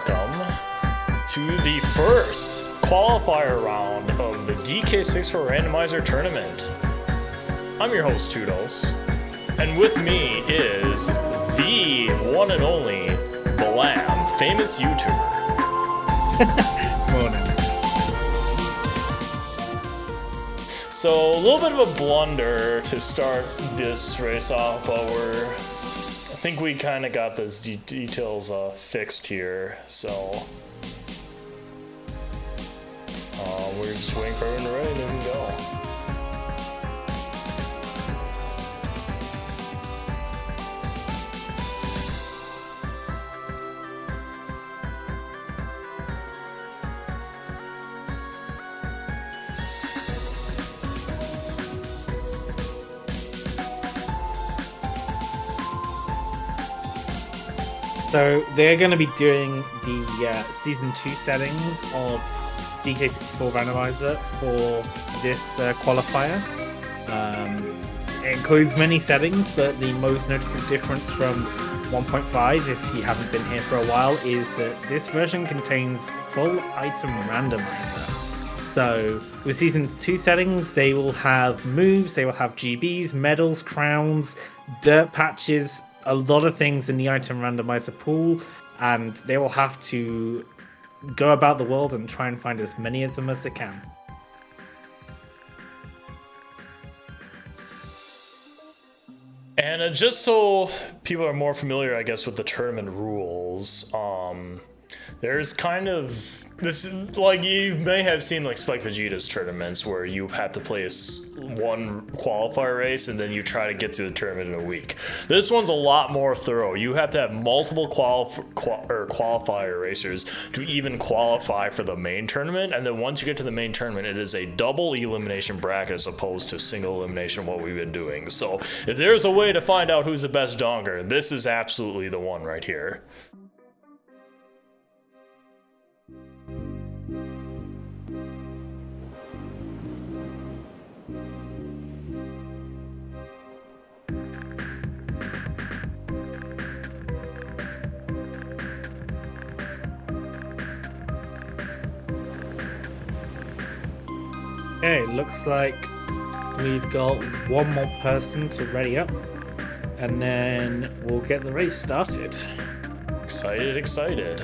welcome to the first qualifier round of the DK64 Randomizer tournament. I'm your host, Toodles, and with me is the one and only Balam, famous YouTuber. Morning. So, a little bit of a blunder to start this race off, but I think we kind of got those details fixed here, so we're just waiting for everyone to ready and then we go. So they're going to be doing the Season 2 settings of DK64 Randomizer for this qualifier. It includes many settings, but the most notable difference from 1.5, if you haven't been here for a while, is that this version contains full item randomizer. So with Season 2 settings, they will have moves, they will have GBs, medals, crowns, dirt patches, a lot of things in the item randomizer pool, and they will have to go about the world and try and find as many of them as they can. And just so people are more familiar, I guess, with the tournament rules, there's kind of this, like, you may have seen like Spike Vegeta's tournaments where you have to play one qualifier race and then you try to get through the tournament in a week. This one's a lot more thorough. You have to have multiple qualifier racers to even qualify for the main tournament, and then once you get to the main tournament, it is a double elimination bracket as opposed to single elimination, what we've been doing. So if there's a way to find out who's the best donger, this is absolutely the one right here. Okay, looks like we've got one more person to ready up, and then we'll get the race started. Excited.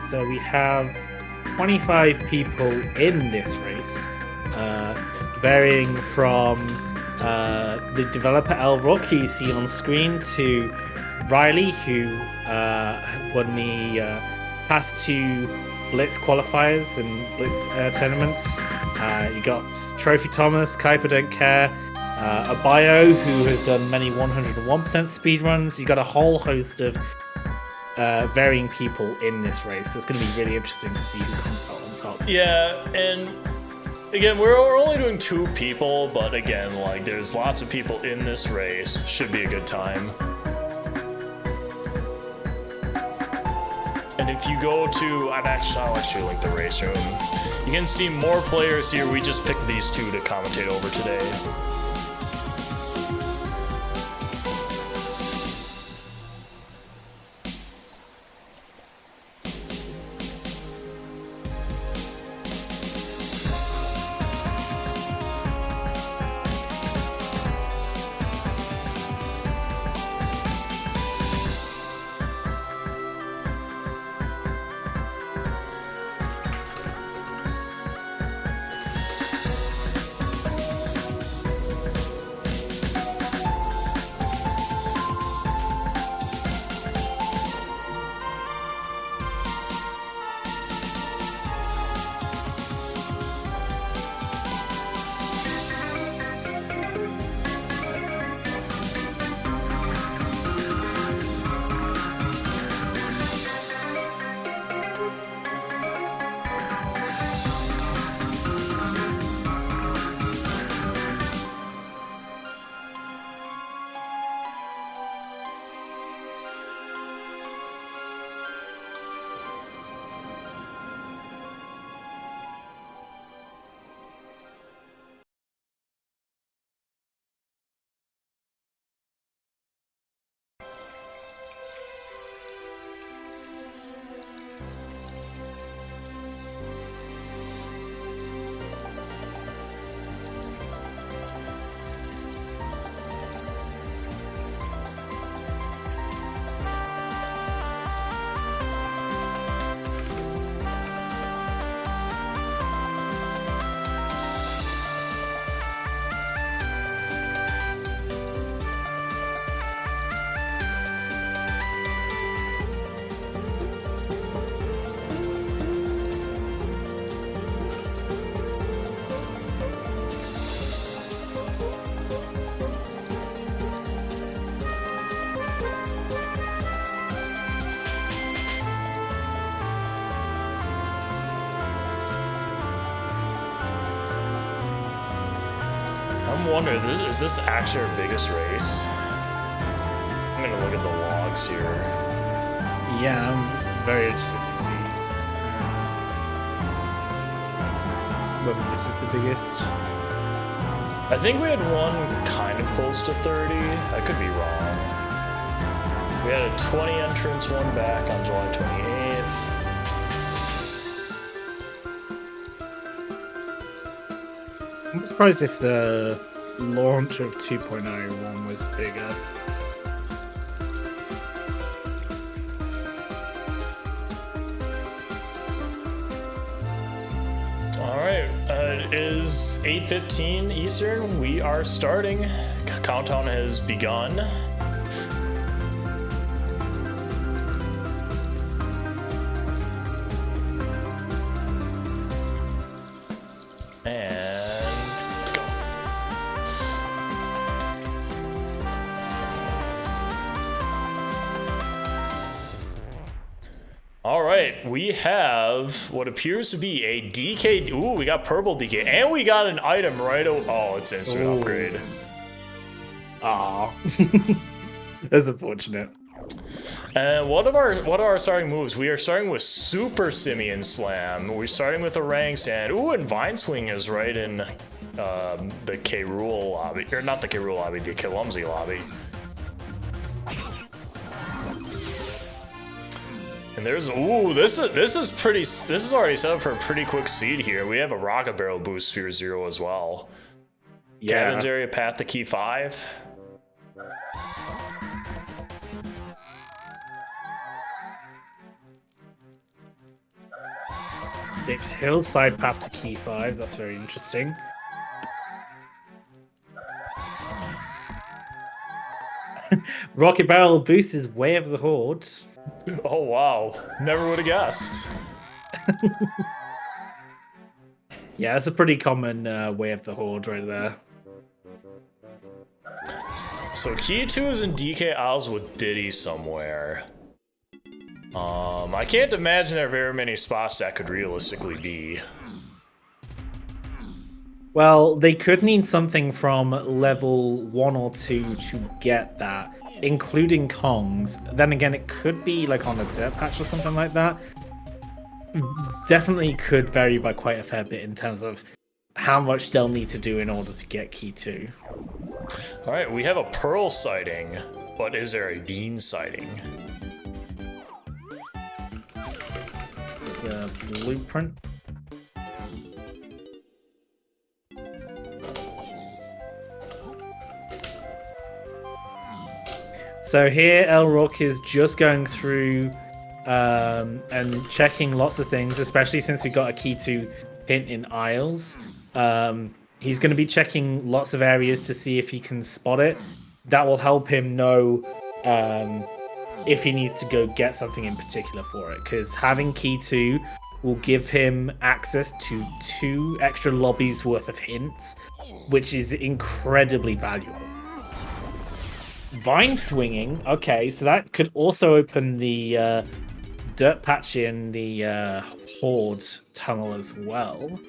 So we have 25 people in this race, varying from the developer Lrauq, who you see on screen, to Riley, who won the past two Blitz qualifiers and Blitz tournaments. You got Trophy Thomas, Kuiper Don't Care, Abayo, who has done many 101% speedruns. You got a whole host of varying people in this race. So it's going to be really interesting to see who comes out on top. Yeah, and again, we're only doing 2 people, but again, like, there's lots of people in this race. Should be a good time. And if you go to, I'll actually link the race room. You can see more players here. We just picked these 2 to commentate over today. I'm wondering, is this actually our biggest race? I'm gonna look at the logs here. Yeah, I'm very interested to see whether this is the biggest. I think we had one kind of close to 30. I could be wrong. We had a 20 entrance one back on July 28th. I'm surprised if the launch of 2.01 was bigger. Alright, it is 8:15 Eastern. We are starting. Countdown has begun. We have what appears to be a DK. Ooh, we got purple DK, and we got an item right. Oh, it's instant upgrade. Ah, that's unfortunate. And what are our starting moves? We are starting with Super Simian Slam. We're starting with a Rank Sand. Ooh, and Vine Swing is right in the K Rule lobby, or not the K Rule lobby, the Kilumsey lobby. And there's this is already set up for a pretty quick seed here. We have a Rocket Barrel boost Sphere 0 as well. Yeah. Kevin's area path to key 5. Apes Hill side path to key 5. That's very interesting. Rocket Barrel boost is Way of the Horde. Oh wow, never would have guessed. Yeah, that's a pretty common Way of the Horde right there. So key 2 is in DK Isles with Diddy somewhere. I can't imagine there are very many spots that could realistically be. Well, they could need something from level 1 or 2 to get that, including Kongs. Then again, it could be like on a dirt patch or something like that. Definitely could vary by quite a fair bit in terms of how much they'll need to do in order to get key 2. All right, we have a Pearl sighting, but is there a Bean sighting? It's a blueprint. So here, Lrauq is just going through and checking lots of things, especially since we got a key 2 hint in Isles. He's going to be checking lots of areas to see if he can spot it. That will help him know if he needs to go get something in particular for it, because having key 2 will give him access to 2 extra lobbies worth of hints, which is incredibly valuable. Vine swinging, okay, so that could also open the dirt patch in the Horde tunnel as well.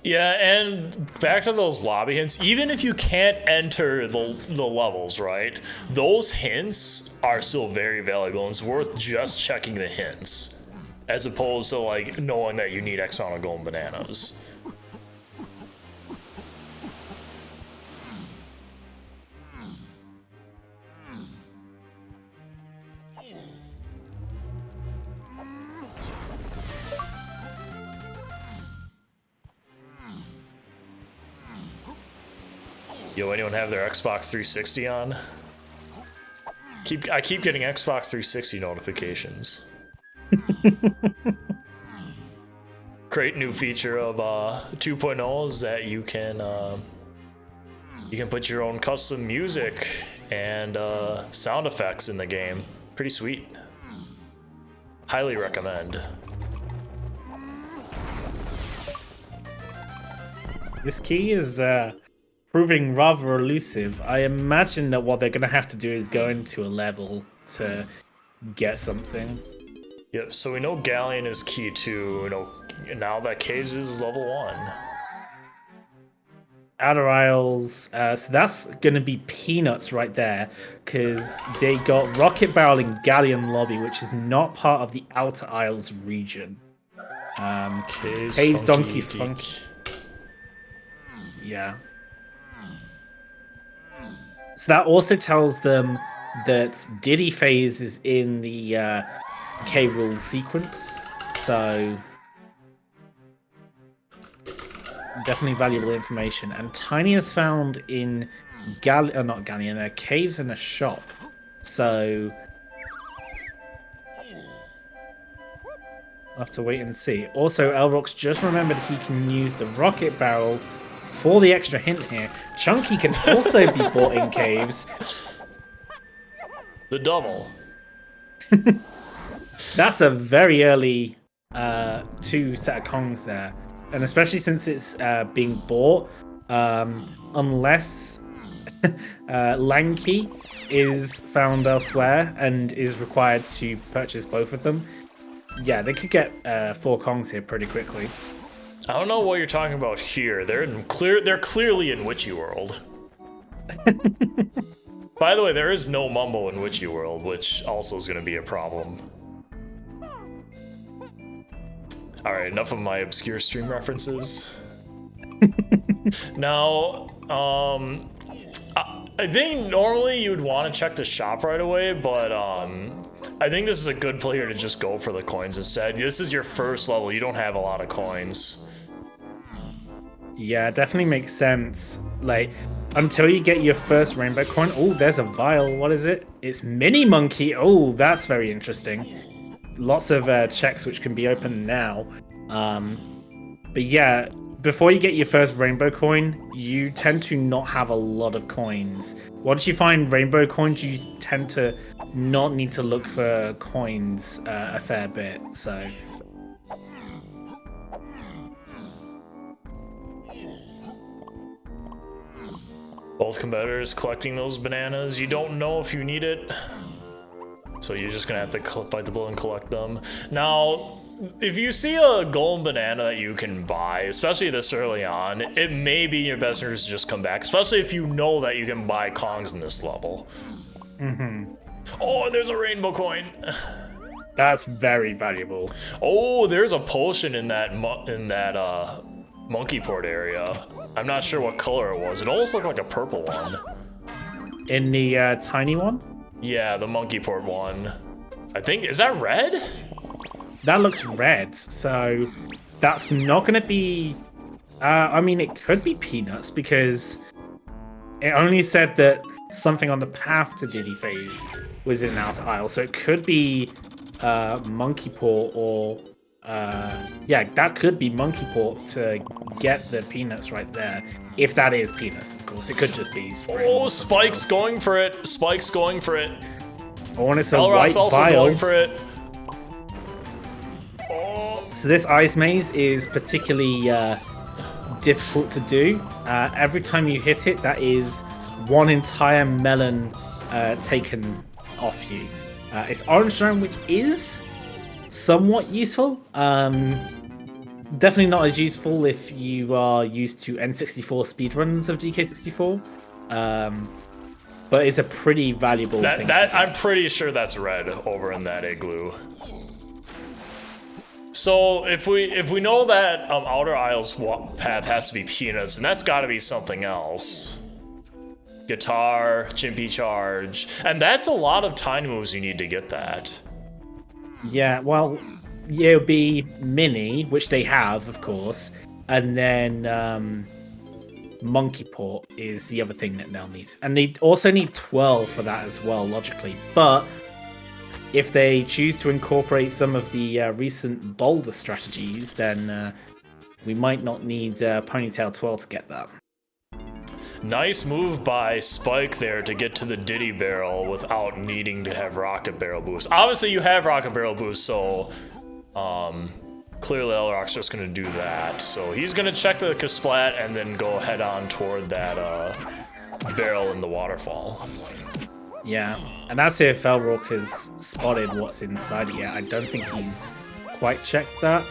Yeah, and back to those lobby hints, even if you can't enter the levels, right? Those hints are still very valuable, and it's worth just checking the hints, as opposed to like knowing that you need X amount of golden bananas. Yo, anyone have their Xbox 360 on? I keep getting Xbox 360 notifications. Great new feature of 2.0 is that you can put your own custom music and sound effects in the game. Pretty sweet. Highly recommend. This key is proving rather elusive. I imagine that what they're going to have to do is go into a level to get something. Yep, so we know Galleon is key 2. We know now that Caves is level 1. Outer Isles. So that's going to be peanuts right there, because they got Rocket Barrel and Galleon Lobby, which is not part of the Outer Isles region. Caves Donkey Funky. Yeah. So that also tells them that Diddy Phase is in the K-Rule sequence. So definitely valuable information. And Tiny is found in caves in a shop. So I'll have to wait and see. Also, Lrauq's just remembered he can use the rocket barrel for the extra hint here. Chunky can also be bought in caves. The double. That's a very early 2 set of Kongs there. And especially since it's being bought, unless Lanky is found elsewhere and is required to purchase both of them, yeah, they could get 4 Kongs here pretty quickly. I don't know what you're talking about here. They're clearly in Witchy World. By the way, there is no Mumbo in Witchy World, which also is going to be a problem. Alright, enough of my obscure stream references. Now, I think normally you'd want to check the shop right away, but I think this is a good player to just go for the coins instead. This is your first level, you don't have a lot of coins. Yeah, definitely makes sense. Like, until you get your first rainbow coin. Oh, there's a vial. What is it? It's Mini Monkey. Oh, that's very interesting. Lots of checks which can be opened now. But yeah, before you get your first rainbow coin, you tend to not have a lot of coins. Once you find rainbow coins, you tend to not need to look for coins a fair bit. So both competitors collecting those bananas. You don't know if you need it, so you're just gonna have to bite the bullet and collect them. Now, if you see a golden banana that you can buy, especially this early on, it may be your best interest to just come back, especially if you know that you can buy Kongs in this level. Oh, there's a rainbow coin. That's very valuable. Oh, there's a potion in that monkey port area. I'm not sure what color it was. It almost looked like a purple one. In the tiny one? Yeah, the monkey port one. I think, is that red? That looks red, so that's not going to be... I mean, it could be peanuts, because it only said that something on the path to Diddy Phase was in Outer Isle, so it could be monkey port or... yeah, that could be monkey port to get the peanuts right there. If that is peanuts, of course. It could just be spring. Oh, Spike's going for it. Spike's going for it. Oh, and it's a Lrauq's white also vial. going for it. So this ice maze is particularly difficult to do. Every time you hit it, that is one entire melon taken off you. It's orange stone, which is somewhat useful. Definitely not as useful if you are used to N64 speedruns of DK64. But it's a pretty valuable thing. I'm pretty sure that's red over in that igloo. So if we know that Outer Isles path has to be peanuts, and that's got to be something else. Guitar, Chimpy Charge, and that's a lot of tiny moves you need to get that. Yeah, well, it would be Mini, which they have, of course, and then Monkey Port is the other thing that they'll need. And they also need 12 for that as well, logically. But if they choose to incorporate some of the recent Boulder strategies, then we might not need Ponytail 12 to get that. Nice move by Spike there to get to the Diddy Barrel without needing to have Rocket Barrel boost. Obviously you have Rocket Barrel boost, so clearly Lrauq's just going to do that. So he's going to check the Kasplat and then go head on toward that barrel in the waterfall. Yeah, and that's if Lrauq has spotted what's inside it yet. I don't think he's quite checked that.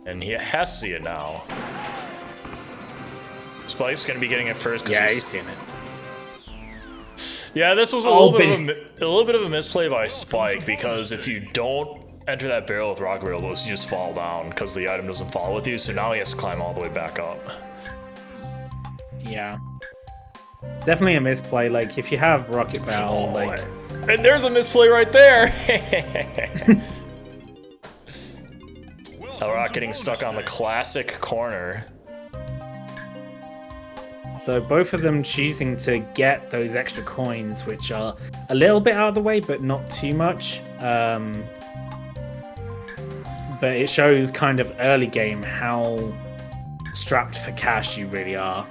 And he has to see it now. Spike's gonna be getting it first. Yeah, he's seen it. Yeah, this was a little bit of a misplay by Spike, because if you don't enter that barrel with rocket railbows, you just fall down because the item doesn't fall with you. So now he has to climb all the way back up. Yeah, definitely a misplay. Like if you have rocket barrel, like, and there's a misplay right there. Lrauq getting stuck on the classic corner. So both of them choosing to get those extra coins, which are a little bit out of the way, but not too much. But it shows kind of early game how strapped for cash you really are.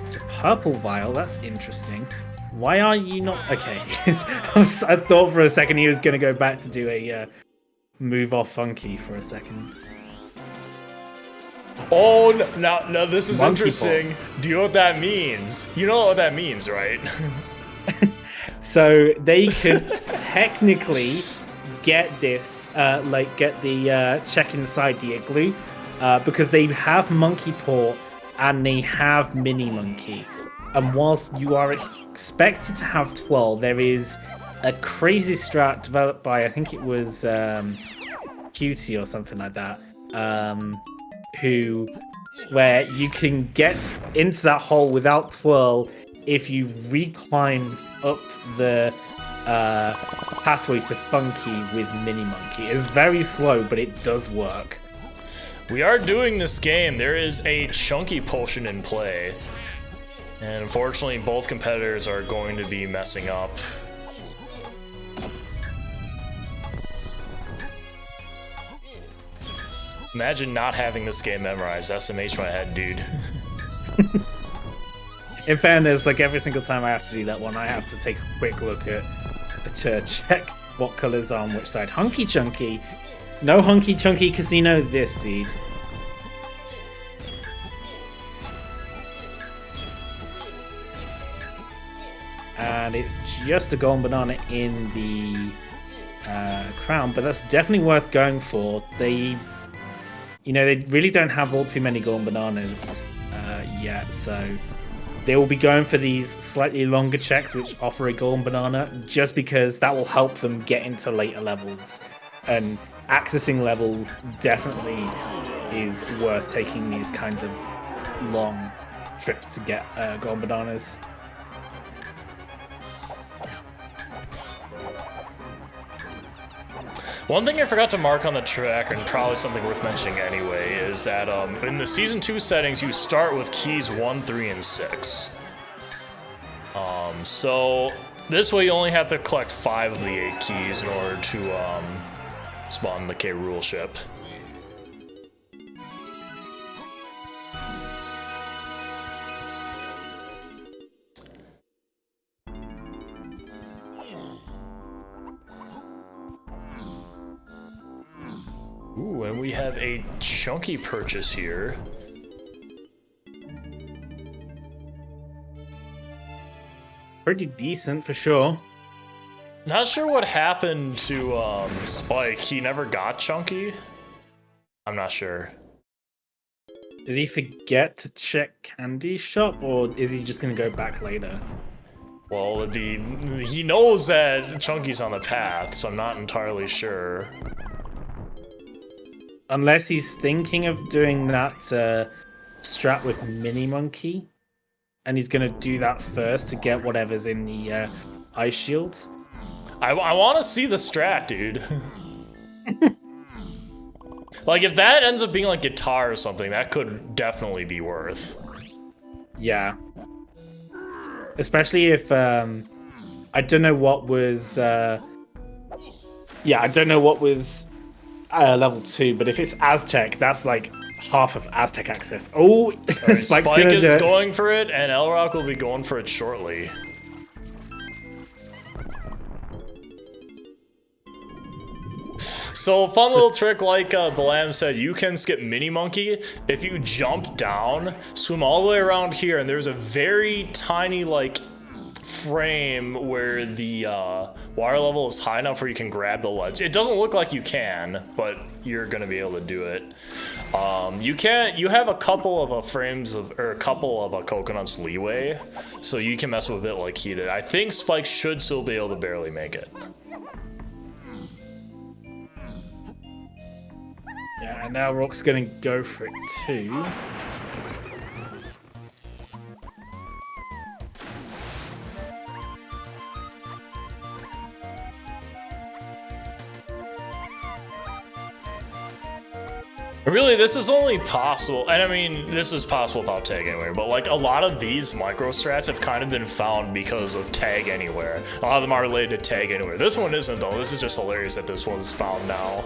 It's a purple vial, that's interesting. Why are you not... Okay, I thought for a second he was going to go back to do a move off funky for a second. Oh, now this is Monkey interesting. ball. Do you know what that means? You know what that means, right? So they could technically get this, get the check inside the igloo, because they have monkey port and they have mini monkey. And whilst you are expected to have 12, there is a crazy strat developed by, I think it was QT or something like that, where you can get into that hole without twirl if you recline up the pathway to funky with mini monkey. It's very slow, but it does work. We are doing this game. There is a chunky potion in play, and unfortunately both competitors are going to be messing up. Imagine not having this game memorized. SMH my head, dude. In fairness, like every single time I have to do that one, I have to take a quick look at to check what colors are on which side. Hunky Chunky. No Hunky Chunky Casino this seed. And it's just a golden banana in the crown, but that's definitely worth going for. They really don't have all too many golden bananas yet, so they will be going for these slightly longer checks which offer a golden banana, just because that will help them get into later levels. And accessing levels definitely is worth taking these kinds of long trips to get golden bananas. One thing I forgot to mark on the track, and probably something worth mentioning anyway, is that in the Season 2 settings, you start with keys 1, 3, and 6. So this way you only have to collect 5 of the 8 keys in order to spawn the K. Rool ship. Ooh, and we have a chunky purchase here. Pretty decent for sure. Not sure what happened to Spike. He never got chunky. I'm not sure. Did he forget to check Candy Shop, or is he just gonna go back later? Well, he knows that Chunky's on the path, so I'm not entirely sure. Unless he's thinking of doing that strat with Mini Monkey, and he's going to do that first to get whatever's in the ice shield. I want to see the strat, dude. Like, if that ends up being like guitar or something, that could definitely be worth. Yeah. Especially if, I don't know what was, I don't know what was level 2, but if it's Aztec, that's like half of Aztec access. Oh, right, Spike is going for it, and Lrauq will be going for it shortly. So, fun little trick, like Balam said, you can skip Mini Monkey if you jump down, swim all the way around here, and there's a very tiny, like, frame where the water level is high enough where you can grab the ledge. It doesn't look like you can, but you're gonna be able to do it. You can. You have a couple of frames of, or a couple of coconuts leeway, so you can mess with it like he did. I think Spike should still be able to barely make it. Yeah, and now Lrauq's gonna go for it too. Really, this is only possible, and I mean, this is possible without Tag Anywhere, but like a lot of these micro strats have kind of been found because of Tag Anywhere. A lot of them are related to Tag Anywhere. This one isn't, though. This is just hilarious that this one's found now.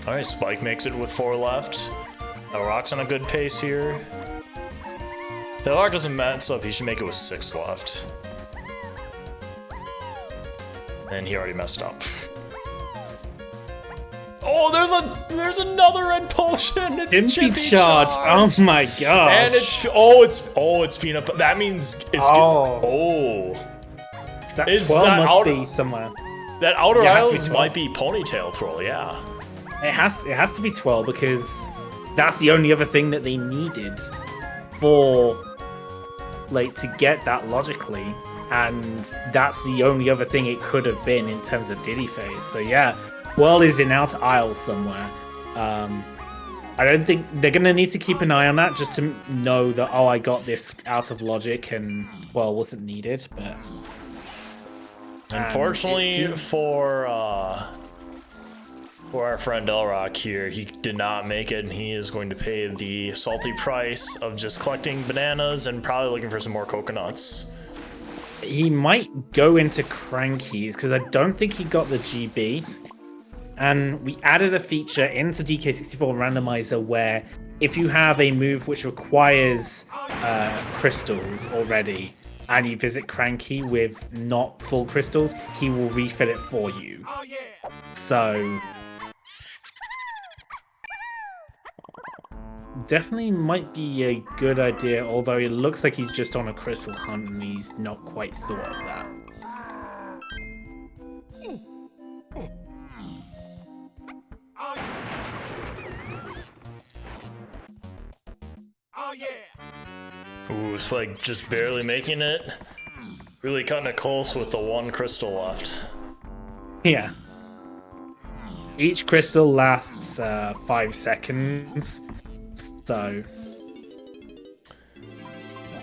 Alright, Spike makes it with 4 left. Lrauq's on a good pace here. If Lrauq doesn't mess up, he should make it with 6 left. And he already messed up. Oh, there's another red potion. It's Chimpy charge. Oh my gosh. And it's peanut butter. That means it's That 12 must be somewhere. That outer isles might be ponytail troll, yeah. It has to be 12 because that's the only other thing that they needed for like to get that logically, and that's the only other thing it could have been in terms of Diddy phase. So yeah, World is in outer isle somewhere. I don't think they're gonna need to keep an eye on that just to know that I got this out of logic and well wasn't needed, but unfortunately for our friend Lrauq here, he did not make it, and he is going to pay the salty price of just collecting bananas and probably looking for some more coconuts. He might go into Crankies because I don't think he got the GB. And we added a feature into DK64 Randomizer where if you have a move which requires crystals already and you visit Cranky with not full crystals, he will refill it for you. So definitely might be a good idea, although it looks like he's just on a crystal hunt and he's not quite thought of that. Ooh, it's like just barely making it. Really cutting it close with the 1 crystal left. Yeah. Each crystal lasts 5 seconds. So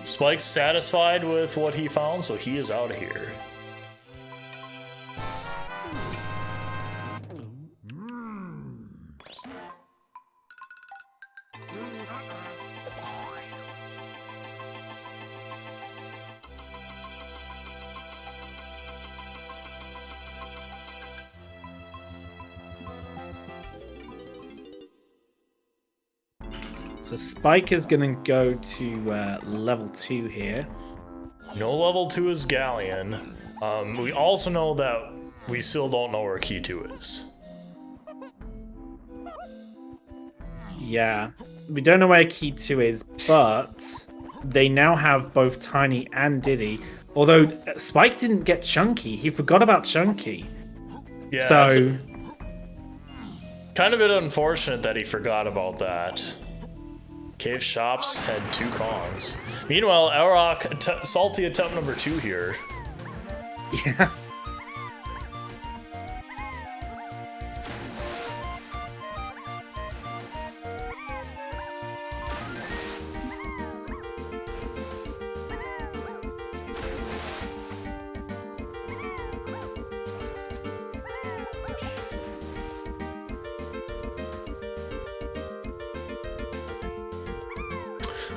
Spike's satisfied with what he found, so he is out of here. So Spike is going to go to level 2 here. No level 2 is Galleon. We also know that we still don't know where Key 2 is. Yeah, we don't know where Key 2 is, but they now have both Tiny and Diddy. Although Spike didn't get Chunky. He forgot about Chunky. Yeah, so kind of a bit unfortunate that he forgot about that. Cave Shops had 2 Kongs. Meanwhile, Lrauq, salty attempt number 2 here. Yeah.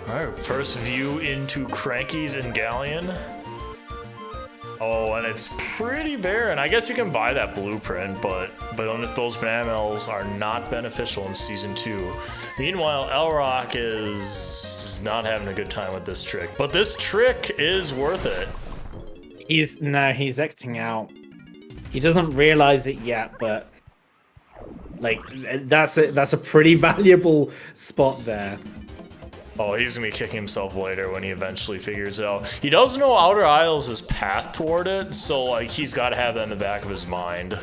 Alright, first view into Crankies and Galleon. Oh, and it's pretty barren. I guess you can buy that blueprint, but those banana mills are not beneficial in Season 2. Meanwhile, Lrauq is not having a good time with this trick. But this trick is worth it. He's exiting out. He doesn't realize it yet, but Like that's a pretty valuable spot there. Oh, he's gonna be kicking himself later when he eventually figures it out. He does know Outer Isles is path toward it, so like he's got to have that in the back of his mind.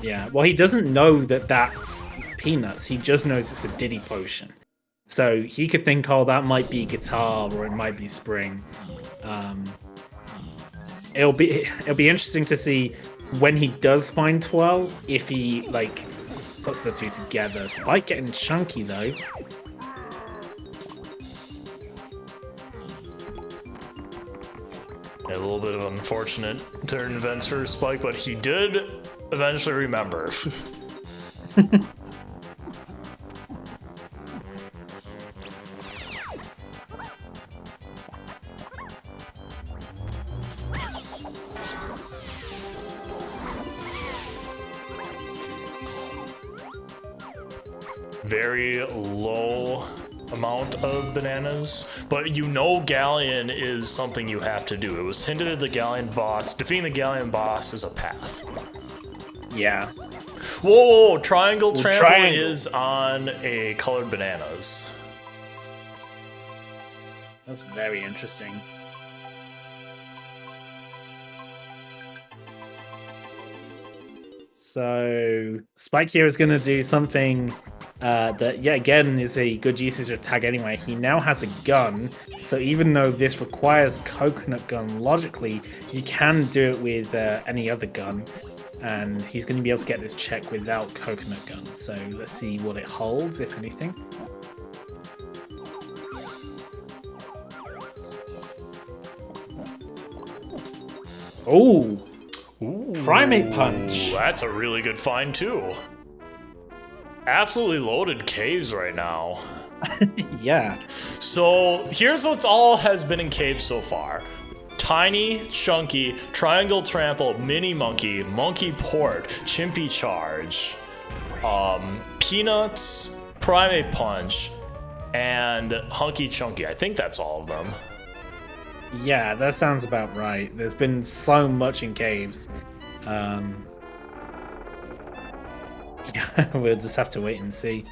Yeah, well, he doesn't know that that's peanuts. He just knows it's a Diddy potion. So he could think, oh, that might be guitar or it might be spring. It'll be interesting to see when he does find Twirl if he like puts the two together. Spike getting chunky though. A little bit of an unfortunate turn events for Spike, but he did eventually remember. Very low amount of bananas, but you know Galleon is something you have to do. It was hinted at the Galleon boss. Defeating the Galleon boss is a path. Yeah. Whoa, Triangle Trample is on a colored bananas. That's very interesting. So Spike here is going to do something that, yeah, again, is a good usage of tag anyway. He now has a gun, so even though this requires coconut gun logically, you can do it with any other gun, and he's going to be able to get this check without coconut gun. So let's see what it holds, if anything. Oh, Primate Punch. That's a really good find too. Absolutely loaded caves right now. Yeah. So here's what's all has been in caves so far. Tiny, Chunky, Triangle Trample, Mini Monkey, Monkey Port, Chimpy Charge, Peanuts, Primate Punch, and Hunky Chunky. I think that's all of them. Yeah, that sounds about right. There's been so much in caves. Yeah, we'll just have to wait and see.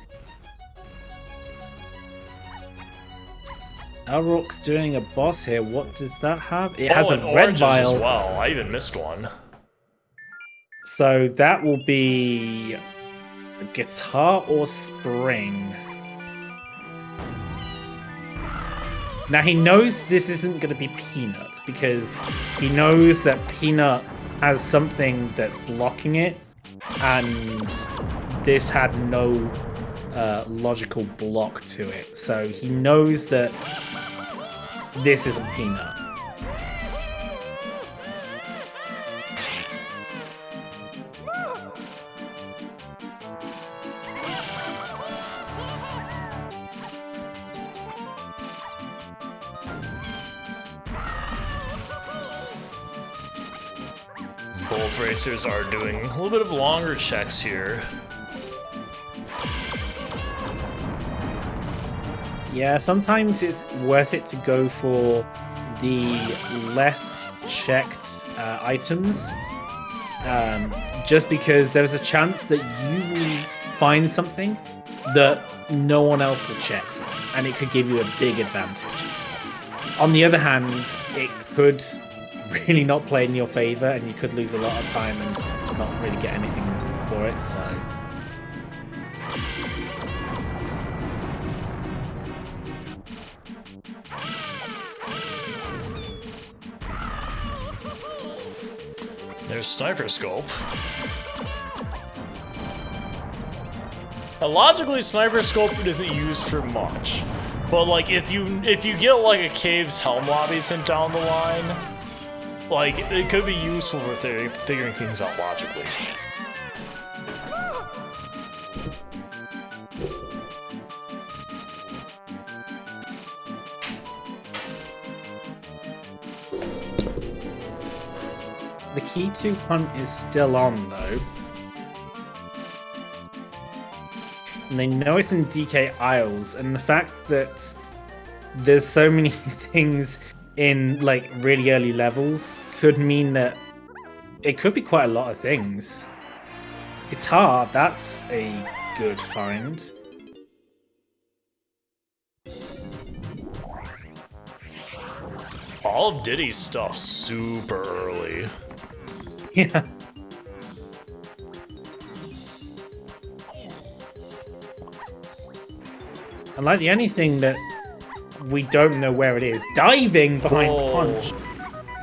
Lrauq's doing a boss here. What does that have? It has a red vial as well. I even missed one. So that will be a guitar or spring. Now he knows this isn't going to be Peanut because he knows that Peanut has something that's blocking it, and this had no logical block to it. So he knows that this isn't Peanut. Both racers are doing a little bit of longer checks here. Yeah, sometimes it's worth it to go for the less checked items, just because there's a chance that you will find something that no one else will check for, and it could give you a big advantage. On the other hand, it could really not play in your favor, and you could lose a lot of time and not really get anything for it, so... There's Sniper Scope. Now, logically, Sniper Scope isn't used for much, but like if you get like a Cave's Helm lobby sent down the line, like it could be useful for figuring things out logically. The key to hunt is still on, though. And they know it's in DK Isles, and the fact that there's so many things in, like, really early levels could mean that it could be quite a lot of things. Guitar, that's a good find. All of Diddy's stuff super early. Yeah. And like the only thing that we don't know where it is, diving behind Punch.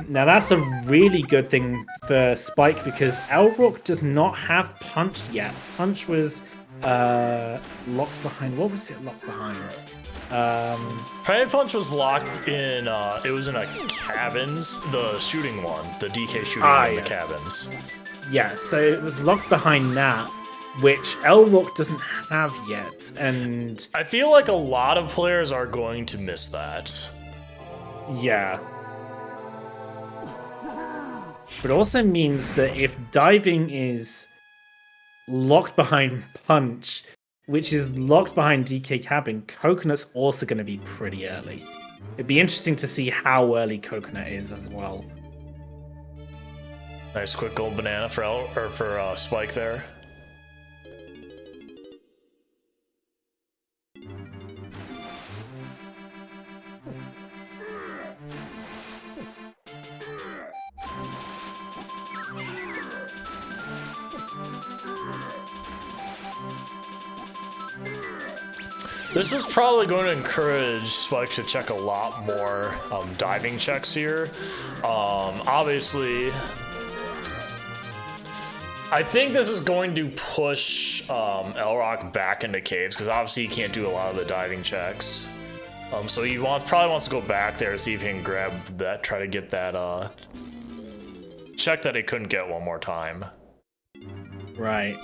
Now that's a really good thing for Spike because Lrauq does not have Punch yet. Punch was locked behind. What was it locked behind? Private Punch was locked in. It was in a cabins, the shooting one, the DK shooting in the cabins. Yeah, so it was locked behind that, which Lrauq doesn't have yet, and I feel like a lot of players are going to miss that. Yeah. But it also means that if diving is locked behind Punch, which is locked behind DK Cabin, Coconut's also going to be pretty early. It'd be interesting to see how early Coconut is as well. Nice quick gold banana for Spike there. This is probably going to encourage Spike to check a lot more diving checks here. Obviously, I think this is going to push Lrauq back into caves because obviously he can't do a lot of the diving checks. So he probably wants to go back there to see if he can grab that, try to get that check that he couldn't get one more time. Right.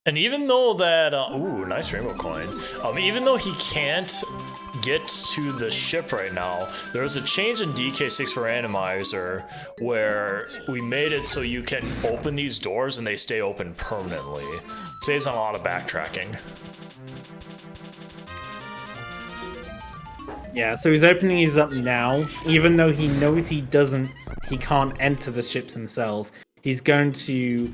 And even though that, ooh, nice rainbow coin. Even though he can't get to the ship right now, there's a change in DK64 Randomizer where we made it so you can open these doors and they stay open permanently. Saves on a lot of backtracking. Yeah, so he's opening these up now, even though he knows he can't enter the ships themselves. He's going to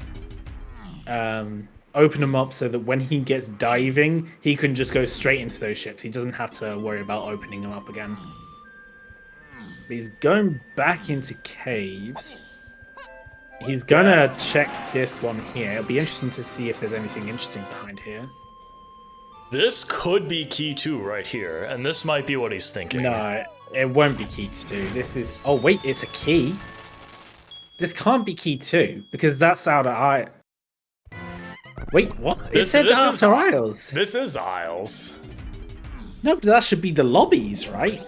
open them up so that when he gets diving, he can just go straight into those ships. He doesn't have to worry about opening them up again. But he's going back into caves. He's gonna check this one here. It'll be interesting to see if there's anything interesting behind here. This could be key 2 right here, and this might be what he's thinking. No, it won't be key 2. This is... Oh, wait, it's a key? This can't be key 2, because that's out of... Wait, what? It said Outer Isles. This is Isles. No, but that should be the lobbies, right?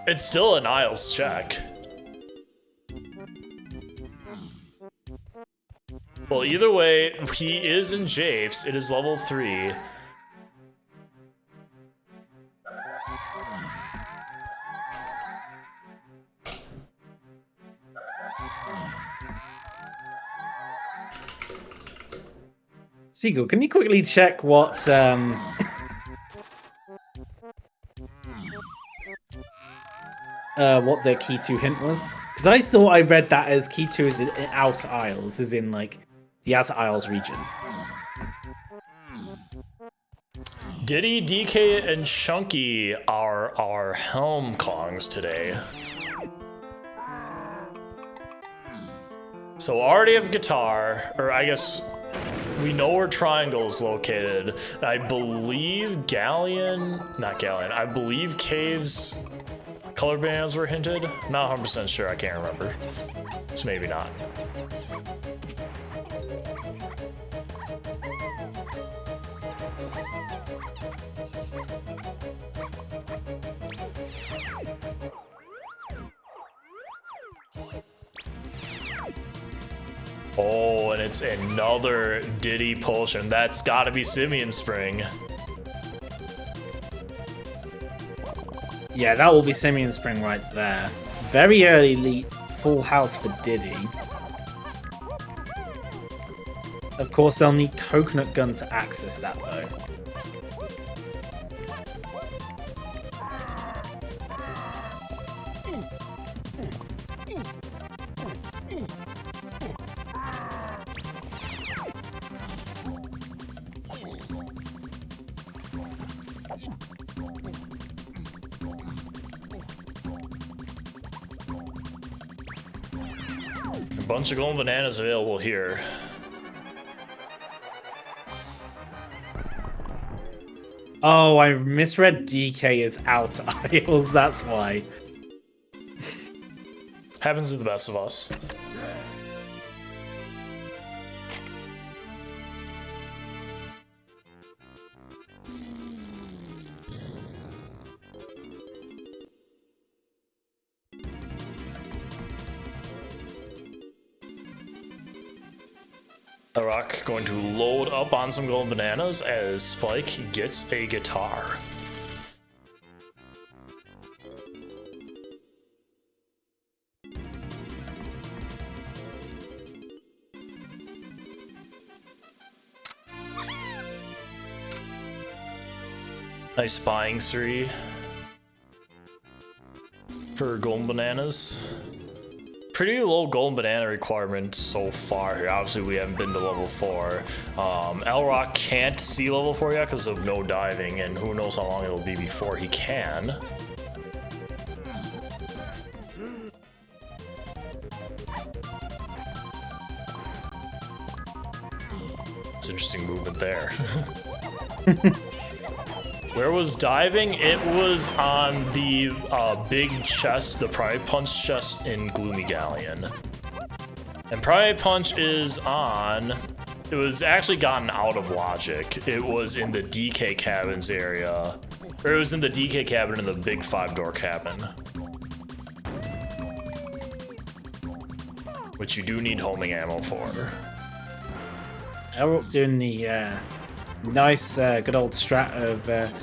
It's still an Isles check. Well, either way, he is in Japes. It is level 3. Seagull, can you quickly check what what their key 2 hint was? Because I thought I read that as key 2 is in Outer Isles, as in like the Outer Isles region. Diddy, DK, and Chunky are our Helm Kongs today. So already have guitar, or I guess we know where Triangle is located. I believe I believe Cave's color bands were hinted. Not 100% sure, I can't remember. So maybe not. Oh, and it's another Diddy potion. That's gotta be Simeon Spring. Yeah, that will be Simeon Spring right there. Very early full house for Diddy. Of course, they'll need Coconut Gun to access that, though. A bunch of golden bananas available here. Oh, I misread DK as out aisles, that's why. Happens to the best of us. Lrauq going to load up on some golden bananas as Spike gets a guitar. Nice spying spree for golden bananas. Pretty low golden banana requirement so far here. Obviously, we haven't been to level 4. Lrauq can't see level 4 yet because of no diving, and who knows how long it'll be before he can. It's interesting movement there. Where was diving? It was on the big chest, the Primate Punch chest in Gloomy Galleon. And Primate Punch is on... It was actually gotten out of logic. It was in the DK cabins area. Or it was in the DK cabin in the big 5-door cabin. Which you do need homing ammo for. Lrauq doing the nice, good old strat of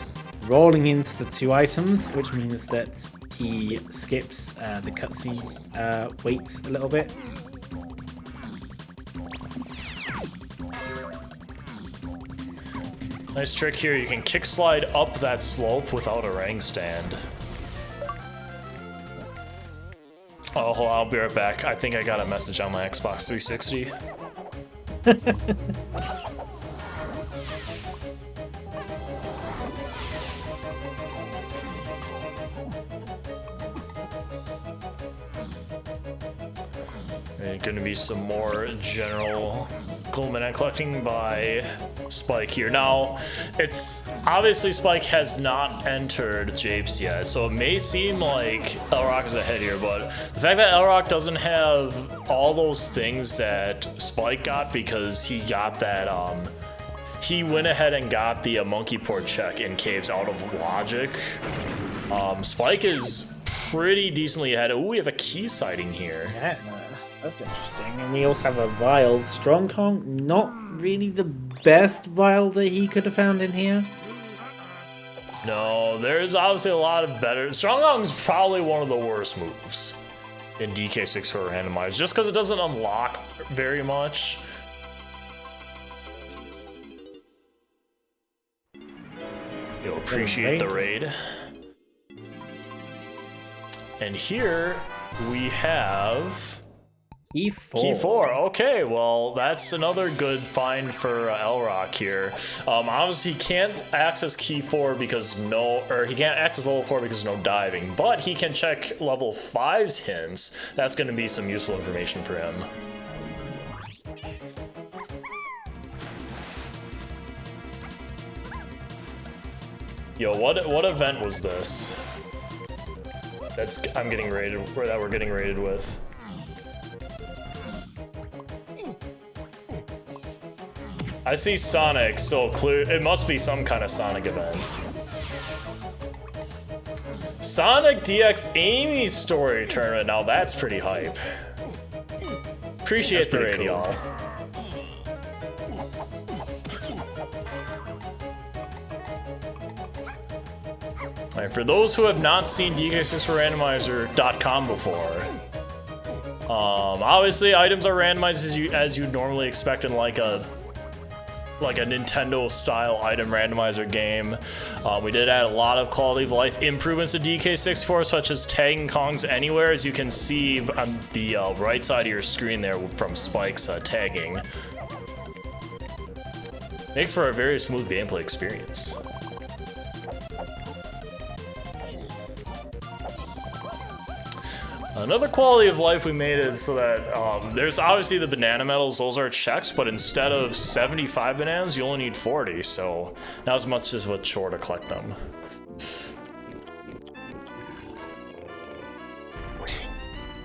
rolling into the 2 items, which means that he skips the cutscene wait a little bit. Nice trick here, you can kick slide up that slope without a rank stand. Oh, hold on, I'll be right back. I think I got a message on my Xbox 360. Gonna be some more general golden banana collecting by Spike here. Now, it's obviously Spike has not entered Japes yet, so it may seem like Lrauq is ahead here, but the fact that Lrauq doesn't have all those things that Spike got because he got that, he went ahead and got the monkey port check in caves out of logic. Spike is pretty decently ahead. Oh, we have a key sighting here. Yeah. That's interesting. And we also have a vial. Strong Kong, not really the best vial that he could have found in here. No, there's obviously a lot of better. Strong Kong's probably one of the worst moves in DK64 Randomizer, just because it doesn't unlock very much. You'll appreciate the raid. And here we have... Key 4. Key 4. Okay, well, that's another good find for Lrauq here. Obviously, he can't access Key 4 because he can't access level 4 because no diving, but he can check level 5's hints. That's going to be some useful information for him. Yo, what event was this? I'm getting raided, or that we're getting raided with. I see Sonic, so clear. It must be some kind of Sonic event. Sonic DX Amy's story tournament. Now that's pretty hype. Appreciate the raid, y'all. Alright, for those who have not seen DK64Randomizer.com before, obviously items are randomized as you'd normally expect in like a like a Nintendo style item randomizer game. We did add a lot of quality of life improvements to DK64, such as tagging Kongs anywhere, as you can see on the right side of your screen there from Spike's tagging. Makes for a very smooth gameplay experience. Another quality of life we made is so that there's obviously the banana medals, those are checks, but instead of 75 bananas, you only need 40, so not as much as a chore to collect them.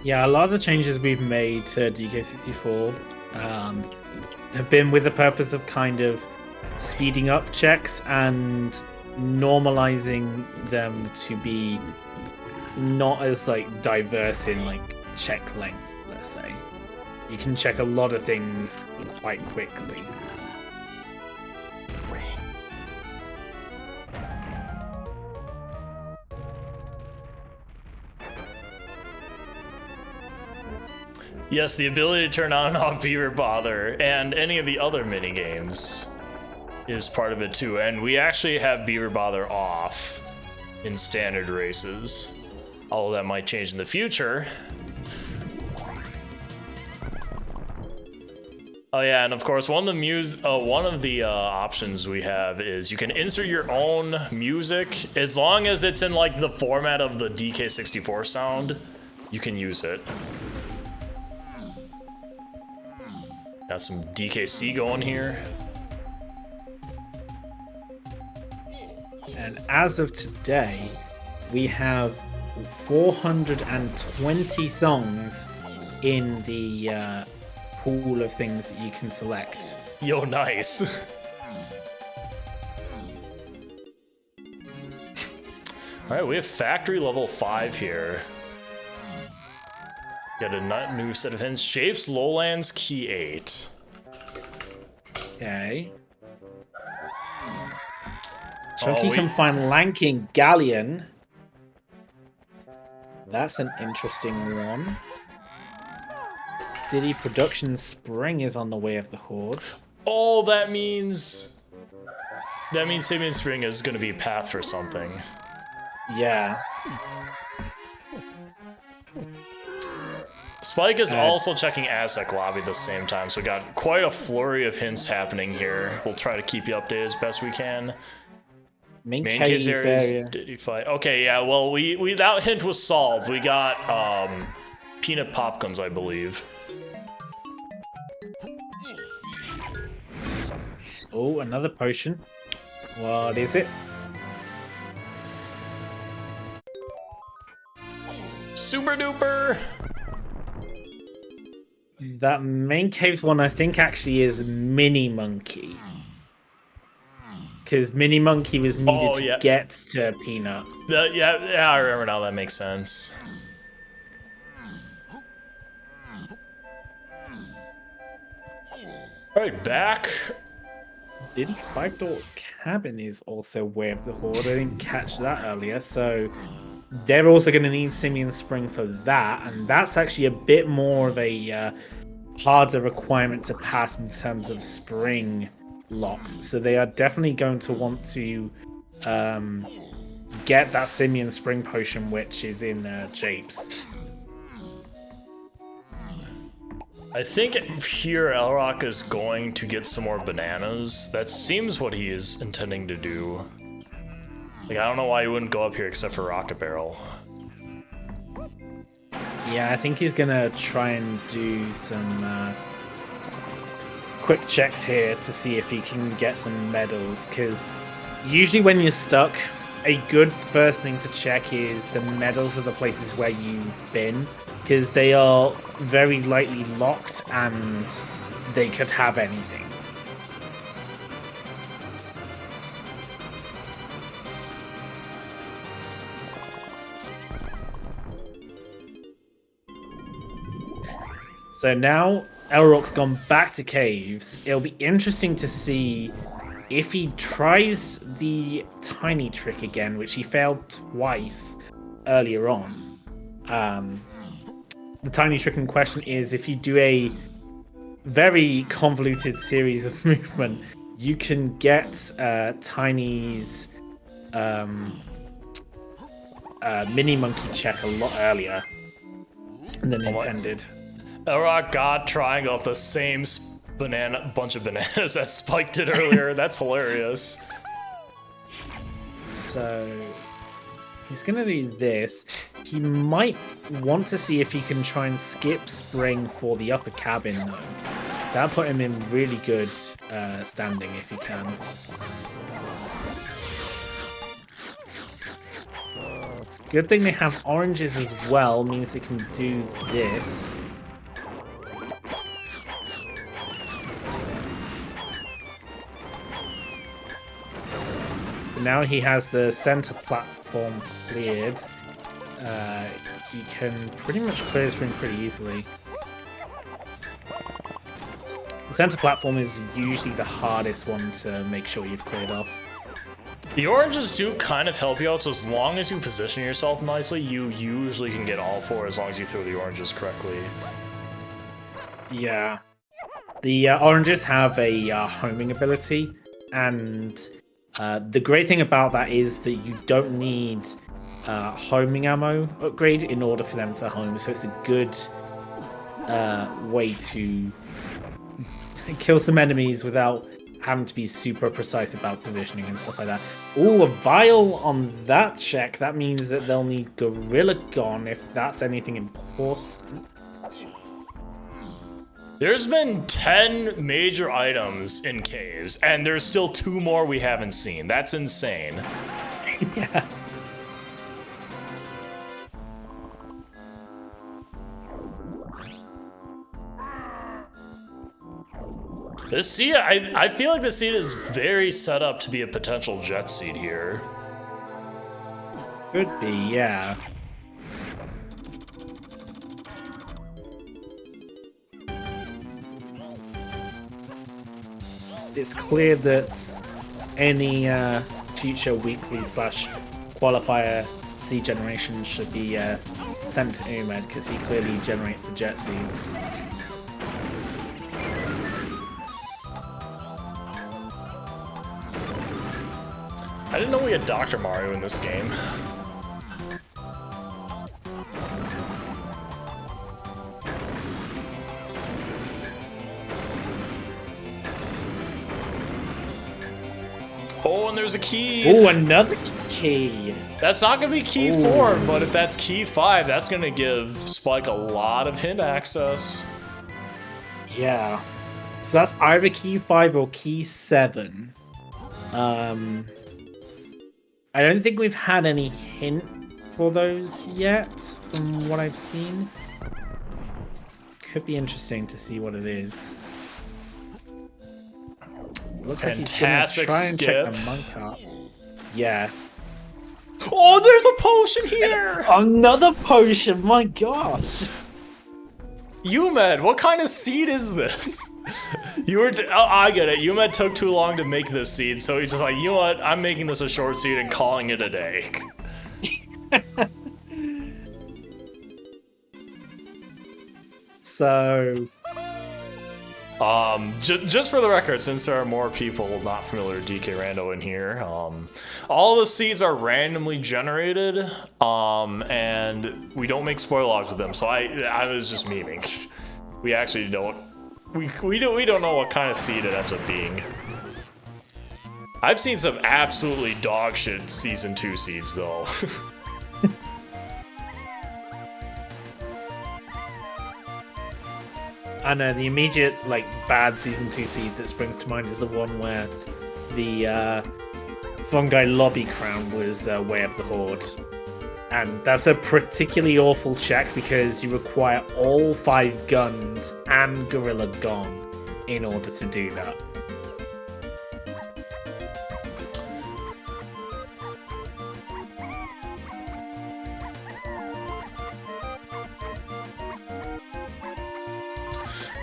Yeah, a lot of the changes we've made to DK64 have been with the purpose of kind of speeding up checks and normalizing them to be not as like diverse in like check length, let's say. You can check a lot of things quite quickly. Yes, the ability to turn on and off Beaver Bother and any of the other mini games is part of it too. And we actually have Beaver Bother off in standard races. Although that might change in the future. Oh yeah, and of course one of the options we have is you can insert your own music as long as it's in like the format of the DK64 sound. You can use it. Got some DKC going here. And as of today, we have 420 songs in the pool of things that you can select. Yo, nice. Alright, we have factory level 5 here. Got a new set of hints. Shapes, Lowlands, Key 8. Okay. Chunky can find Lanking Galleon. That's an interesting one. Diddy Production Spring is on the way of the Horde. Oh, that means Simeon Spring is going to be path for something. Yeah. Spike is also checking Aztec Lobby at the same time, so we got quite a flurry of hints happening here. We'll try to keep you updated as best we can. Main caves area. Diddy fight. Okay, yeah, well, we that hint was solved. We got peanut pop guns, I believe. Oh, another potion. What is it? Super duper! That main caves one, I think, actually is Mini Monkey. Because Mini Monkey was needed to get to Peanut. Yeah, I remember now. That makes sense. All right, back. Diddy Five Door Cabin is also Way of the Horde. I didn't catch that earlier, so they're also going to need Simeon Spring for that, and that's actually a bit more of a harder requirement to pass in terms of spring locks. So they are definitely going to want to get that Simeon Spring potion, which is in Japes. I think here Lrauq is going to get some more bananas. That seems what he is intending to do. Like, I don't know why he wouldn't go up here except for Rocket Barrel. Yeah, I think he's gonna try and do some quick checks here to see if he can get some medals, because usually when you're stuck, a good first thing to check is the medals of the places where you've been, because they are very lightly locked and they could have anything. So now Lrauq's gone back to caves. It'll be interesting to see if he tries the tiny trick again, which he failed twice earlier on. The tiny trick in question is if you do a very convoluted series of movement, you can get Tiny's mini monkey check a lot earlier than intended. Lrauq got triangle off the same bunch of bananas that Spike did earlier. That's hilarious. So he's gonna do this. He might want to see if he can try and skip spring for the upper cabin though. That'll put him in really good standing if he can. It's a good thing they have oranges as well, means they can do this. So now he has the center platform cleared. He can pretty much clear this ring pretty easily. The center platform is usually the hardest one to make sure you've cleared off. The oranges do kind of help you out, so as long as you position yourself nicely, you usually can get all four as long as you throw the oranges correctly. Yeah. The oranges have a homing ability, and the great thing about that is that you don't need homing ammo upgrade in order for them to home, so it's a good way to kill some enemies without having to be super precise about positioning and stuff like that. Ooh, a vial on that check. That means that they'll need Gorilla Gone if that's anything important. There's been 10 major items in caves, and there's still 2 more we haven't seen. That's insane. Yeah. This seed, I feel like the seed is very set up to be a potential jet seed here. Could be, yeah. It's clear that any future weekly / qualifier seed generation should be sent to Umed because he clearly generates the jet seeds. I didn't know we had Dr. Mario in this game. Oh, and there's a key. Oh, another key. That's not going to be key 4, but if that's key 5, that's going to give Spike a lot of hint access. Yeah. So that's either key 5 or key 7. I don't think we've had any hint for those yet, from what I've seen. Could be interesting to see what it is. Looks Fantastic like he's gonna try and skip. check the monk up. Yeah. Oh, there's a potion here! Another potion, my gosh! Umed, what kind of seed is this? You were. I get it. Umed took too long to make this seed, so he's just like, you know what? I'm making this a short seed and calling it a day. So, just for the record, since there are more people not familiar with DK Rando in here, all the seeds are randomly generated, and we don't make spoiler logs with them. So I was just memeing. We actually don't. We don't know what kind of seed it ends up being. I've seen some absolutely dog shit season 2 seeds though. I know the immediate bad season 2 seed that springs to mind is the one where the fungi lobby crown was Way of the Horde. And that's a particularly awful check because you require all 5 guns and Gorilla Gone in order to do that.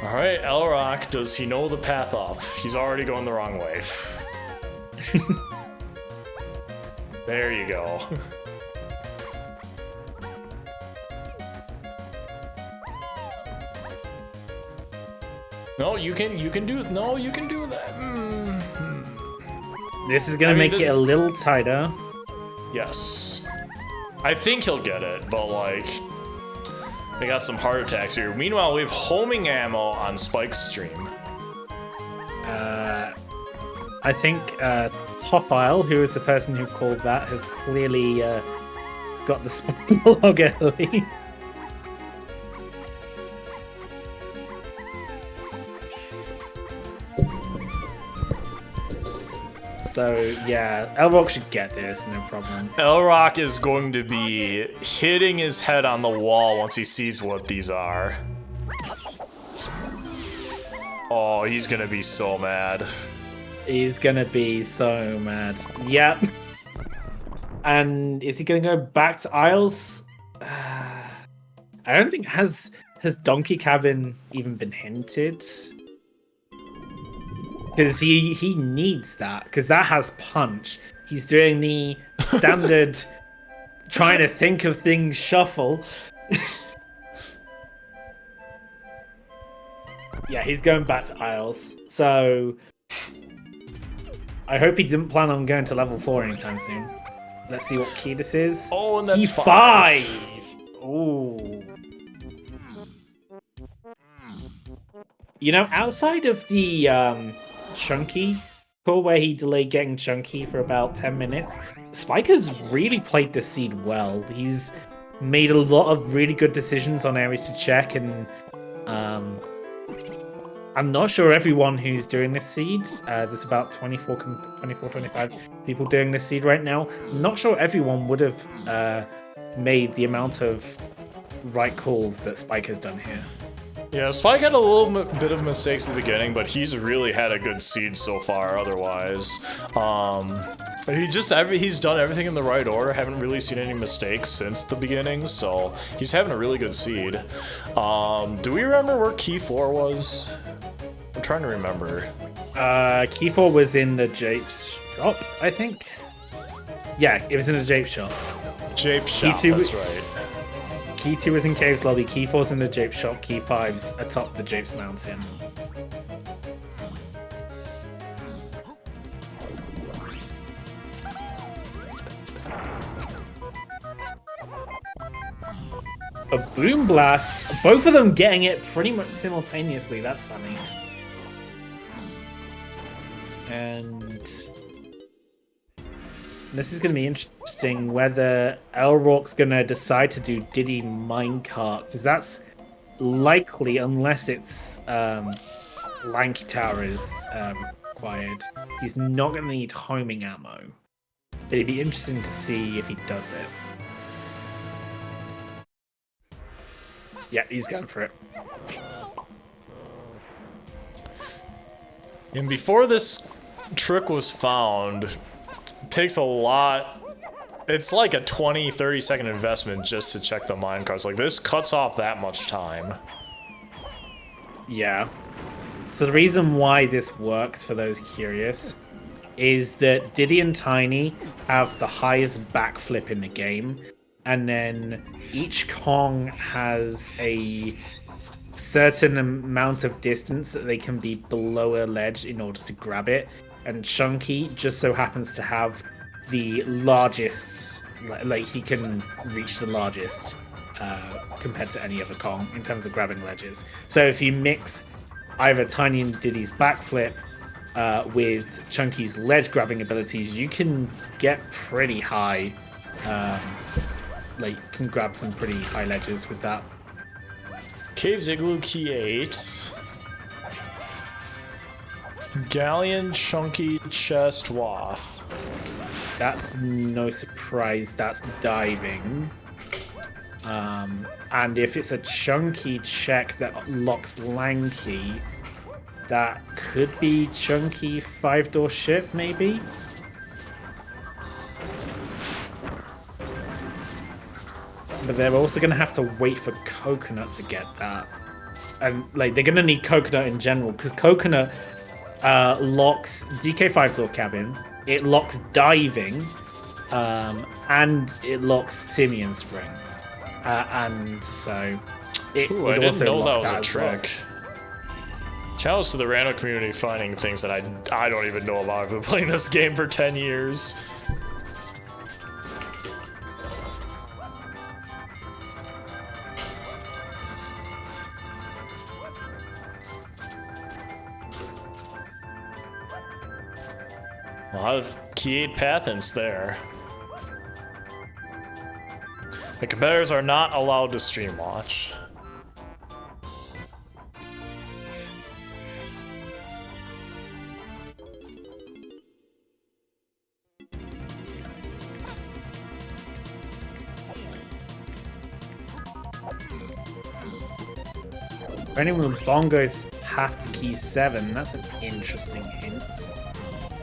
Alright, Lrauq, does he know the path up? He's already going the wrong way. There you go. No, you can do that. This is going to make it a little tighter. Yes. I think he'll get it, but like, they got some heart attacks here. Meanwhile, we have homing ammo on Spike's stream. I think Top Isle, who is the person who called that, has clearly got the spoiler log early. So yeah, Lrauq should get this, no problem. Lrauq is going to be hitting his head on the wall once he sees what these are. Oh, he's gonna be so mad. He's gonna be so mad. Yep. And is he gonna go back to Isles? I don't think has Donkey Cabin even been hinted. Because he needs that, because that has punch. He's doing the standard trying to think of things shuffle. Yeah, he's going back to Isles. So I hope he didn't plan on going to level 4 anytime soon. Let's see what key this is. Oh, and that's key 5. Ooh. You know, outside of the Chunky call where he delayed getting Chunky for about 10 minutes, Spike has really played this seed well. He's made a lot of really good decisions on areas to check, and I'm not sure everyone who's doing this seed, there's about 25 people doing this seed right now. I'm not sure everyone would have made the amount of right calls that Spike has done here. Yeah, Spike had a little bit of mistakes at the beginning, but he's really had a good seed so far otherwise. He's done everything in the right order. Haven't really seen any mistakes since the beginning, so he's having a really good seed. Do we remember where Key 4 was? I'm trying to remember. Key 4 was in the Jape's shop, I think. Yeah, it was in the Jape shop. Jape shop, that's right. Key 2 is in Caves Lobby, Key 4's in the Jape shop, Key 5's atop the Jape's mountain. A Boom Blast, both of them getting it pretty much simultaneously, that's funny. And this is going to be interesting whether Lrauq's going to decide to do Diddy Minecart, because that's likely unless it's Lanky Tower is required. He's not going to need homing ammo. But it'd be interesting to see if he does it. Yeah, he's going for it. And before this trick was found, it takes a lot. It's like a 20-30 second investment just to check the minecarts. Like, this cuts off that much time. Yeah. So the reason why this works, for those curious, is that Diddy and Tiny have the highest backflip in the game, and then each Kong has a certain amount of distance that they can be below a ledge in order to grab it, and Chunky just so happens to have the largest, like he can reach the largest compared to any other Kong in terms of grabbing ledges. So if you mix either Tiny and Diddy's backflip with Chunky's ledge grabbing abilities, you can get pretty high, like you can grab some pretty high ledges with that. Caves Igloo Key 8. Galleon, Chunky, Chest, Wath. That's no surprise, that's diving. And if it's a Chunky check that locks Lanky, that could be Chunky 5-door ship, maybe? But they're also going to have to wait for Coconut to get that. And like they're going to need Coconut in general, because Coconut locks DK 5-door cabin, it locks diving, and it locks Simeon Spring. And so it I didn't know that was a trick. Challenge to the random community finding things that I don't even know about. I've been playing this game for 10 years. A lot of key 8 pathins there. The competitors are not allowed to stream watch. For anyone with bongos have to key 7, that's an interesting hint.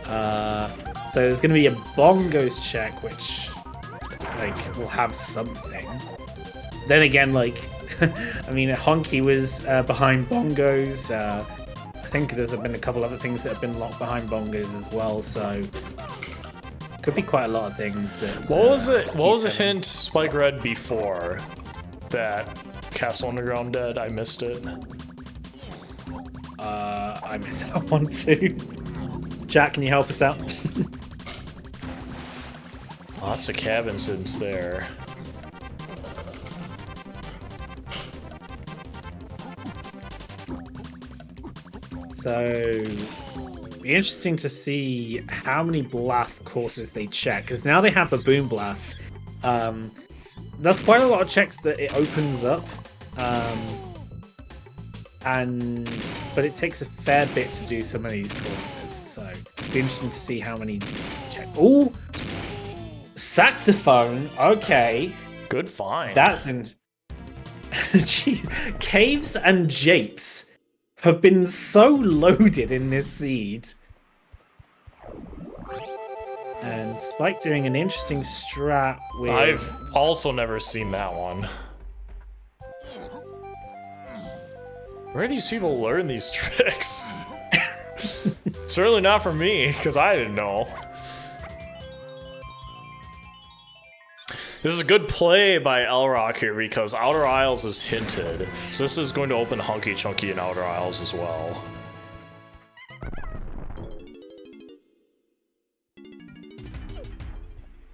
So there's going to be a bongos check, which like will have something. Then again, like, I mean, Honky was behind bongos. I think there's been a couple other things that have been locked behind bongos as well. So could be quite a lot of things. That, what was it? What was the hint Spike read before that Castle Underground dead? I missed it. I missed that one too. Jack, can you help us out? Lots of cabin since there. So, be interesting to see how many blast courses they check, because now they have a boom blast. There's quite a lot of checks that it opens up, but it takes a fair bit to do some of these courses. So, be interesting to see how many check. Ooh, saxophone. Okay, good find. That's in. Caves and japes have been so loaded in this seed. And Spike doing an interesting strat with... I've also never seen that one. Where do these people learn these tricks? Certainly not from me, because I didn't know. This is a good play by Lrauq here because Outer Isles is hinted. So this is going to open Hunky Chunky in Outer Isles as well.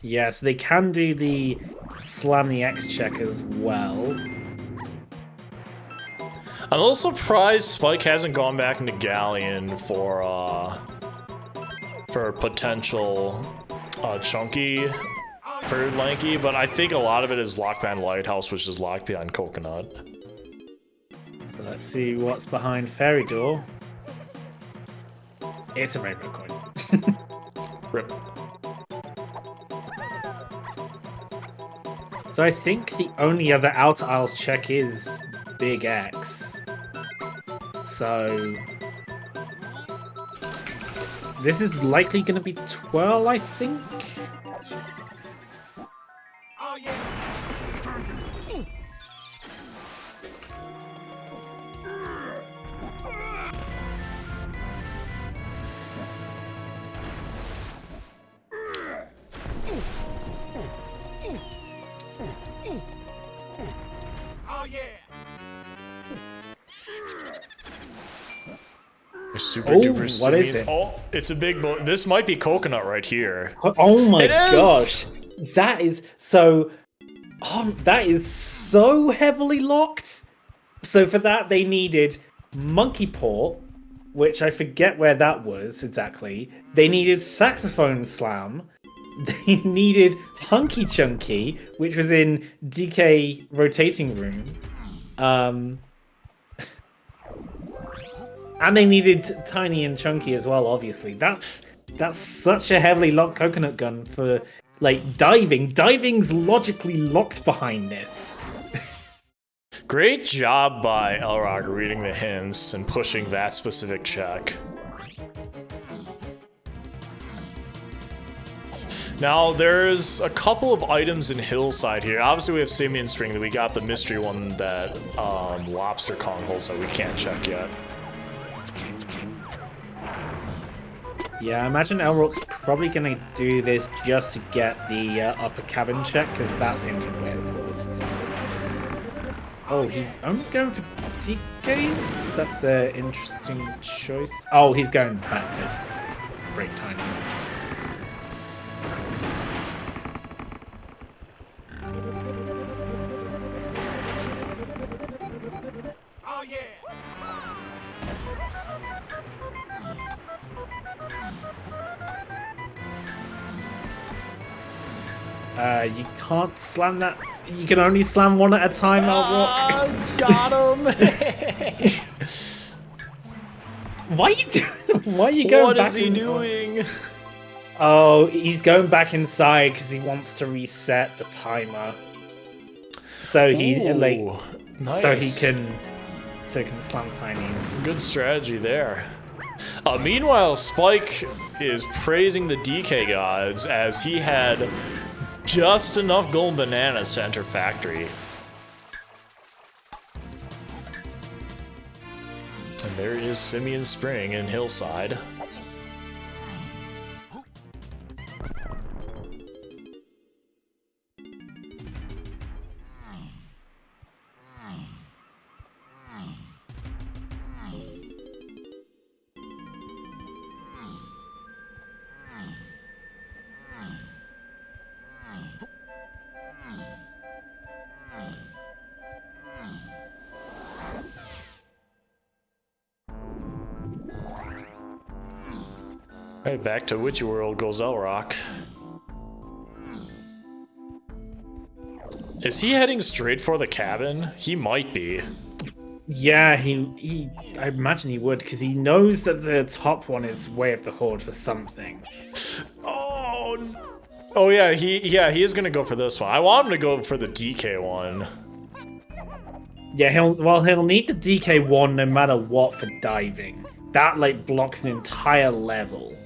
Yes, they can do the Slam the X check as well. I'm a little surprised Spike hasn't gone back into Galleon for potential Chunky for Lanky, but I think a lot of it is locked behind Lighthouse, which is locked behind Coconut. So let's see what's behind Fairy Door. It's a rainbow coin. Rip. So I think the only other Outer Isles check is Big X. So this is likely going to be Twirl, I think. Oh yeah. Oh yeah. Super Oh, duper what is sweet. it? Oh, it's a big this might be Coconut right here. Oh my It is! gosh. That is so that is so heavily locked. So for that they needed Monkey Paw, which I forget where that was exactly. They needed Saxophone Slam. They needed Hunky Chunky, which was in DK Rotating Room. And they needed Tiny and Chunky as well, obviously. That's such a heavily locked coconut gun for, like, diving. Diving's logically locked behind this. Great job by Lrauq reading the hints and pushing that specific check. Now, there's a couple of items in Hillside here. Obviously, we have Simian String, that we got the mystery one that Lobster Kong holds that we can't check yet. Yeah, I imagine Lrauq's probably going to do this just to get the upper cabin check, because that's hinted with. Oh, he's only going for DKs? That's an interesting choice. Oh, he's going back to break tinies. Oh yeah. You can't slam that. You can only slam one at a time, Lrauq. Got him! Why are you doing? Why are you going What back? is he doing? Oh, he's going back inside because he wants to reset the timer. So he Ooh, nice. so he can slam tinies. Good strategy there. Meanwhile, Spike is praising the DK gods as he had just enough golden bananas to enter factory. And there is Simeon Spring in Hillside. Right, back to Witchy World goes Lrauq. Is he heading straight for the cabin? He might be. Yeah, I imagine he would because he knows that the top one is Way of the Horde for something. Oh yeah, he is gonna go for this one. I want him to go for the DK one. Yeah, he'll need the DK one no matter what for diving. That like blocks an entire level.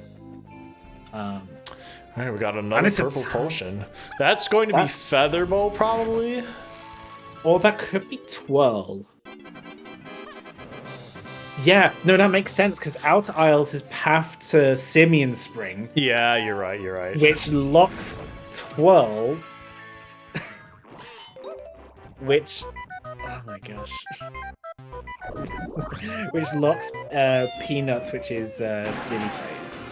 Alright, we got another purple potion. That's going to be Featherbow, probably? Or that could be Twirl. Yeah, no, that makes sense, because Outer Isles is path to Simeon Spring. Yeah, you're right. Which locks Twirl. Which... Oh my gosh. Which locks Peanuts, which is Dilly Phase.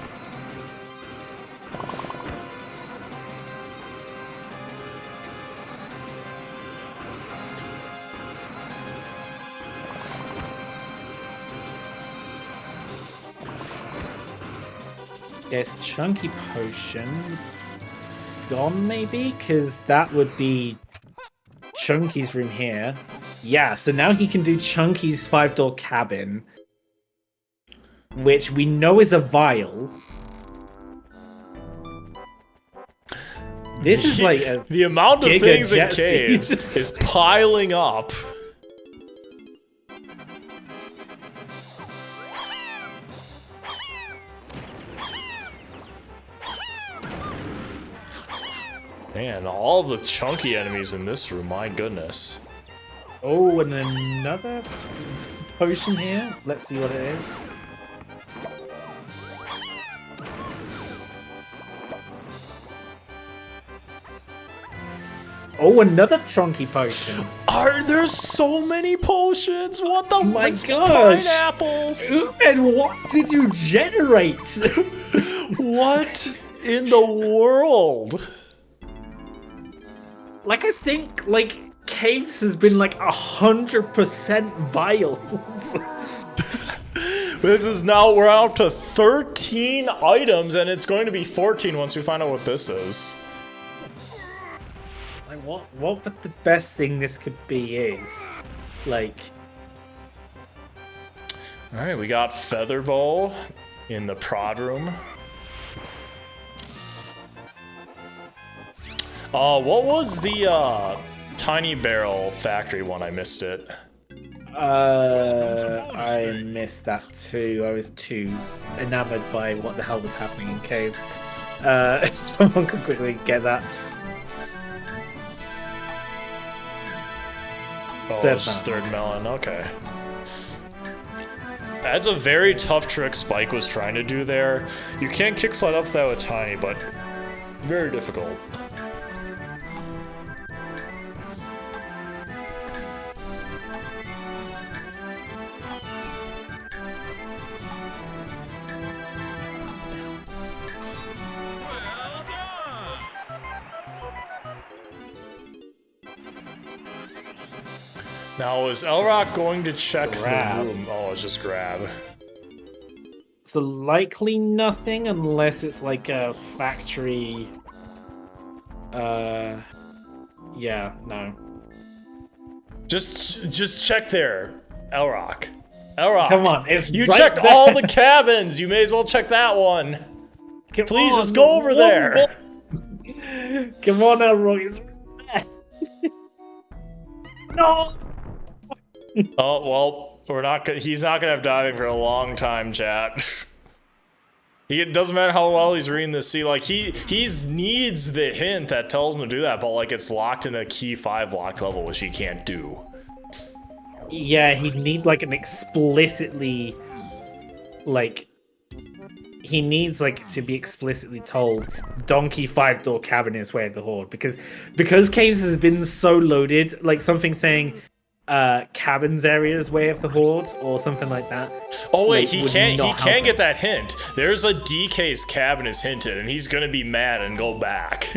There's Chunky Potion gone, maybe? Because that would be Chunky's room here. Yeah, so now he can do Chunky's 5-door cabin, which we know is a vial. This is like a the amount of Giga things in Jet caves Siege. is piling up. Man, all the chunky enemies in this room, my goodness. Oh, and another potion here. Let's see what it is. Oh, another chunky potion. Are there so many potions? What the My it's gosh. Pineapples! And what did you generate? What in the world? Like, I think, like, Caves has been, like, 100% vials. This is now, we're up to 13 items, and it's going to be 14 once we find out what this is. Like, what the best thing this could be is, like... Alright, we got Featherbow in the prod room. What was the Tiny Barrel Factory one? I missed it. I missed that too. I was too enamored by what the hell was happening in Caves. If someone could quickly get that. Oh, it's just third melon, okay. That's a very tough trick Spike was trying to do there. You can't kick slide up that with Tiny, but very difficult. Now, is Lrauq going to check Grab. the room? Oh, it's just grab. So likely nothing unless it's like a factory. Yeah, no. Just check there, Lrauq. Lrauq. Come on, it's you right checked there. all the cabins. You may as well check that one. Come Please on, just go over there. Come on, Lrauq. It's right there. No. Oh well, we're not. He's not gonna have diving for a long time, chat. It doesn't matter how well he's reading this. See, like he needs the hint that tells him to do that, but like it's locked in a key 5 locked level, which he can't do. Yeah, he'd need like an explicitly, like, he needs like to be explicitly told Donkey 5-door cabin is way of the horde because Caves has been so loaded, like something saying cabins areas way of the horde or something like that. Oh wait, like, he can get that hint. There's a DK's cabin is hinted, and he's gonna be mad and go back.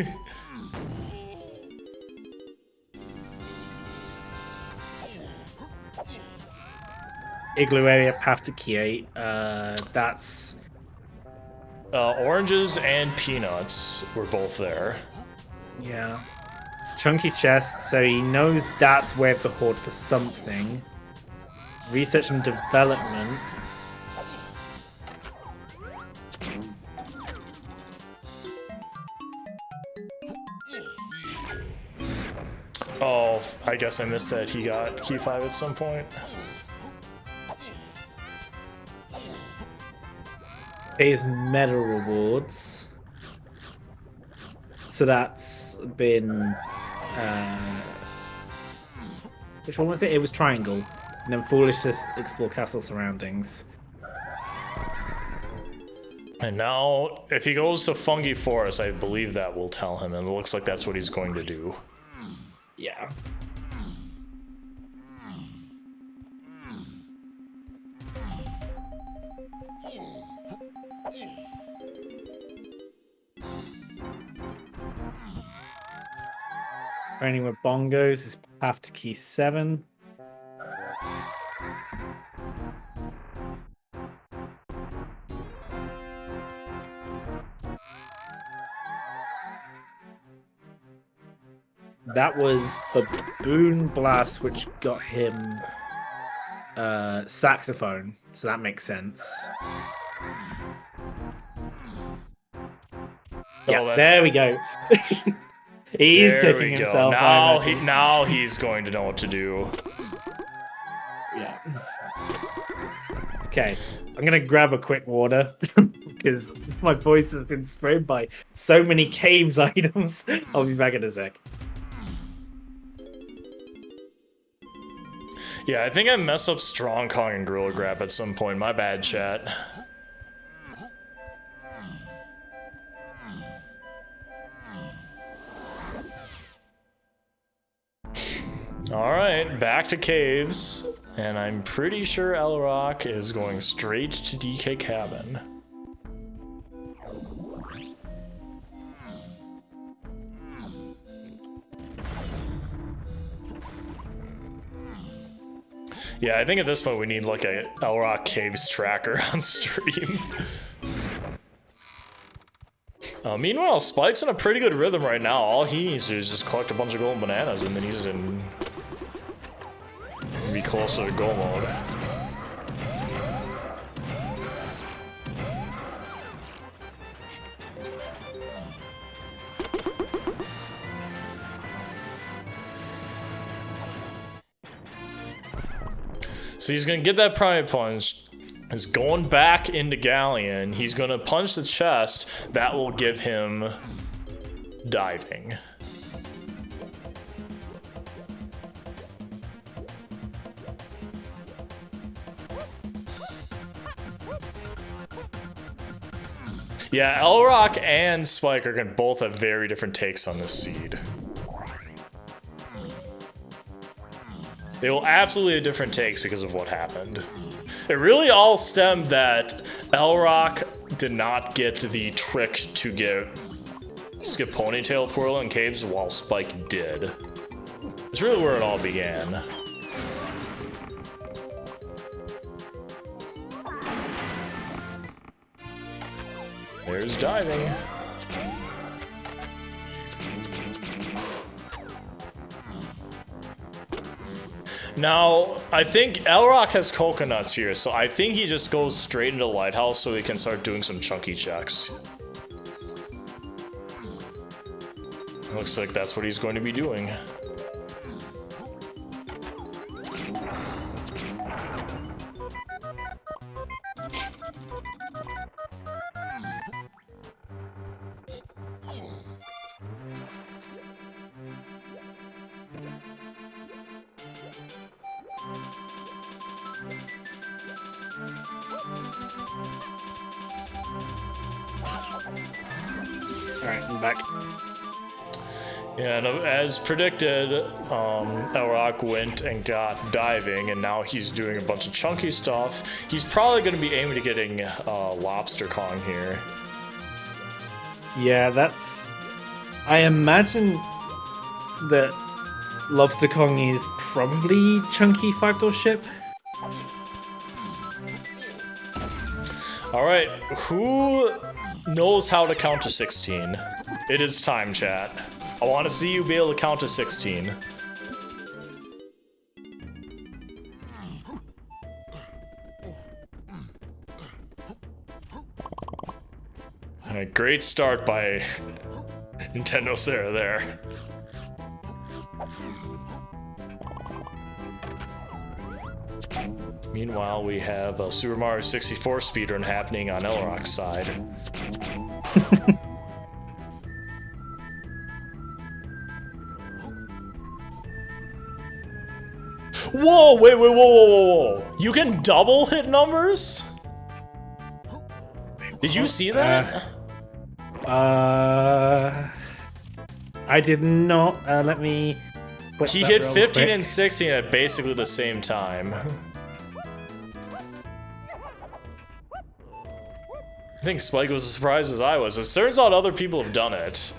Igloo area, path to key 8. That's Oranges and peanuts were both there. yeah. Chunky chest, so he knows that's way of the horde for something. Research and development. Oh, I guess I missed that he got key 5 at some point. Pays meta rewards. So that's been which one was it? It was triangle. And then foolish to explore castle surroundings. And now, if he goes to Fungi Forest, I believe that will tell him, and it looks like that's what he's going to do. Yeah. Training with bongos is path to key 7. That was Baboon Blast, which got him saxophone, so that makes sense. Yeah, there we go. He's kicking himself. Now he's going to know what to do. Yeah. Okay, I'm gonna grab a quick water because my voice has been sprayed by so many caves items. I'll be back in a sec. Yeah, I think I messed up Strong Kong and Gorilla Grab at some point. My bad, chat. Alright, back to caves. And I'm pretty sure Lrauq is going straight to DK cabin. Yeah, I think at this point we need like a Lrauq caves tracker on stream. Meanwhile, Spike's in a pretty good rhythm right now. All he needs to do is just collect a bunch of golden bananas and then he's in... be closer to go mode. So he's gonna get that primate punch. He's going back into Galleon. He's gonna punch the chest. That will give him diving. Yeah, Lrauq and Spike are gonna both have very different takes on this seed. They will absolutely have different takes because of what happened. It really all stemmed that Lrauq did not get the trick to get skip ponytail twirl in caves while Spike did. It's really where it all began. There's diving. Now, I think Lrauq has coconuts here, so I think he just goes straight into Lighthouse so he can start doing some chunky checks. Looks like that's what he's going to be doing. Alright, I'm back. Yeah, and as predicted, Lrauq went and got diving, and now he's doing a bunch of chunky stuff. He's probably going to be aiming to getting Lobster Kong here. Yeah, that's... I imagine that Lobster Kong is probably chunky 5-door ship. Alright, who knows how to count to 16? It is time, chat. I want to see you be able to count to 16. Alright, great start by Nintendo Sarah there. Meanwhile, we have a Super Mario 64 speedrun happening on Lrauq's side. Whoa, whoa. You can double hit numbers? Did you see that? I did not. Let me... He hit 15 and 16 at basically the same time. I think Spike was as surprised as I was. It turns out other people have done it.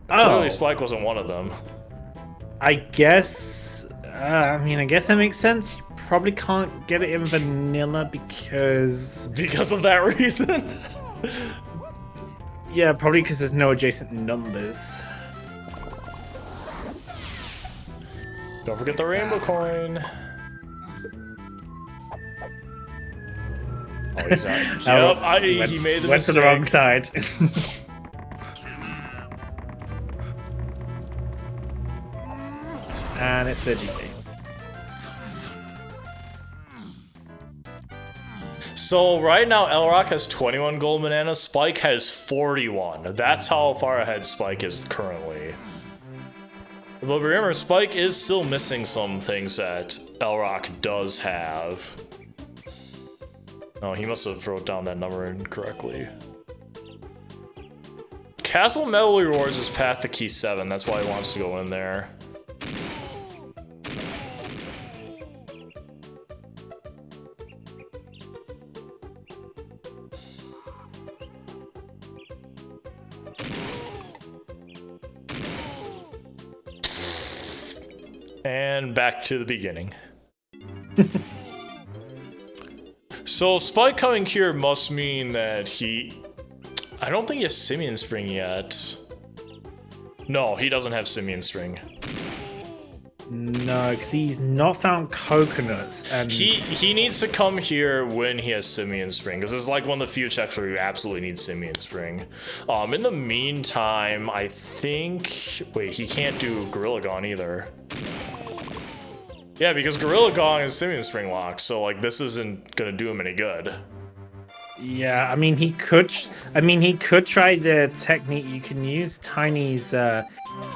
Clearly Spike wasn't one of them. I guess... I guess that makes sense. You probably can't get it in vanilla because... Because of that reason? Yeah, probably because there's no adjacent numbers. Don't forget the rainbow coin. Oh, he's out. Yep, he made the went mistake. to the wrong side. And it's a GP. So right now, Lrauq has 21 gold bananas. Spike has 41. That's how far ahead Spike is currently. But remember, Spike is still missing some things that Lrauq does have. Oh, he must have wrote down that number incorrectly. Castle Medal rewards his path to key 7. That's why he wants to go in there. And back to the beginning. So Spike coming here must mean that he... I don't think he has Simian Spring yet. No, he doesn't have Simian Spring. No, because he's not found coconuts. And He needs to come here when he has Simian Spring, because it's like one of the few checks where you absolutely need Simian Spring. In the meantime, I think... Wait, he can't do Gorilla Gone either. Yeah, because Gorilla Gong is Simian Spring locked, so like this isn't gonna do him any good. Yeah, he could try the technique. You can use Tiny's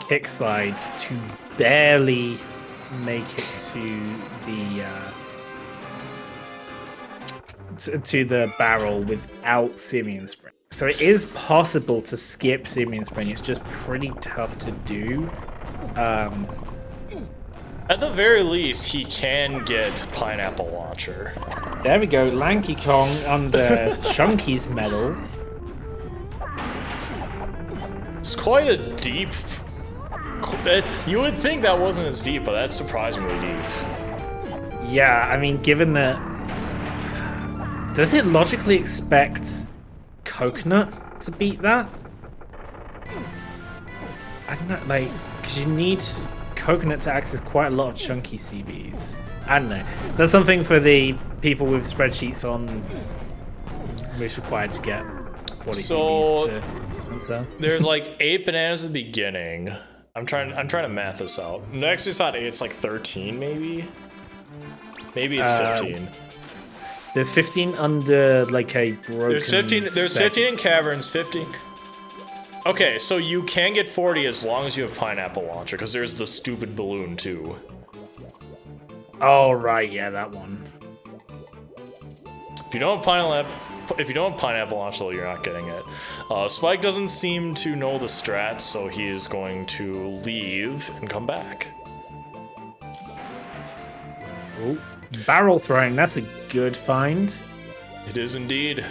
kick slides to barely make it to the barrel without Simian Spring. So it is possible to skip Simian Spring. It's just pretty tough to do. At the very least, he can get Pineapple Launcher. There we go, Lanky Kong under Chunky's medal. It's quite a deep... You would think that wasn't as deep, but that's surprisingly deep. Yeah, given that... Does it logically expect Coconut to beat that. I don't know, like, because you need Coconut to access quite a lot of chunky CBs. I don't know. That's something for the people with spreadsheets on which required to get 40 CBs to answer. There's like 8 bananas at the beginning. I'm trying to math this out. Next it's not 8, it's like 13 maybe? Maybe it's 15. There's 15 under like a broken. There's 15 in caverns, 15. Okay, so you can get 40 as long as you have pineapple launcher, because there's the stupid balloon too. Oh right, yeah, that one. If you don't have pineapple launcher, you're not getting it. Spike doesn't seem to know the strats, so he is going to leave and come back. Oh, barrel throwing, that's a good find. It is indeed.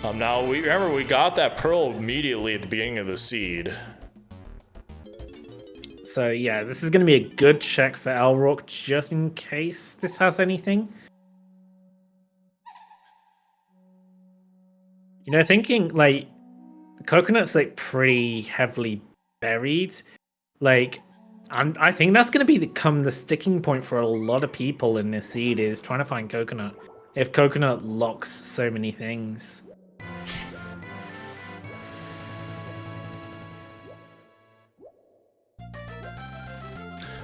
Now we got that pearl immediately at the beginning of the seed. So yeah, this is going to be a good check for Lrauq just in case this has anything. You know, thinking like Coconut's like pretty heavily buried. Like, I think that's going to become the sticking point for a lot of people in this seed is trying to find Coconut. If Coconut locks so many things.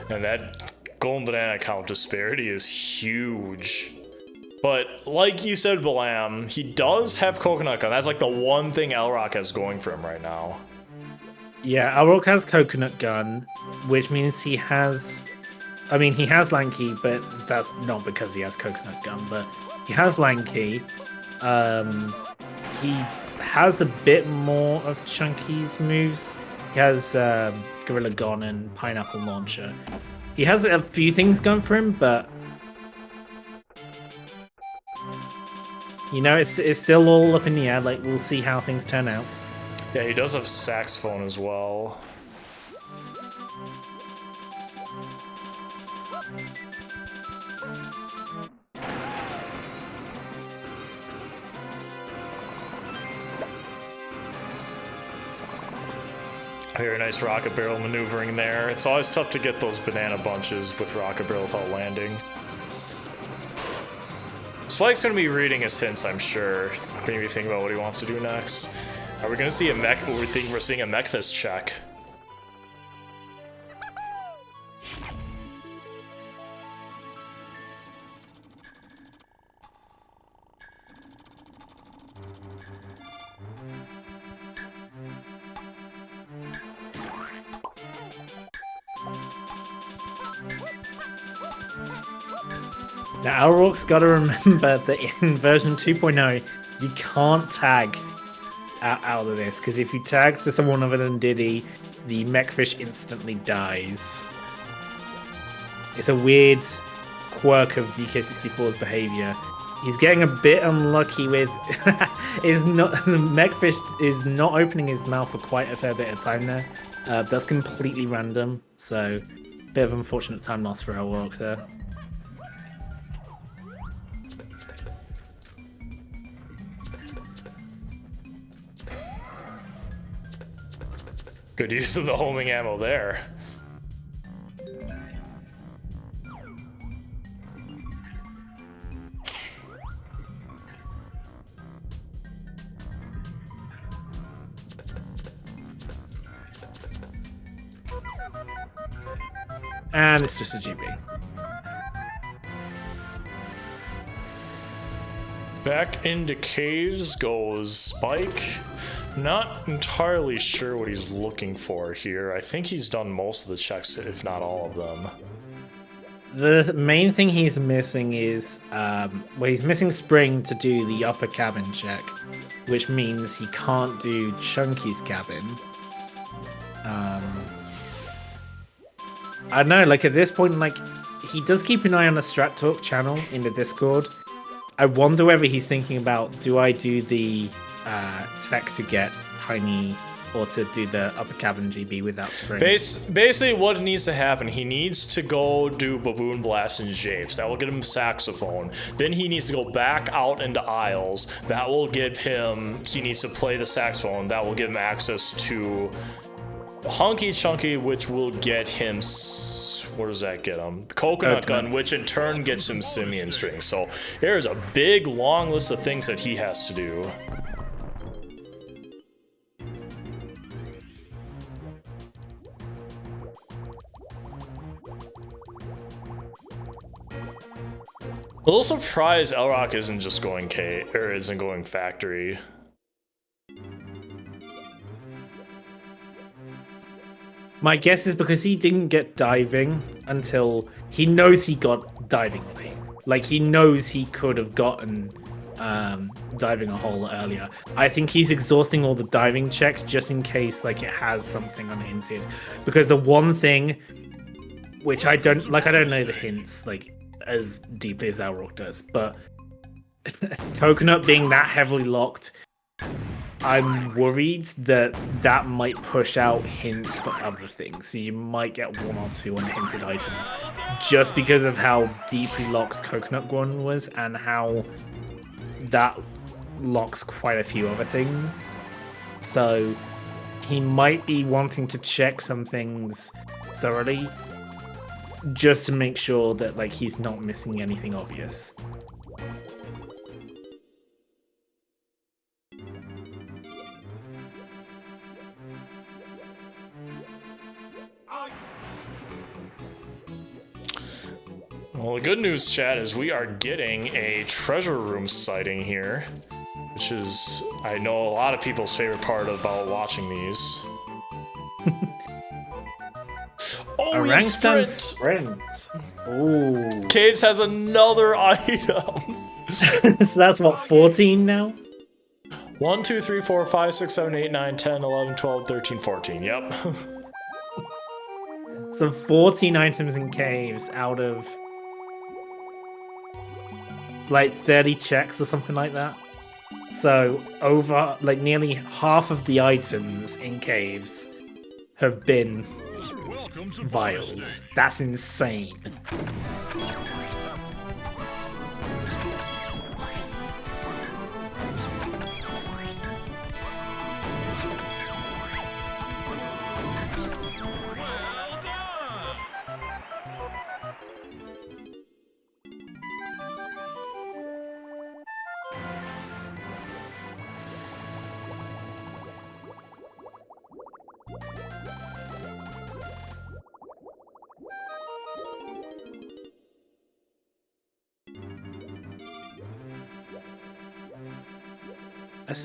And that golden banana count disparity is huge. But like you said, Balam, he does have coconut gun. That's like the one thing Lrauq has going for him right now. Yeah, Lrauq has coconut gun, which means he has... I mean, he has Lanky, but that's not because he has coconut gun, but he has Lanky. He has a bit more of Chunky's moves. He has Gorilla Gon and Pineapple Launcher. He has a few things going for him, but you know, it's still all up in the air. Like, we'll see how things turn out. Yeah, he does have saxophone as well. Very nice rocket barrel maneuvering there. It's always tough to get those banana bunches with rocket barrel without landing. Spike's gonna be reading his hints, I'm sure. Maybe think about what he wants to do next. Are we gonna see a mech? We think we're seeing a Mechthis check. Now, Lrauq's got to remember that in version 2.0, you can't tag out of this, because if you tag to someone other than Diddy, the Mechfish instantly dies. It's a weird quirk of DK64's behavior. He's getting a bit unlucky with... Mechfish is not opening his mouth for quite a fair bit of time there. That's completely random, so bit of unfortunate time loss for Lrauq there. Good use of the homing ammo there. And it's just a GB. Back into caves goes Spike. Not entirely sure what he's looking for here. I think he's done most of the checks, if not all of them. The main thing he's missing is, he's missing Spring to do the upper cabin check, which means he can't do Chunky's cabin. I don't know, like at this point, like he does keep an eye on the Strat Talk channel in the Discord. I wonder whether he's thinking about, do I do the tech to get tiny or to do the upper cabin GB without spring. Basically, what needs to happen, he needs to go do Baboon Blast and Japes. That will get him Saxophone. Then he needs to go back out into Isles. That will give him... He needs to play the Saxophone. That will give him access to Hunky Chunky, which will get him... What does that get him? Coconut Gun, which in turn gets him Simian String. So there's a big, long list of things that he has to do. A little surprised Lrauq isn't just going isn't going factory. My guess is because he didn't get diving until he knows he got diving late. Like he knows he could have gotten diving a hole earlier. I think he's exhausting all the diving checks just in case like it has something unhinted. Because the one thing which I don't know the hints like as deeply as Lrauq does, but Coconut being that heavily locked, I'm worried that that might push out hints for other things. So you might get one or two unhinted items just because of how deeply locked Coconut One was and how that locks quite a few other things. So he might be wanting to check some things thoroughly just to make sure that like he's not missing anything obvious. Well, the good news, chat, is we are getting a treasure room sighting here, which is, I know, a lot of people's favorite part about watching these. Oh, Orangutan sprint. Ooh. Caves has another item. So that's what, 14 now? 1, 2, 3, 4, 5, 6, 7, 8, 9, 10, 11, 12, 13, 14. Yep. So 14 items in caves out of... It's like 30 checks or something like that. So over, like nearly half of the items in caves have been vials. That's insane.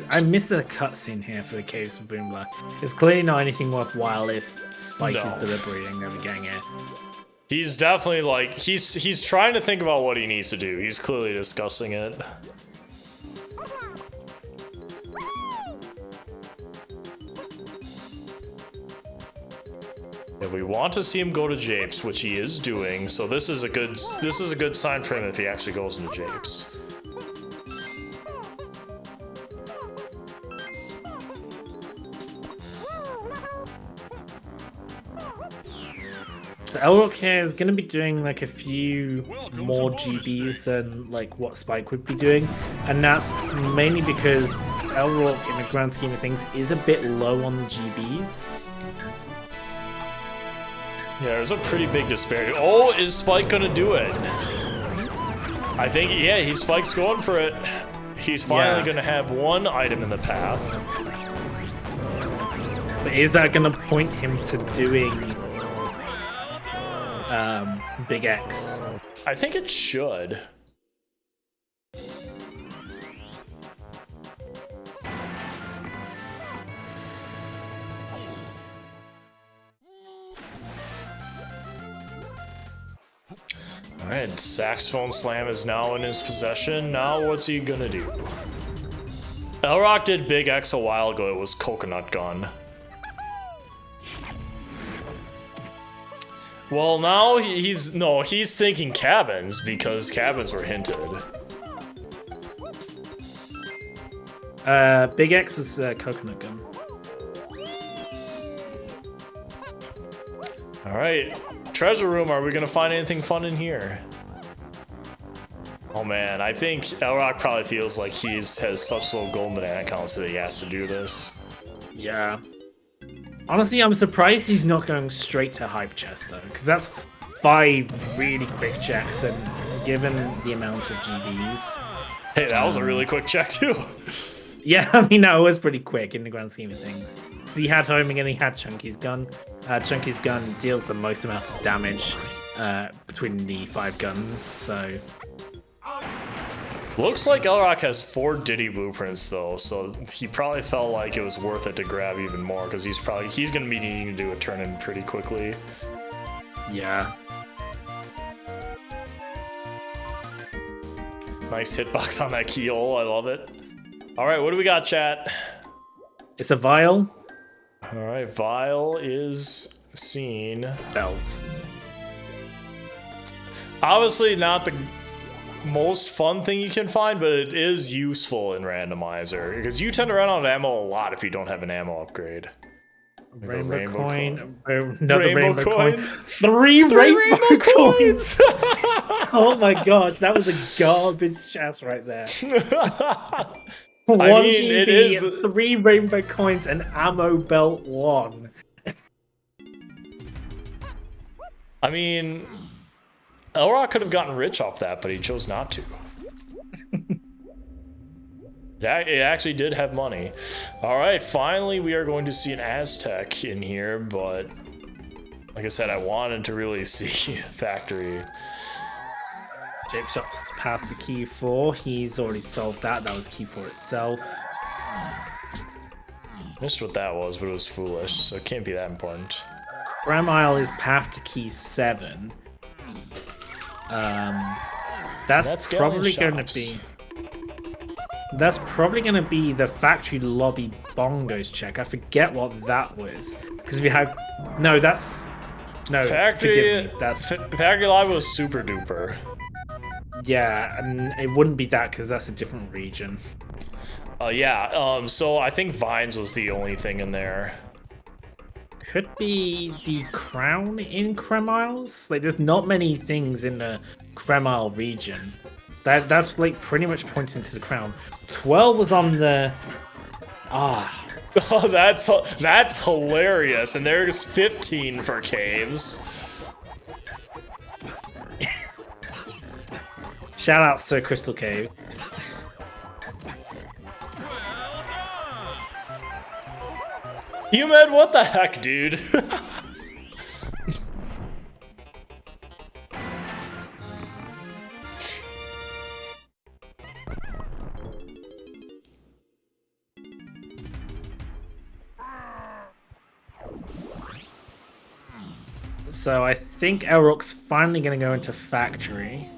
I missed the cutscene here for the caves of Boomblast. It's clearly not anything worthwhile if Spike is deliberating over getting it. He's definitely like he's trying to think about what he needs to do. He's clearly discussing it. If we want to see him go to Japes, which he is doing, so this is a good sign for him if he actually goes into Japes. So Lrauq here is going to be doing like a few more GBs than like what Spike would be doing, and that's mainly because Lrauq, in the grand scheme of things, is a bit low on the GBs. Yeah, there's a pretty big disparity. Oh, is Spike gonna do it? I think, yeah, Spike's going for it. He's finally gonna have one item in the path. But is that gonna point him to doing Big X? I think it should. Alright, Saxophone Slam is now in his possession. Now what's he gonna do? Lrauq did Big X a while ago. It was Coconut Gun. Well, now he's thinking cabins because cabins were hinted. Big X was Coconut Gun. All right, treasure room. Are we gonna find anything fun in here? Oh man, I think Lrauq probably feels like has such low gold banana counts that he has to do this. Yeah. Honestly, I'm surprised he's not going straight to hype chest though, because that's 5 really quick checks, and given the amount of GBs. Hey, that was a really quick check too. Yeah, I mean, that was pretty quick in the grand scheme of things. So he had homing and he had Chunky's gun. Chunky's gun deals the most amount of damage between the 5 guns, so... Looks like Lrauq has 4 Diddy blueprints though, so he probably felt like it was worth it to grab even more, because he's gonna be needing to do a turn-in pretty quickly. Yeah. Nice hitbox on that keyhole, I love it. Alright, what do we got, chat? It's a vial. Alright, vial is seen. Belt. Obviously not the most fun thing you can find, but it is useful in Randomizer, because you tend to run out of ammo a lot if you don't have an ammo upgrade. Rainbow coin. Another Rainbow coin. 3 rainbow coins! Oh my gosh, that was a garbage chest right there. 1 GB, it is 3 rainbow coins, and ammo belt 1. I mean, Lrauq could have gotten rich off that, but he chose not to. It actually did have money. Alright, finally we are going to see an Aztec in here, but like I said, I wanted to really see Factory. Jape Shop's path to key 4. He's already solved that. That was key 4 itself. Missed what that was, but it was foolish, so it can't be that important. Cremile is path to key 7. That's probably going to be... That's probably going to be the factory lobby bongos check. I forget what that was. Because if you have... No, that's... No, Factory... forgive me. That's... Factory lobby was super duper. Yeah, and it wouldn't be that because that's a different region. So I think Vines was the only thing in there. Could be the crown in Cremiles. Like, there's not many things in the Cremile region. That's like pretty much pointing to the crown. 12 was on the... Oh, that's hilarious. And there's 15 for caves. Shoutouts to Crystal Caves. Humed, what the heck, dude? So I think Lrauq's finally going to go into factory.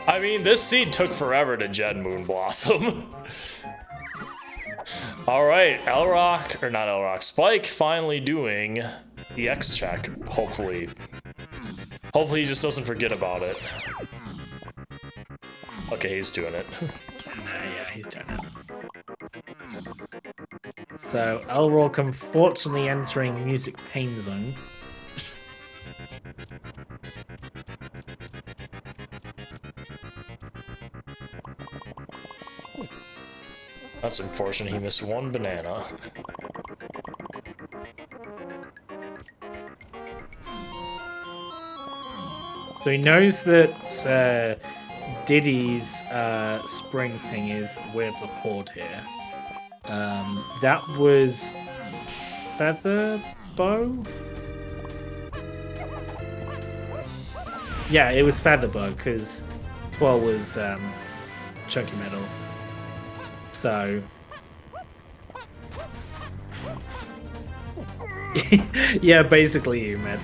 I mean, this seed took forever to Jed Moon Blossom. Alright, Lrauq, or not Lrauq, Spike finally doing the X check, hopefully. Hopefully he just doesn't forget about it. Okay, he's doing it. Yeah, he's doing it. So, Lrauq unfortunately entering music pain zone. That's unfortunate, he missed 1 banana. So he knows that Diddy's spring thing is with the horde here. That was Feather Bow? Yeah, it was Feather Bow because 12 was Chunky Metal. So yeah, basically Humed.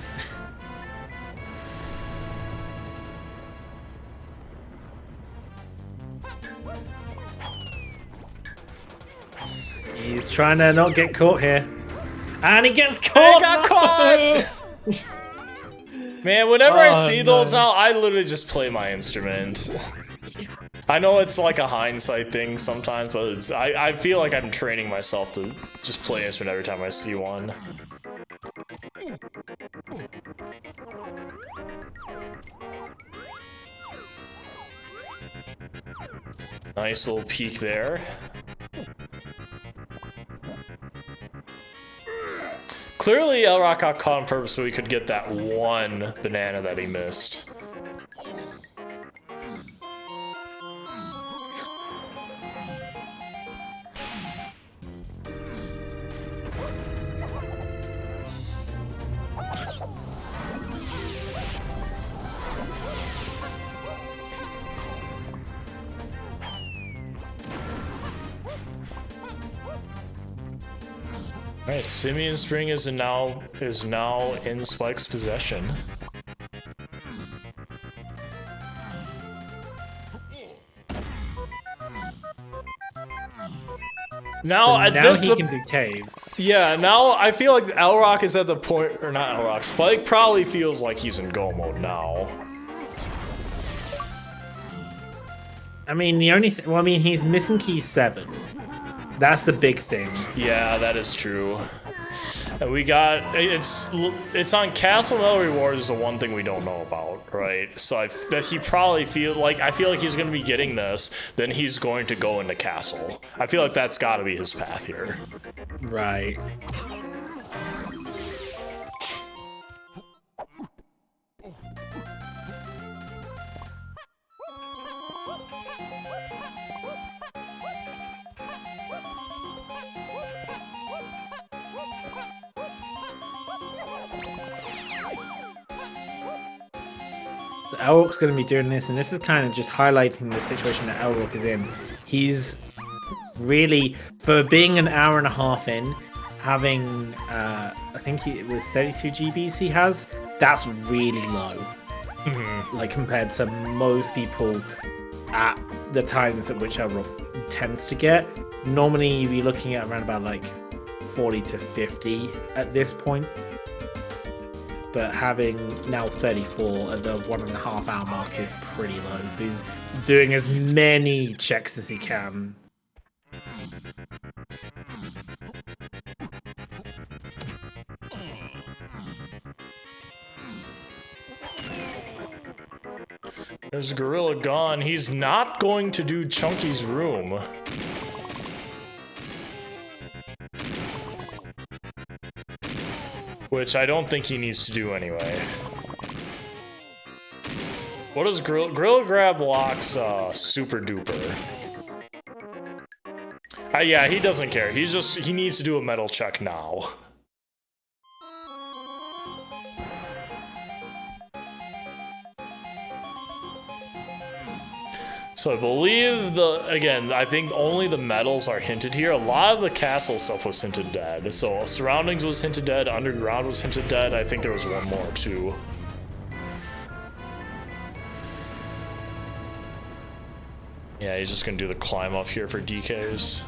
He's trying to not get caught here. And he gets caught! got no! caught! Man, whenever I see no. those now, I literally just play my instrument. I know it's like a hindsight thing sometimes, but I feel like I'm training myself to just play instrument every time I see one. Nice little peek there. Clearly, Lrauq got caught on purpose so he could get that one banana that he missed. Alright, Simeon String is now in Spike's possession. Now, So at now this he can do caves. yeah, now I feel like Lrauq is at the point, or not Lrauq, Spike probably feels like he's in go mode now. I mean, the only thing... Well, I mean, he's missing key 7. That's the big thing. Yeah, that is true. And we got it's on Castle Medal Rewards is the one thing we don't know about, right? So that he probably I feel like he's gonna be getting this, then he's going to go into Castle. I feel like that's got to be his path here. Right. So Lrauq's going to be doing this, and this is kind of just highlighting the situation that Lrauq is in. He's really, for being an hour and a half in, having, I think it was 32 GBs he has, that's really low. Like, compared to most people at the times at which Lrauq tends to get. Normally, you'd be looking at around about, like, 40 to 50 at this point. But having now 34 at the 1.5 hour mark is pretty low. So he's doing as many checks as he can. There's Gorilla gone. He's not going to do Chunky's room. Which I don't think he needs to do anyway. What does Gorilla grab Lrauq's super duper? Yeah, he doesn't care. He needs to do a metal check now. So I believe I think only the metals are hinted here. A lot of the castle stuff was hinted dead. So surroundings was hinted dead, underground was hinted dead. I think there was one more too. Yeah, he's just gonna do the climb up here for DKs.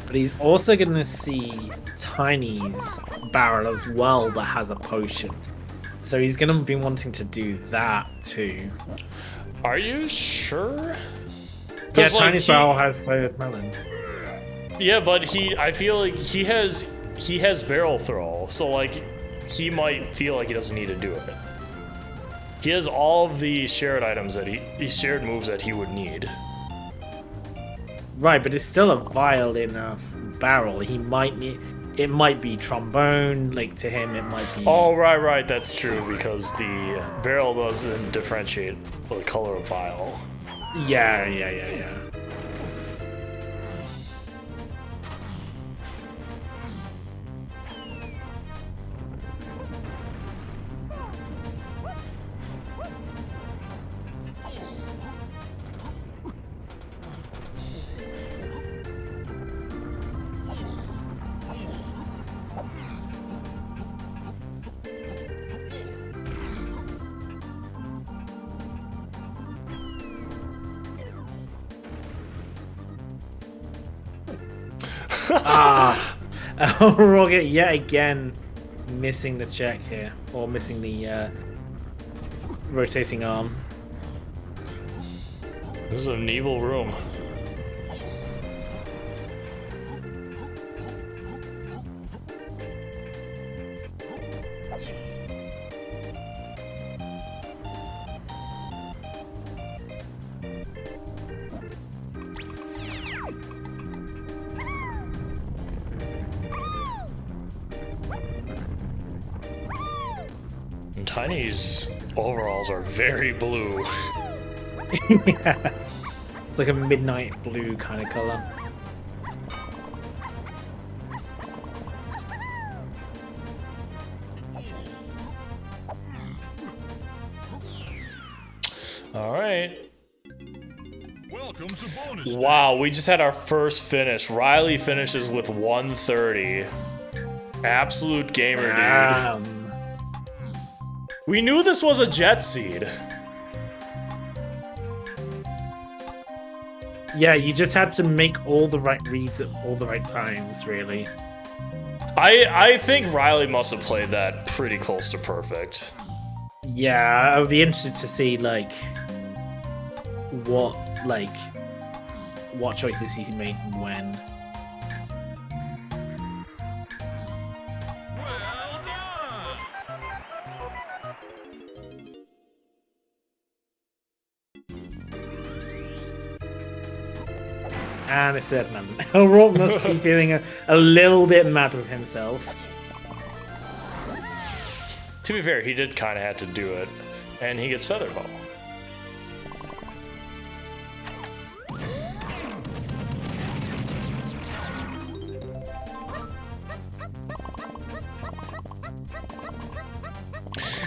But he's also going to see Tiny's barrel as well that has a potion. So he's going to be wanting to do that too. Are you sure? Yeah, Tiny's barrel has flavored melon. Yeah, but I feel like he has barrel throw, so like he might feel like he doesn't need to do it. He has all of the shared items that he shared moves that he would need. Right, but it's still a vial in a barrel. He might need. It might be trombone. Like to him, it might be. Oh, right. That's true because the barrel doesn't differentiate the color of vial. Yeah. Ah, Rocket yet again missing the check here, or missing the rotating arm. This is an evil room. And Tiny's overalls are very blue. Yeah. It's like a midnight blue kind of color. All right. Welcome to bonus. Wow, we just had our first finish. Riley finishes with 130. Absolute gamer, dude. We knew this was a jet seed. Yeah, you just had to make all the right reads at all the right times, really. I think Riley must have played that pretty close to perfect. Yeah, I would be interested to see what choices he made and when. Well done. And it's that man. Lrauq must be feeling a little bit mad with himself. To be fair, he did kind of have to do it, and he gets Featherball.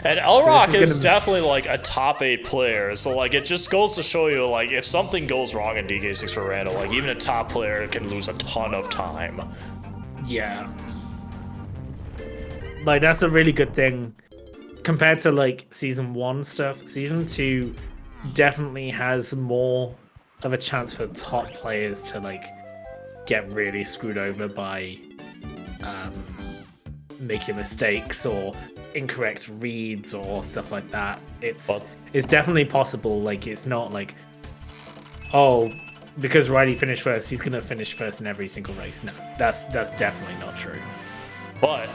And Lrauq is definitely like a top 8 player, so like it just goes to show you like if something goes wrong in DK64 Randall, like even a top player can lose a ton of time. Yeah. Like that's a really good thing compared to like season 1 stuff. Season 2 definitely has more of a chance for top players to like get really screwed over by making mistakes or incorrect reads or stuff like that. It's definitely possible. Like it's not like, oh, because Riley finished first, he's gonna finish first in every single race. No, that's definitely not true. But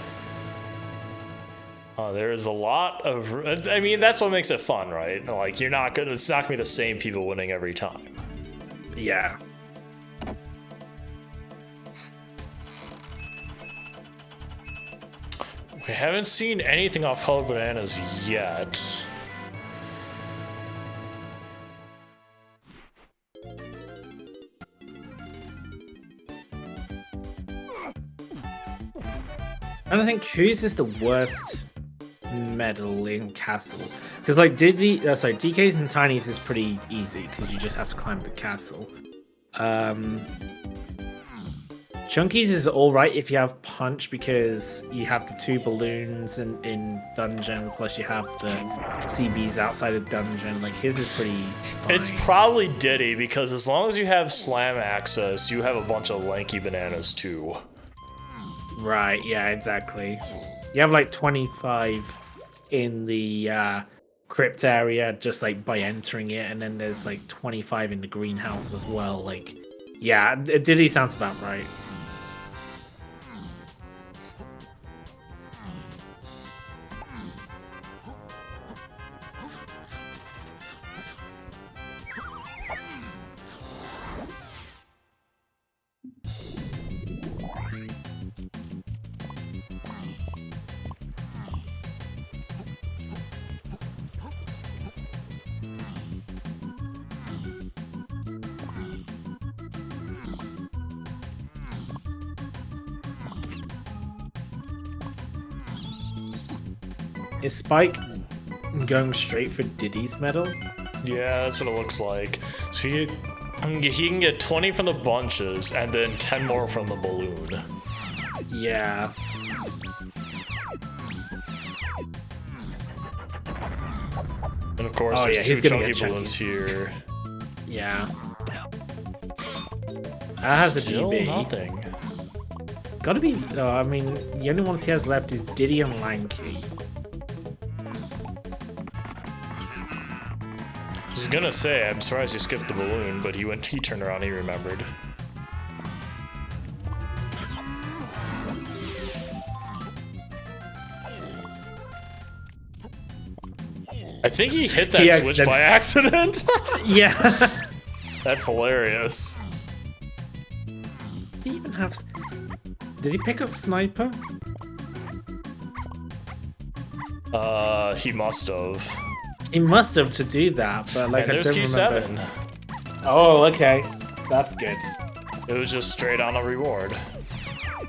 there is a lot of, I mean, that's what makes it fun, right? Like it's not gonna be the same people winning every time. Yeah. We haven't seen anything off Colored Bananas yet. I don't think whose is the worst medal in castle, because like DK's and Tiny's is pretty easy because you just have to climb the castle. Chunky's is alright if you have punch because you have the 2 balloons in dungeon, plus you have the CBs outside of dungeon. Like his is pretty fine. It's probably Diddy because as long as you have slam access, you have a bunch of lanky bananas too. Right, yeah, exactly. You have like 25 in the crypt area just like by entering it, and then there's like 25 in the greenhouse as well. Like, yeah, Diddy sounds about right. Is Spike going straight for Diddy's medal? Yeah, that's what it looks like. So he can get 20 from the bunches and then 10 more from the balloon. Yeah. And of course, there's 2 chunky balloons here. Yeah. That has a Still GB. nothing. gotta be. I mean, the only ones he has left is Diddy and Lanky. I was gonna say, I'm surprised he skipped the balloon, but he turned around, he remembered. I think he hit that switch by accident. Yeah. That's hilarious. Does he even have... Did he pick up Sniper? He must have. He must have to do that, but like And I there's don't key remember. 7. Oh, okay. That's good. It was just straight on a reward.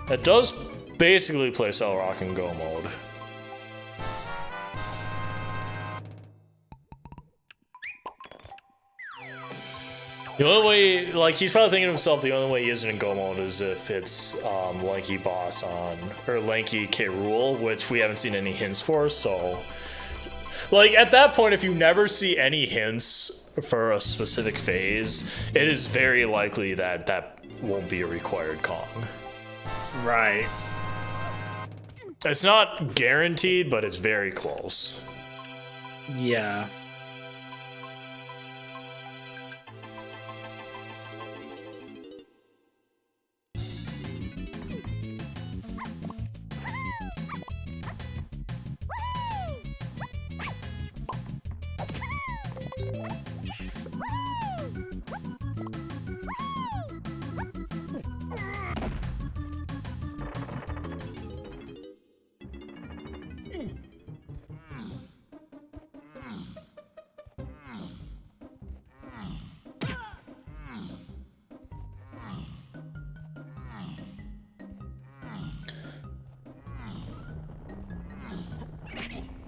It does basically play Lrauq in go mode. The only way, like, he's probably thinking to himself, the only way he isn't in go mode is if it's Lanky Boss on, or Lanky K. Rool, which we haven't seen any hints for, so... Like, at that point, if you never see any hints for a specific phase, it is very likely that that won't be a required Kong. Right. It's not guaranteed, but it's very close. Yeah.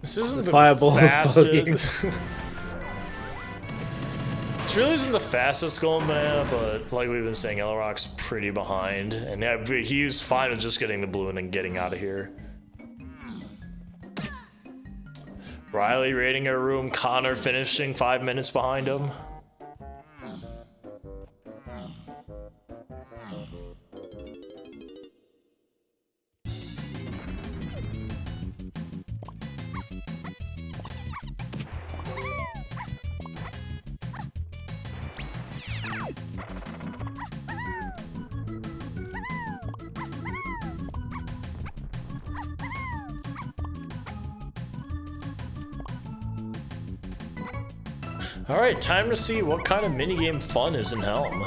This isn't the fireball is fastest. This really isn't the fastest going banana, but like we've been saying, Lrauq's pretty behind, and yeah, he's fine with just getting the balloon and getting out of here. Riley raiding her room, Connor finishing 5 minutes behind him. Alright, time to see what kind of minigame fun is in Helm.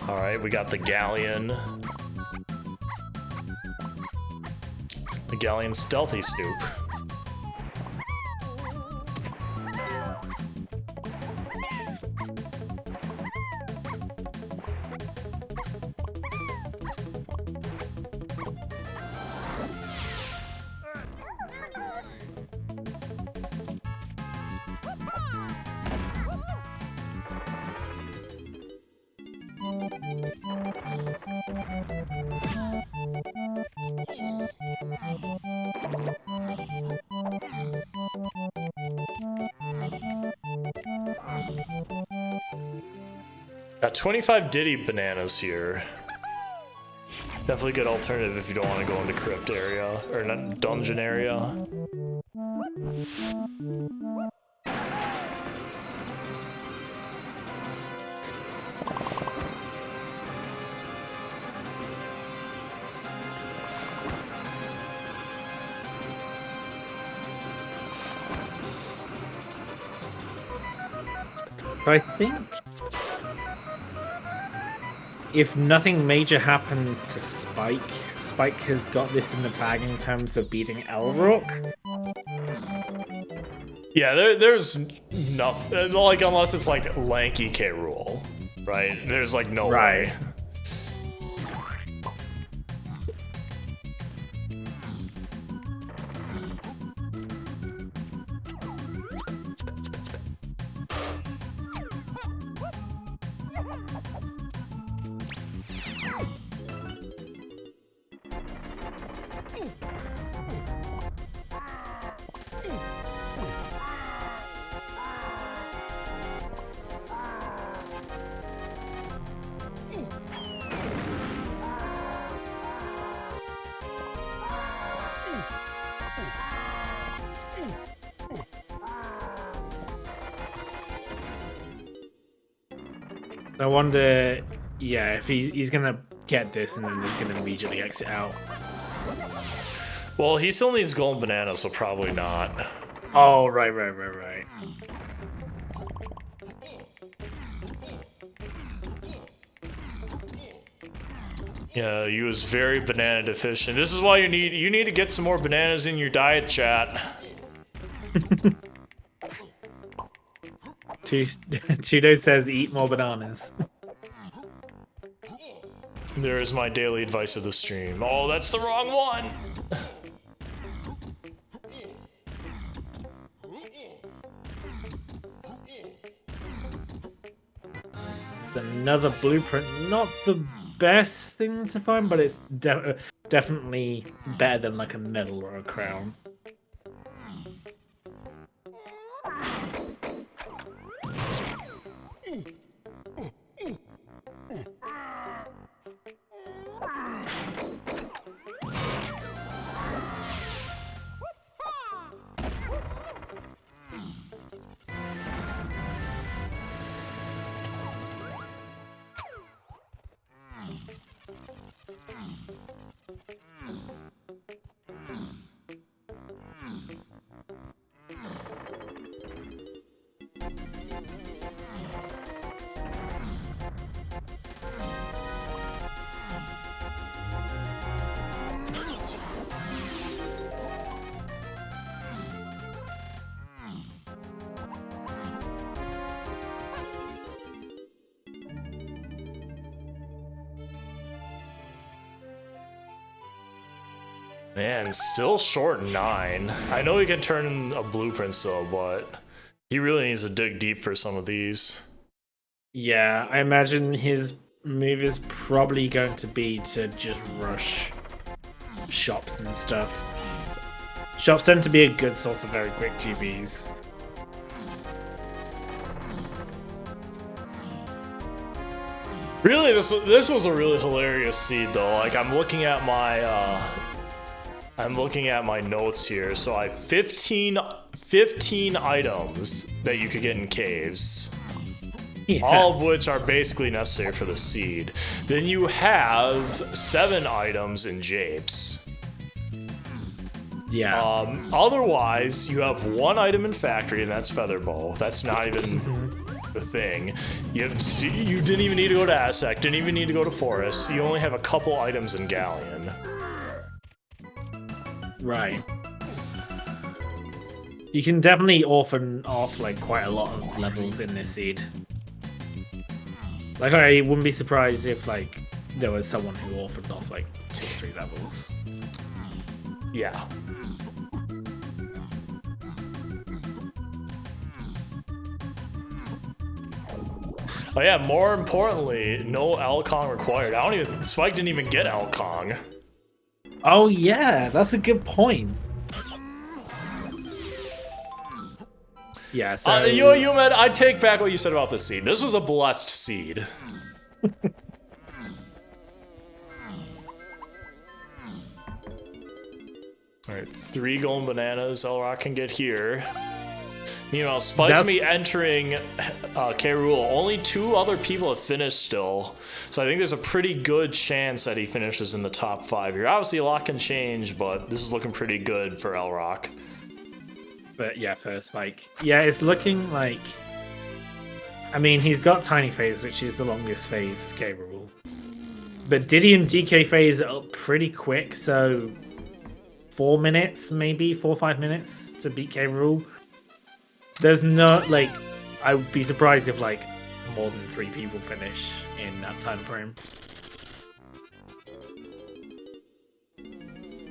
Alright, we got the Galleon. The Galleon Stealthy Snoop. Got 25 Diddy bananas here. Definitely good alternative if you don't want to go into crypt area, or not dungeon area. I think if nothing major happens to Spike, Spike has got this in the bag in terms of beating Lrauq. Yeah, there's nothing, like, unless it's like Lanky K. Rool, right? There's like no way. I wonder, yeah, if he's gonna get this and then he's gonna immediately exit out. Well, he still needs golden banana, so probably not. Oh, right. Yeah, he was very banana deficient. This is why you need to get some more bananas in your diet, chat. Tudo says eat more bananas. There is my daily advice of the stream. Oh, that's the wrong one! It's another blueprint. Not the best thing to find, but it's definitely better than like a medal or a crown. Man, still short 9. I know he can turn in a blueprint still, but he really needs to dig deep for some of these. Yeah, I imagine his move is probably going to be to just rush shops and stuff. Shops tend to be a good source of very quick GBs. Really, this was a really hilarious seed though. Like I'm looking at my notes here. So I have 15 items that you could get in caves. Yeah. All of which are basically necessary for the seed. Then you have 7 items in japes. Yeah. Otherwise, you have 1 item in factory, and that's featherbow. That's not even the thing. You didn't even need to go to Aztec. Didn't even need to go to Forest. You only have a couple items in Galleon. Right. You can definitely orphan off like quite a lot of levels in this seed. Like I wouldn't be surprised if like there was someone who orphaned off like 2 or 3 levels. Yeah. Oh yeah, more importantly, no Lrauq required. Spike didn't even get Lrauq. Oh yeah, that's a good point. Yeah, so you meant I take back what you said about this seed. This was a blessed seed. Alright, 3 golden bananas Lrauq can get here. Meanwhile, Spike's me entering K. Rool. Only 2 other people have finished still. So I think there's a pretty good chance that he finishes in the top 5 here. Obviously, a lot can change, but this is looking pretty good for Lrauq. But yeah, for Spike. Yeah, it's looking like... I mean, he's got Tiny Phase, which is the longest phase for K. Rool. But Diddy and DK Phase are pretty quick, so 4 minutes, maybe 4 or 5 minutes to beat K. Rool. There's no, like, I would be surprised if, like, more than 3 people finish in that time frame.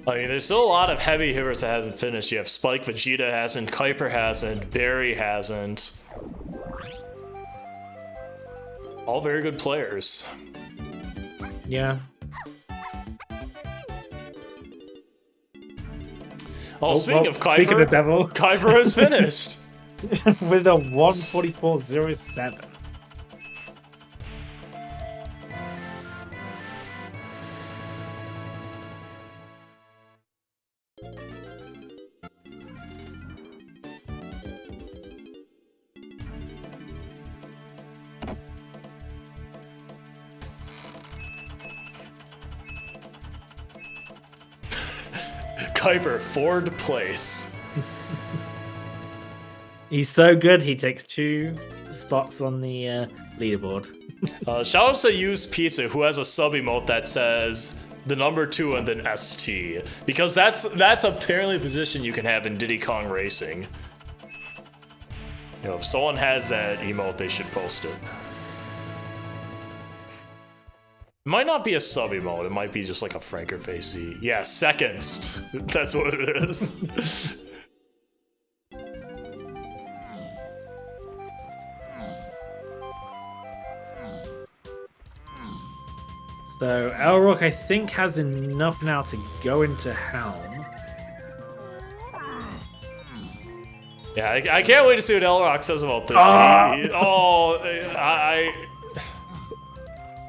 I mean, there's still a lot of heavy hitters that haven't finished. You have Spike, Vegeta hasn't, Kuiper hasn't, Barry hasn't. All very good players. Yeah. Oh, speaking of Kuiper, speaking of Devil, Kuiper has finished. With a 1:44.07. Kuiper, 4th place. He's so good, he takes 2 spots on the leaderboard. Shout out to Used Pizza, who has a sub emote that says the number 2 and then ST, because that's apparently a position you can have in Diddy Kong Racing. You know, if someone has that emote, they should post it. It might not be a sub emote, it might be just like a Franker Facey. Yeah, seconds. That's what it is. So Lrauq, I think, has enough now to go into Helm. Yeah, I can't wait to see what Lrauq says about this.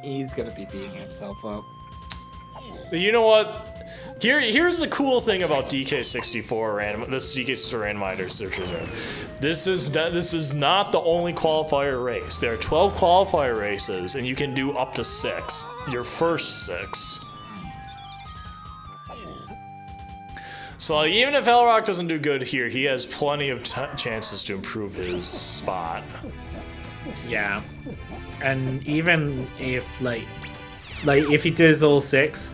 He's gonna be beating himself up. You know what? Here's the cool thing about DK64 this DK64 randomizer searches. This is not the only qualifier race. There are 12 qualifier races, and you can do up to 6. Your first 6. So like, even if Lrauq doesn't do good here, he has plenty of chances to improve his spot. Yeah, and even if like if he does all 6,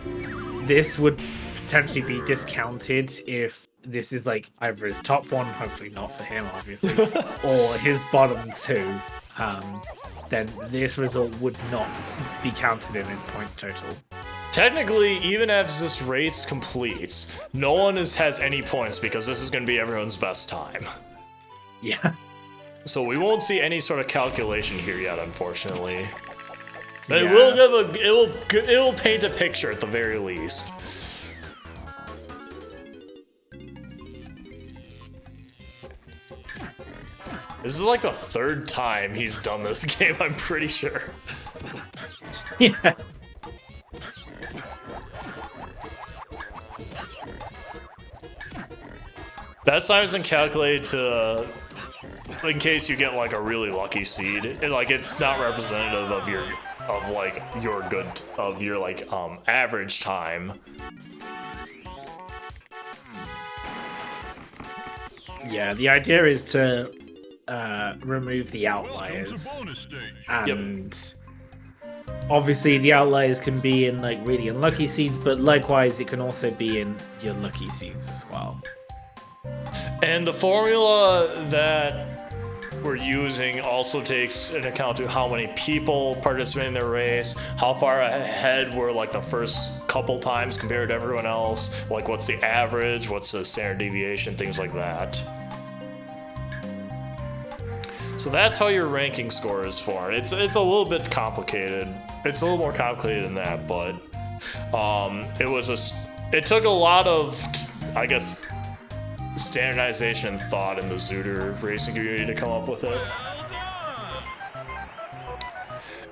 this would potentially be discounted if this is like either his top 1, hopefully not for him, obviously, or his bottom 2. Then this result would not be counted in his points total. Technically, even as this race completes, no one has any points because this is going to be everyone's best time. Yeah. So we won't see any sort of calculation here yet, unfortunately. But Yeah. it will paint a picture at the very least. This is like the 3rd time he's done this game, I'm pretty sure. Yeah. Best time isn't calculated to, in case you get like a really lucky seed. It's not representative of your average time. Yeah, the idea is to remove the Welcome outliers, to bonus stage. and obviously the outliers can be in like really unlucky seeds, but likewise it can also be in your lucky seeds as well. And the formula that we're using also takes into account to how many people participate in the race, how far ahead were like the first couple times compared to everyone else, like what's the average, what's the standard deviation, things like that. So that's how your ranking score is formed. It's a little bit complicated. It's a little more complicated than that, but it took a lot of, I guess, standardization and thought in the Zooter racing community to come up with it.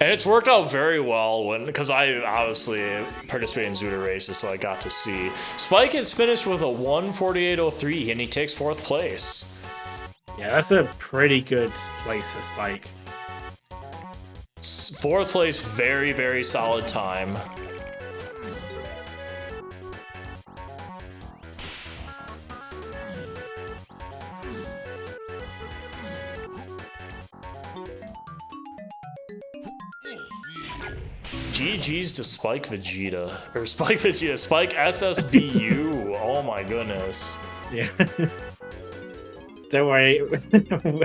And it's worked out very well because I obviously participate in Zooter races, so I got to see. Spike is finished with a 1:48.03 and he takes 4th place. Yeah, that's a pretty good place for Spike. 4th place, very, very solid time. GG's to Spike Vegeta. Or Spike Vegeta, Spike SSBU. Oh my goodness. Yeah. Don't worry,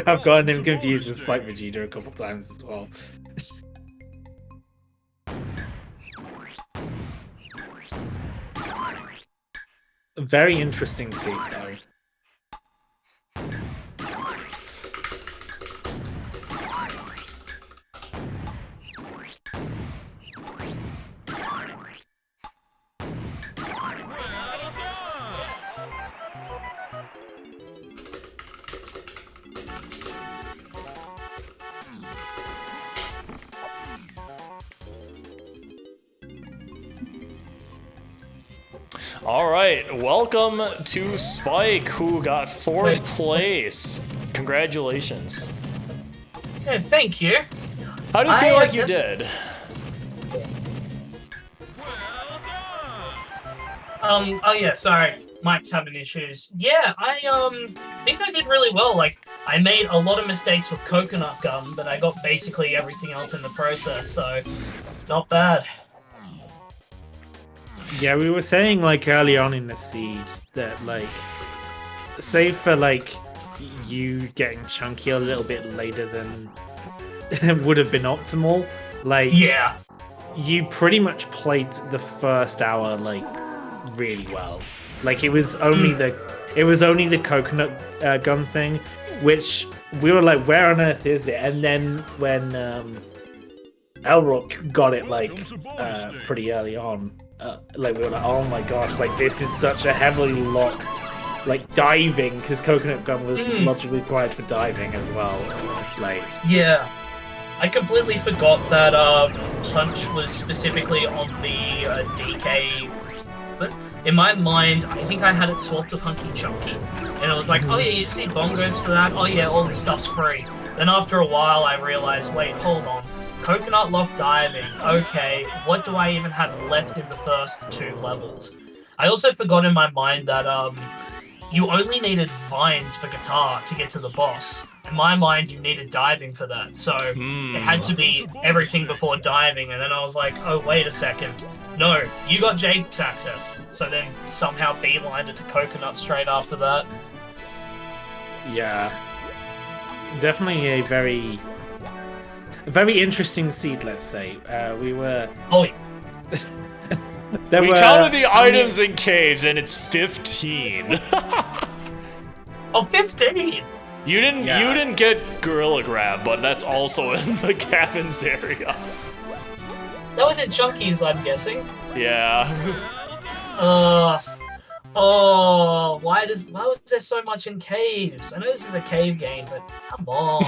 I've gotten him confused with Spike Vegeta a couple times as well. Very interesting seat though. All right, welcome to Spike, who got 4th place. Congratulations. Yeah, thank you. How do you feel like you did? Oh yeah, sorry. Mike's having issues. Yeah, I think I did really well. Like, I made a lot of mistakes with coconut gum, but I got basically everything else in the process, so not bad. Yeah, we were saying like early on in the seed that like, save for like you getting chunky a little bit later than would have been optimal. Like, Yeah. you pretty much played the first hour like really well. Like, it was only the coconut gun thing, which we were like, where on earth is it? And then when Lrauq got it like pretty early on, like we were like, oh my gosh, like this is such a heavily locked like diving, because coconut gun was logically required for diving as well. Like, yeah. I completely forgot that punch was specifically on the DK. But in my mind, I think I had it swapped with Hunky Chunky. And it was like, oh yeah, you just need bongos for that. Oh yeah, all this stuff's free. Then after a while, I realized, wait, hold on. Coconut lock diving. Okay, what do I even have left in the first 2 levels? I also forgot in my mind that you only needed vines for guitar to get to the boss. In my mind, you needed diving for that. So it had to be everything before diving. And then I was like, oh, wait a second. No, you got Jake's access. So then somehow beelined it to coconut straight after that. yeah, definitely a very interesting seed, let's say. We were... Oh, yeah. We counted the items in caves, and it's 15. Oh, 15! You didn't get Gorilla Grab, but that's also in the cabins area. That was in Chunky's, I'm guessing. Yeah. Oh, why was there so much in caves? I know this is a cave game, but come on.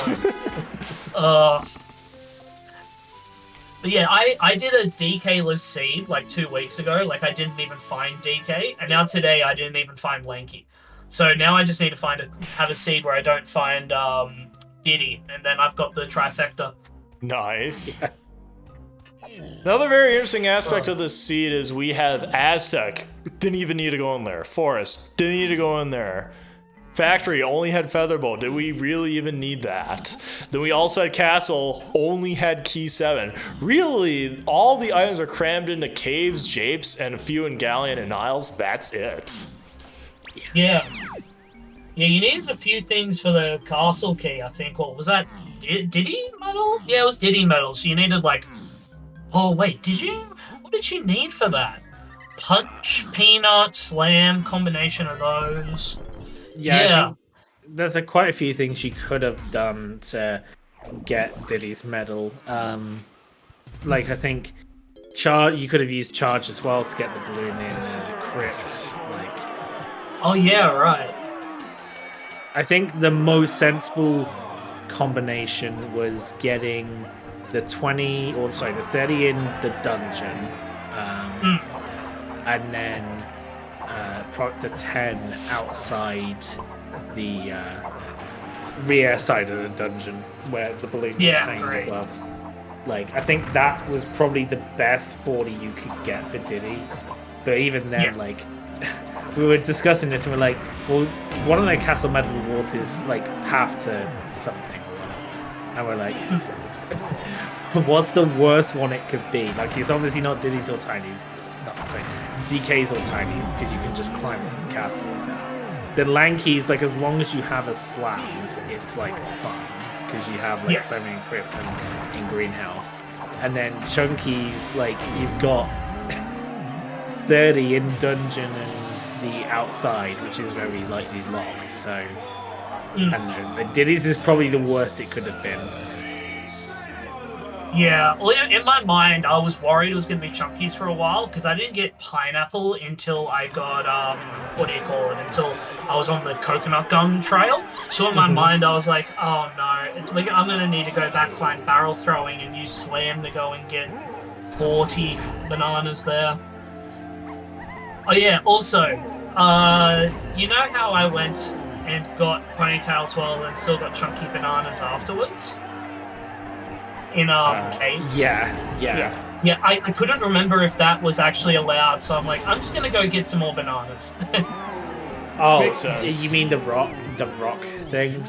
But yeah, I did a DK-less seed like 2 weeks ago. Like, I didn't even find DK, and now today I didn't even find Lanky. So now I just need to have a seed where I don't find Diddy, and then I've got the trifecta. Nice. Another very interesting aspect of this seed is we have Aztec. Didn't even need to go in there. Forest. Didn't need to go in there. Factory only had Featherbow. Did we really even need that? Then we also had Castle, only had Key 7. Really, all the items are crammed into Caves, Japes, and a few in Galleon and Niles. That's it. Yeah. Yeah, you needed a few things for the castle key, I think. Or was that Diddy medal? Yeah, it was Diddy medal. So you needed like... Oh, wait, what did you need for that? Punch, Peanut, Slam, combination of those. Yeah. I think there's quite a few things you could have done to get Diddy's medal. Like, I think you could have used Charge as well to get the balloon in the crypt. Like, oh yeah, right. I think the most sensible combination was getting the 30 in the dungeon, and then the 10 outside the rear side of the dungeon where the balloon is hanging above. Like, I think that was probably the best 40 you could get for Diddy. But even then, like, we were discussing this and we're like, well, one of the Castle Medal rewards is like half to something or whatever. And we're like, what's the worst one it could be? Like, it's obviously not Diddy's or Tiny's. DK's or Tiny's, because you can just climb up the castle with that. The Lanky's, like, as long as you have a slam, it's like fun, because you have like so many crypt and in greenhouse. And then Chunky's, like, you've got 30 in dungeon and the outside, which is very lightly locked. So I don't know. Diddy's is probably the worst it could have been. Yeah, well, in my mind, I was worried it was going to be Chunky's for a while, because I didn't get Pineapple until I got, until I was on the Coconut Gum Trail. So in my mind, I was like, oh no, I'm going to need to go back, find Barrel Throwing, and use Slam to go and get 40 bananas there. Oh yeah, also, you know how I went and got Ponytail 12 and still got Chunky Bananas afterwards? In caves. Yeah, I couldn't remember if that was actually allowed, so I'm like, I'm just gonna go get some more bananas. Oh, Makes sense. you mean the rock thing?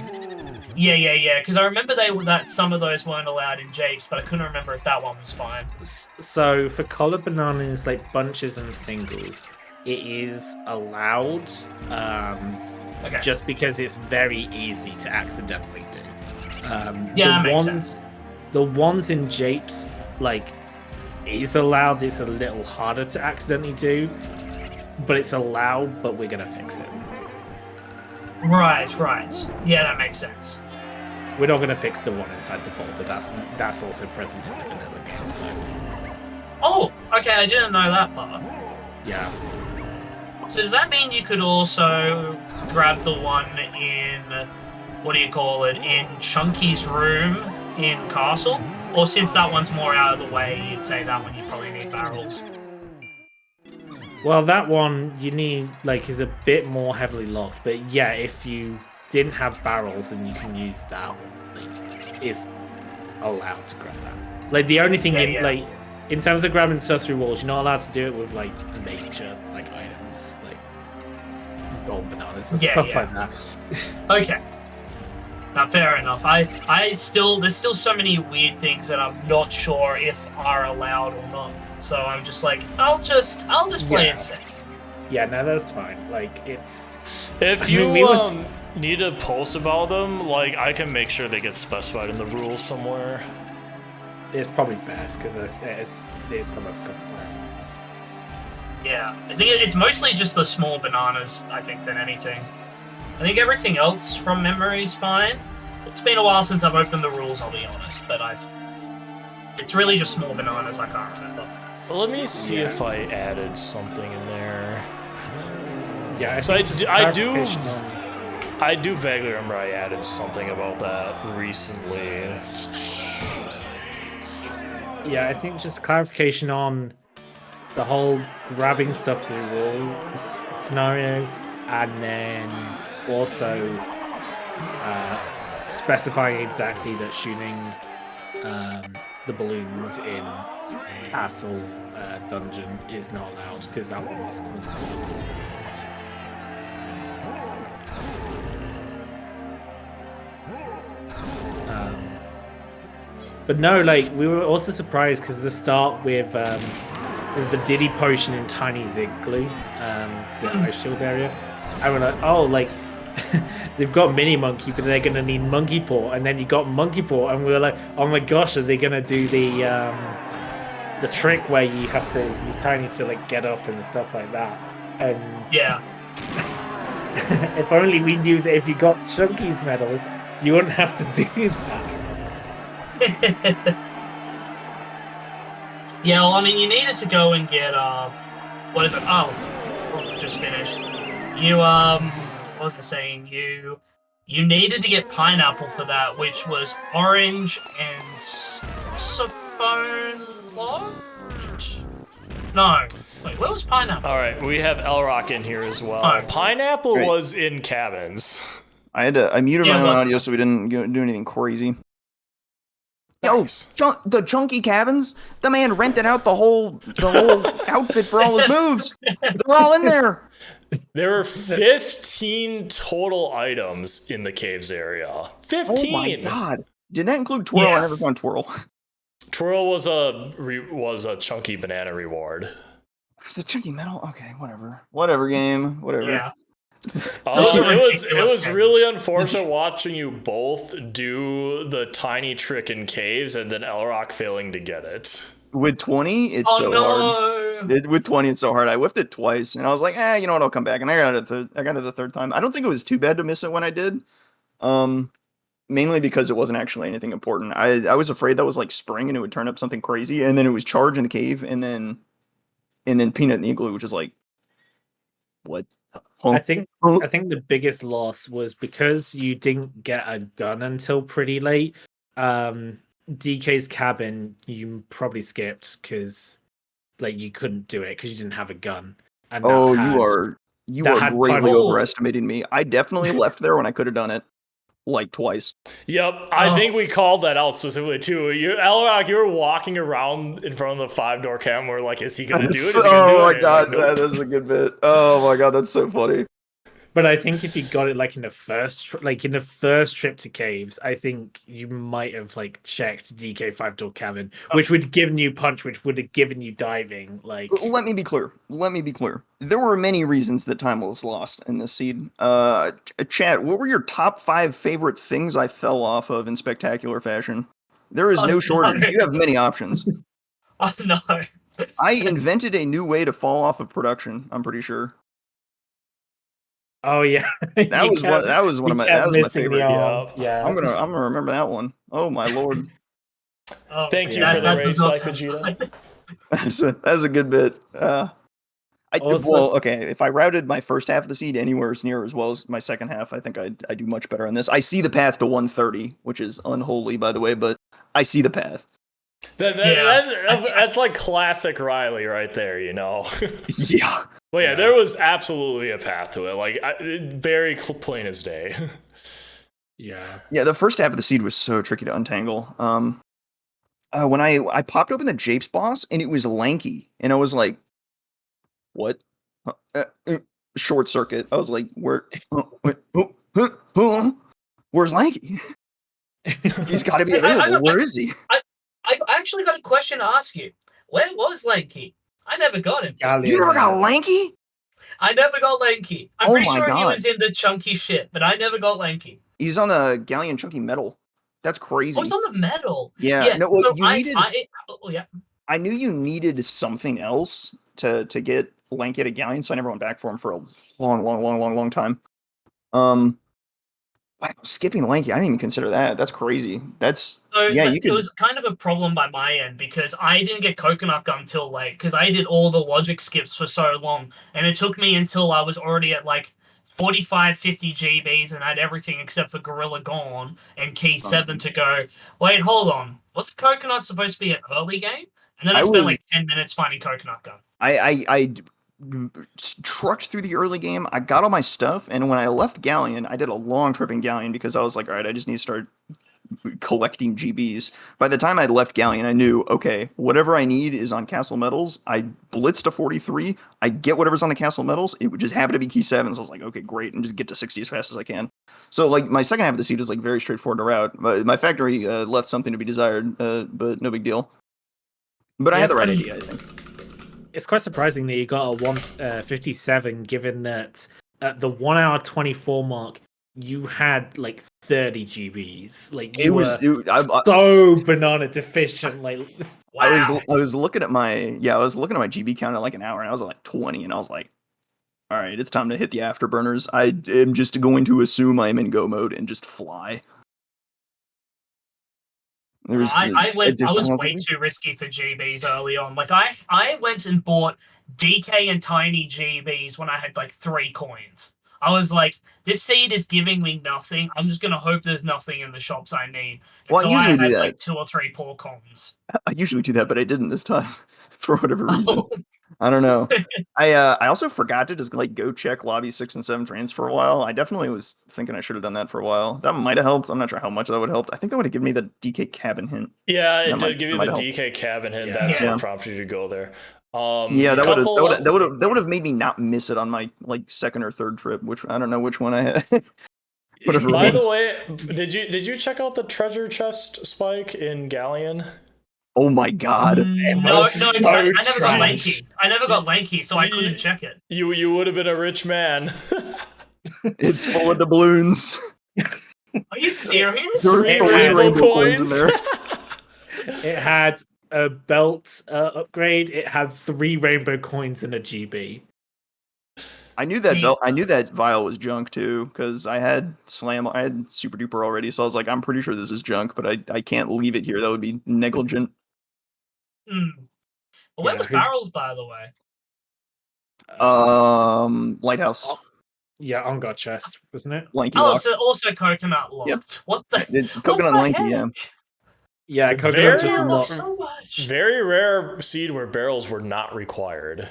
Yeah. Because I remember that some of those weren't allowed in Japes, but I couldn't remember if that one was fine. So for colored bananas, like bunches and singles, it is allowed. Okay. Just because it's very easy to accidentally do. Yeah, that makes sense. The ones in Japes, like, it's allowed. It's a little harder to accidentally do, but it's allowed. But we're gonna fix it. Right. Yeah, that makes sense. We're not gonna fix the one inside the boulder. That's also present in the vanilla game. So Oh, okay. I didn't know that part. yeah. So does that mean you could also grab the one in, what do you call it, in Chunky's room in Castle? Or since that one's more out of the way, you'd say that one you probably need barrels. Well, that one you need is a bit more heavily locked. But yeah, if you didn't have barrels and you can use that one, it's allowed to grab that. Like the only thing in terms of grabbing stuff through walls, you're not allowed to do it with major items like gold bananas and stuff like that. Okay. Now, fair enough. there's still so many weird things that I'm not sure if are allowed or not. So I'm just like, I'll just play it safe. Yeah, no, that's fine. Like it's If you need a post about them, I can make sure they get specified in the rules somewhere. It's probably best because it's come up a couple times. Yeah, I think it's mostly just the small bananas, I think, than anything. I think everything else from memory is fine. It's been a while since I've opened the rules, I'll be honest, but it's really just small bananas I can't remember. Well, let me see if I added something in there. Yeah, so I do vaguely remember I added something about that recently. Yeah, I think just clarification on the whole grabbing stuff through walls scenario, and then also specifying exactly that shooting the balloons in Castle dungeon is not allowed because that one was comes up. But no, we were also surprised because the start with there's the Diddy potion in Tiny Igloo, the ice shield area, and we're like, oh, they've got Mini Monkey, but they're gonna need Monkey Paw, and then you got Monkey Paw, and we were like, oh my gosh, are they gonna do the trick where you have to use Tiny to get up and stuff like that? And yeah, if only we knew that if you got Chunky's medal, you wouldn't have to do that. Yeah, well, I mean, you needed to go and get, what is it? Oh, just finished. You, what was I saying? You needed to get pineapple for that, which was orange and saxophone lodge? No. Wait, where was pineapple? Alright, we have Lrauq in here as well. Oh. Pineapple was in cabins. I muted my own audio so we didn't do anything crazy. Yo, the chunky cabins. The man rented out the whole outfit for all his moves. They're all in there. There were 15 total items in the caves area. 15. Oh my god! Did that include Twirl? Yeah. I never found Twirl. Twirl was a chunky banana reward. It's a chunky metal. Okay, whatever game, whatever. Yeah. It was really unfortunate watching you both do the tiny trick in caves and then Lrauq failing to get it. With 20, it's so hard. With 20, it's so hard. I whiffed it twice, and I was like, you know what? I'll come back. And I got it the third time. I don't think it was too bad to miss it when I did. Mainly because it wasn't actually anything important. I was afraid that was spring and it would turn up something crazy, and then it was charge in the cave, and then peanut in the igloo, which is what? I think the biggest loss was because you didn't get a gun until pretty late. DK's cabin you probably skipped because you couldn't do it because you didn't have a gun. And you are greatly overestimating me. I definitely left there when I could have done it twice. Yep, I think we called that out specifically too. Lrauq, you were walking around in front of the 5-door cabin. We're like, is he gonna do it? Oh my god, that is a good bit. Oh my god, that's so funny. But I think if you got it like in the first trip to caves, I think you might have like checked DK5 door cabin, which would have given you punch, which would have given you diving. Like, Let me be clear. There were many reasons that time was lost in this seed. Chat, what were your top 5 favorite things I fell off of in spectacular fashion? There is no shortage. You have many options. Oh no. I invented a new way to fall off of production. I'm pretty sure. oh yeah, That was one of my favorite. Yeah, I'm gonna remember that one. Oh my lord. Oh, Thank you yeah. for the that raise, does not Spike sound Vegeta. fun. That's a good bit. Also- Well, okay. If I routed my first half of the seed anywhere near as well as my second half, I think I do much better on this. I see the path to 130, which is unholy, by the way, but I see the path. That's like classic Riley right there, you know. Yeah. Well, yeah, there was absolutely a path to it, like very plain as day. yeah. Yeah, the first half of the seed was so tricky to untangle. When I popped open the Japes boss and it was lanky, and I was like, "What?" Short circuit. I was like, "Where? Where's Lanky? He's got to be available. Where is he?" I actually got a question to ask you. Where was Lanky? I never got him. You never got Lanky? I never got Lanky. I'm Oh pretty my sure he God. was in the chunky shit, but I never got Lanky. He's on the Galleon Chunky Metal. That's crazy. Oh, it's on the medal. Yeah. No, well, so you needed. oh yeah. I knew you needed something else to get Lanky at a Galleon, so I never went back for him for a long time. Wow, skipping Lanky, I didn't even consider that. That's crazy. That's So yeah. You it could. was kind of a problem by my end because I didn't get Coconut Gun till late because I did all the logic skips for so long, and it took me until I was already at like 45, 50 GBs and had everything except for Gorilla Gone and Key 7 to go, wait, hold on. Wasn't Coconut supposed to be an early game? And then I spent like 10 minutes finding Coconut Gun. I trucked through the early game. I got all my stuff, and when I left Galleon, I did a long trip in Galleon because I was like, all right, I just need to start collecting GBs. By the time I'd left Galleon, I knew, okay, whatever I need is on Castle Metals. I blitzed to 43. I get whatever's on the Castle Metals. It would just happen to be Key 7. So I was like, okay, great, and just get to 60 as fast as I can. So like my second half of the seed is like very straightforward to route. My factory left something to be desired, but no big deal. But I had the right idea, I think. It's quite surprising that you got a 157, given that at the 1 hour 24 mark, you had like 30 GBs. Like you were so banana deficient. Like wow. I was looking at my GB count at like an hour, and I was at like 20, and I was like, all right, it's time to hit the afterburners. I am just going to assume I'm in go mode and just fly. I was way too risky for GBs early on. Like I went and bought DK and Tiny GBs when I had like 3 coins. I was like, this seed is giving me nothing. I'm just gonna hope there's nothing in the shops I need. And well, so I usually do that. like 2 or 3 poor cons. I usually do that, but I didn't this time for whatever reason. I don't know. I also forgot to just like go check lobby 6 and 7 trans for a while. I definitely was thinking I should have done that for a while. That might have helped. I'm not sure how much that would have helped. I think that would have given me the DK cabin hint. Yeah, it did give you the DK cabin hint. Yeah. That's what prompted you to go there. Yeah, that would have made me not miss it on my like second or third trip, which I don't know which one I had. By the way, did you check out the treasure chest, Spike, in Galleon? Oh my god! No, I never got Lanky. I never got Lanky, so I couldn't check it. You would have been a rich man. It's full of doubloons. Are you serious? 3 rainbow coins in there. It had a belt upgrade. It had 3 rainbow coins and a GB. I knew that belt. I knew that vial was junk too, because I had Slam. I had Super Duper already, so I was like, I'm pretty sure this is junk, but I can't leave it here. That would be negligent. Well, where was Barrels, by the way? Lighthouse. Yeah, on God chest, wasn't it? Lanky Oh, lock. so also Coconut locked. Yep. What the? Coconut Lanky, yeah. Yeah, Coconut just locked. So much. Very rare seed where barrels were not required.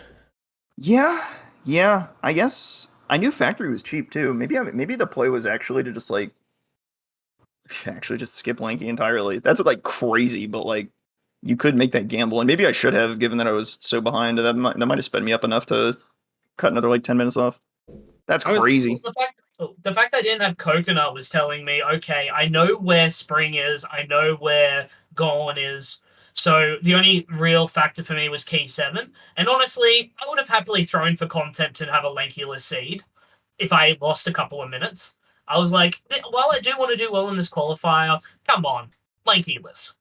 Yeah. I guess I knew factory was cheap too. Maybe the play was actually to just like just skip Lanky entirely. That's like crazy, but like you could make that gamble, and maybe I should have, given that I was so behind. That might have sped me up enough to cut another like 10 minutes off. That's crazy. The fact I didn't have coconut was telling me, okay, I know where spring is, I know where Gone is. So the only real factor for me was key 7. And honestly, I would have happily thrown for content to have a Lankulus seed if I lost a couple of minutes. I was like, while I do want to do well in this qualifier, come on, Lankulus.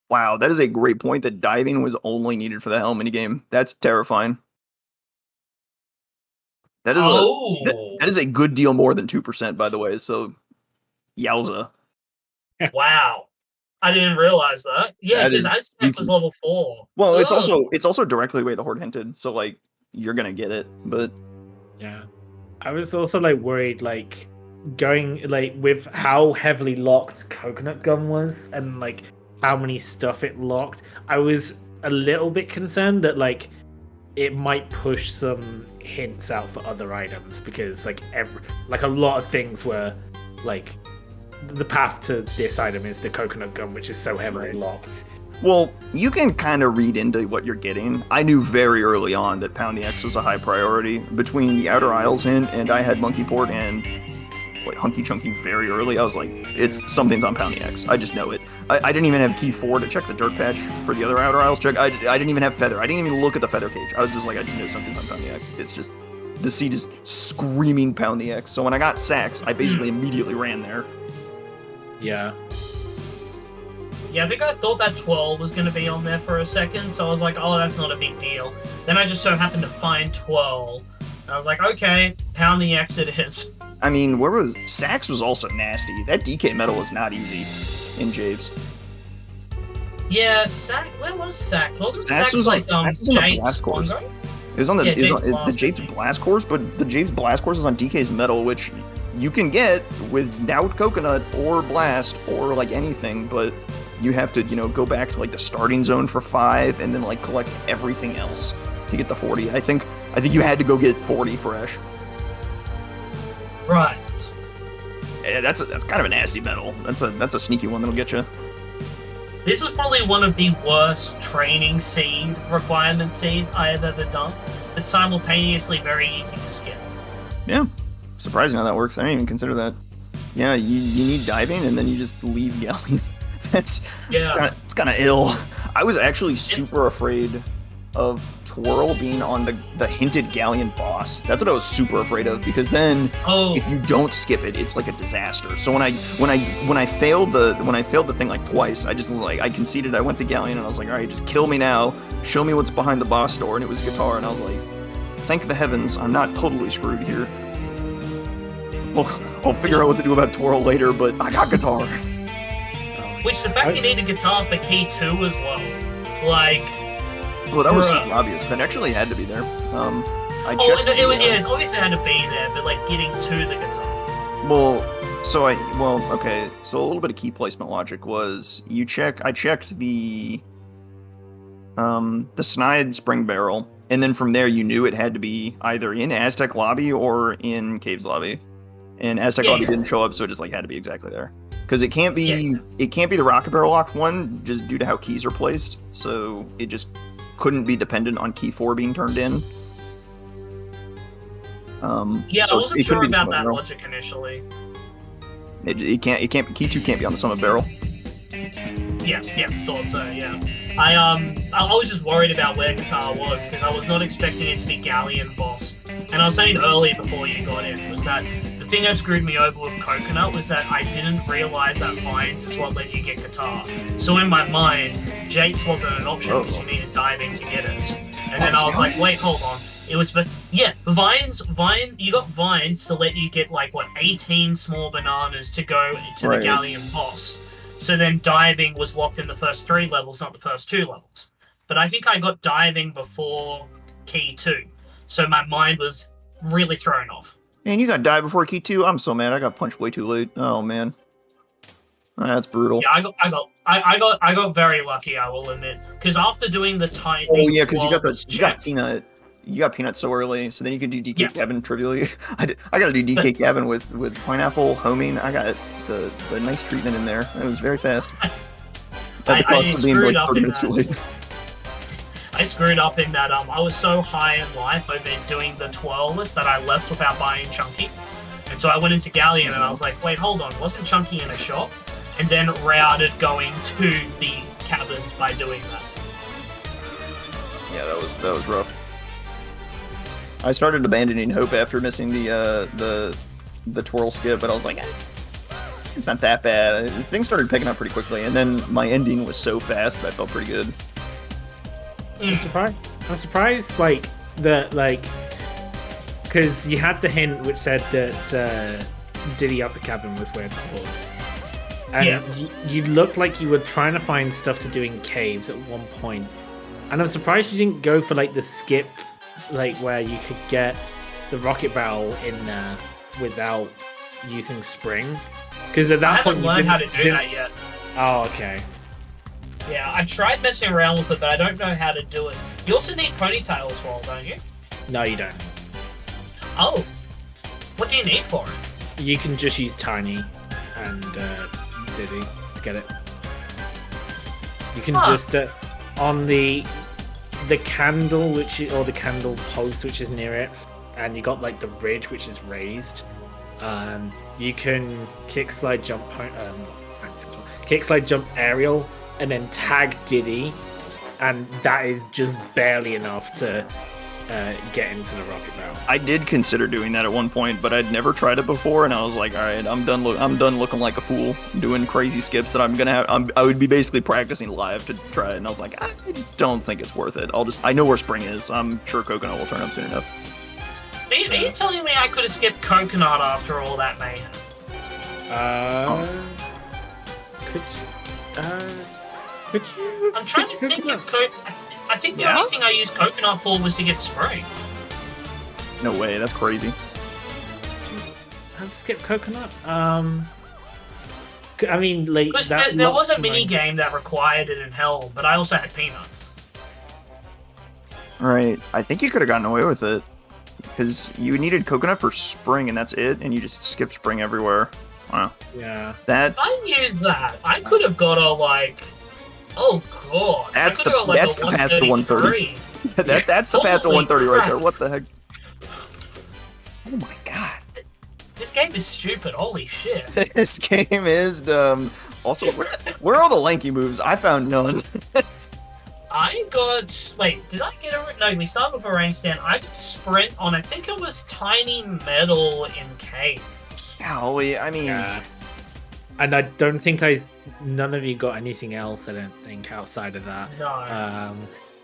Wow, that is a great point that diving was only needed for the Hell minigame. That's terrifying. That is that is a good deal more than 2%, by the way. So, yowza. Wow. I didn't realize that. Yeah, because Aztec was level 4. Well, it's also directly the way the Horde hinted, so like you're gonna get it, but yeah. I was also like worried, like going like with how heavily locked Coconut Gun was and like how many stuff it locked. I was a little bit concerned that like it might push some hints out for other items because like a lot of things were like the path to this item is the Coconut Gun, which is so heavily locked. Well, you can kind of read into what you're getting. I knew very early on that Pound the X was a high priority. Between the Outer Isles hint and I had Monkey Port and like Hunky Chunky very early, I was like, something's on Pound the X. I just know it. I didn't even have key 4 to check the dirt patch for the other Outer Isles check. I didn't even have Feather. I didn't even look at the Feather cage. I was just like, I just know something's on Pound the X. It's just, the seed is screaming Pound the X. So when I got Sax, I basically immediately ran there. Yeah. Yeah, I think I thought that 12 was going to be on there for a second, so I was like, oh, that's not a big deal. Then I just so happened to find 12. And I was like, okay, Pound the X it is. I mean, Sax was also nasty. That DK medal was not easy in Javes. Yeah, where was Sax? Wasn't Sax was like Sax was on the Blast Course. It was on the Javes Blast Course, but the Javes Blast Course is on DK's medal, which you can get without Coconut or Blast or like anything, but you have to, go back to like the starting zone for 5 and then like collect everything else to get the 40. I think you had to go get 40 fresh. Right. Yeah, that's kind of a nasty medal. That's a sneaky one that'll get you. This was probably one of the worst training seed requirement seeds I have ever done, but simultaneously very easy to skip. Yeah. Surprising how that works. I didn't even consider that. Yeah, you need diving and then you just leave Galleon. It's kind of ill. I was actually super afraid of Twirl being on the hinted Galleon boss. That's what I was super afraid of, because then if you don't skip it, it's like a disaster. So when I failed the thing like twice, I just was like, I conceded. I went to Galleon and I was like, all right, just kill me now. Show me what's behind the boss door, and it was Guitar, and I was like, thank the heavens, I'm not totally screwed here. Well, I'll figure out what to do about Twirl later, but I got Guitar. Which the fact you need a Guitar for key 2 as well, like. Well, that was super obvious. That actually had to be there. It's obviously had to be there, but like getting to the Guitar. Okay. So a little bit of key placement logic was I checked the Snide Spring Barrel, and then from there you knew it had to be either in Aztec Lobby or in Caves Lobby, and Aztec Lobby didn't show up, so it just like had to be exactly there. Because it can't be the Rocket Barrel locked one just due to how keys are placed, so it just couldn't be dependent on key 4 being turned in. I wasn't sure about that logic initially. It can't. Key 2 can't be on the Summit Barrel. Yeah, thought so. Yeah, I was just worried about where Guitar was because I was not expecting it to be Galleon boss. And I was saying earlier before you got in was that the thing that screwed me over with Coconut was that I didn't realize that Vines is what let you get Guitar. So in my mind, Japes wasn't an option because you needed diving to get it. And then I was like, wait, hold on. It was, you got Vines to let you get 18 small bananas to go to the Galleon boss. So then diving was locked in the first 3 levels, not the first 2 levels. But I think I got diving before key 2. So my mind was really thrown off. Man, you got dive before key 2? I'm so mad. I got punched way too late. Oh man, that's brutal. Yeah, I got very lucky, I will admit, because after doing the tight. Oh yeah, because you got peanut. You got peanut so early, so then you could do DK Cabin trivially. I got to do DK Cabin with pineapple homing. I got the nice treatment in there. It was very fast. At the cost of being 30 minutes too late. I screwed up in that I was so high in life over doing the twirlers that I left without buying Chunky. And so I went into Galleon and I was like, wait, hold on, wasn't Chunky in a shop? And then routed going to the cabins by doing that. Yeah, that was rough. I started abandoning hope after missing the twirl skip, but I was like, it's not that bad. Things started picking up pretty quickly, and then my ending was so fast that I felt pretty good. I'm surprised, because you had the hint which said that Diddy up the cabin was where it was. And you looked like you were trying to find stuff to do in caves at one point. And I'm surprised you didn't go for the skip, where you could get the rocket barrel in there without using spring. Because at that point I haven't learned how to do that yet. Oh, okay. Yeah, I tried messing around with it, but I don't know how to do it. You also need ponytail as well, don't you? No, you don't. Oh. What do you need for it? You can just use Tiny and Diddy to get it. You can just on the candle or the candle post which is near it, and you got the ridge which is raised. You can kickslide jump aerial and then tag Diddy, and that is just barely enough to get into the rocket barrel. I did consider doing that at one point, but I'd never tried it before, and I was like, all right, I'm done looking like a fool, doing crazy skips that I would be basically practicing live to try it, and I was like, I don't think it's worth it. I know where spring is. I'm sure coconut will turn up soon enough. Are you telling me I could have skipped coconut after all that mayhem? Could you? I'm trying to think of I think the only thing I used coconut for was to get spring. No way, that's crazy. I've skipped coconut. I mean, because there was a mini game that required it in Hell, but I also had peanuts. All right, I think you could have gotten away with it because you needed coconut for spring, and that's it, and you just skip spring everywhere. Wow. Yeah. That. If I used that, I could have got a Oh god. That's the path to 130. That's the path to 130 right there. What the heck? Oh my god. This game is stupid. Holy shit. This game is dumb. Also, where are all the lanky moves? I found none. I got... Wait, did I get a... No, we started with a range stand. I got sprint on, I think it was tiny metal in cave. Golly, I mean... Yeah. And I don't think none of you got anything else, I don't think, outside of that. No.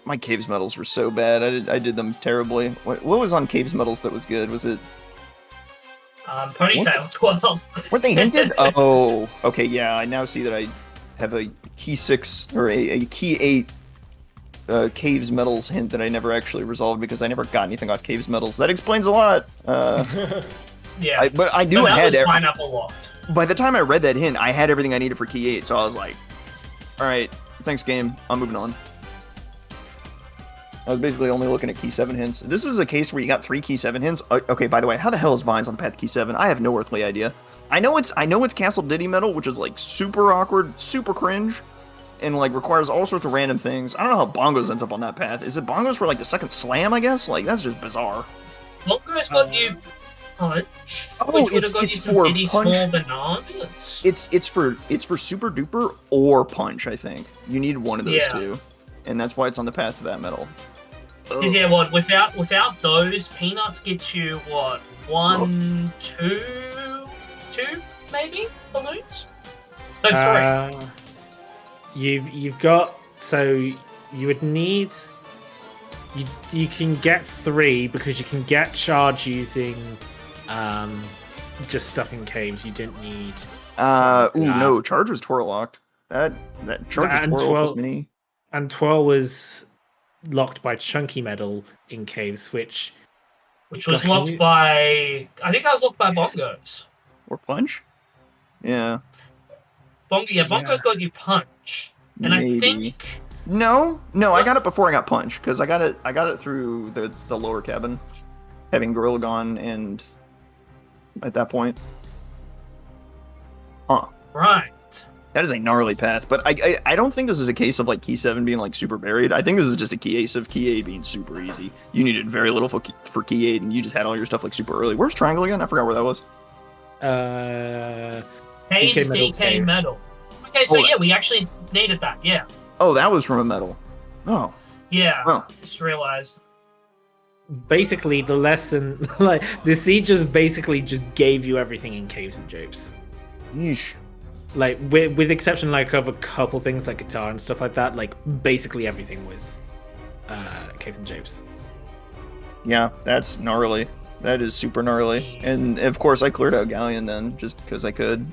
My Caves medals were so bad. I did them terribly. What was on Caves medals that was good? Was it... Ponytail 12. Weren't they hinted? Oh, okay, yeah. I now see that I have a key 6 or a key 8 Caves medals hint that I never actually resolved because I never got anything off Caves medals. That explains a lot. Yeah. But I knew I had pineapple locked. By the time I read that hint, I had everything I needed for key 8, so I was like, all right, thanks game, I'm moving on. I was basically only looking at key 7 hints. This is a case where you got 3 key 7 hints. Okay, by the way, how the hell is Vines on the path to key 7? I have no earthly idea. I know it's Castle Diddy Metal, which is super awkward, super cringe, and requires all sorts of random things. I don't know how Bongos ends up on that path. Is it Bongos for the second slam, I guess? That's just bizarre. Bongos got you punch. Oh, it's for punch. Small bananas. It's for super duper or punch, I think. You need one of those two. And that's why it's on the path to that metal. Yeah, without those, peanuts gets you 1, 2 maybe balloons? No, 3. You've got, so you would need, you can get 3 because you can get charge using just stuff in caves. You didn't need no, charge was twirl locked. That charge was twirl plus mini. And twirl was locked by Chunky Metal in caves, which was locked by... I think that was locked by Bongos. Or punch? Yeah. Bongos got you punch. And maybe. I think... No, I got it before I got punch, because I got it through the lower cabin, having Gorilla gone, and at that point. Huh. Right. That is a gnarly path, but I don't think this is a case of like key 7 being like super buried. I think this is just a case of key 8 being super easy. You needed very little for key 8, and you just had all your stuff like super early. Where's triangle again? I forgot where that was. Cage DK DK medal. Okay, so yeah, we actually needed that. Yeah. Oh, that was from a medal. Oh. Yeah. Oh. Just realized. Basically, the lesson, like the seed, just basically just gave you everything in caves and japes. Yeesh. Like with exception like of a couple things like guitar and stuff like that, like basically everything was caves and japes. Yeah, that's gnarly. That is super gnarly. And of course, I cleared out Galleon then, just because I could.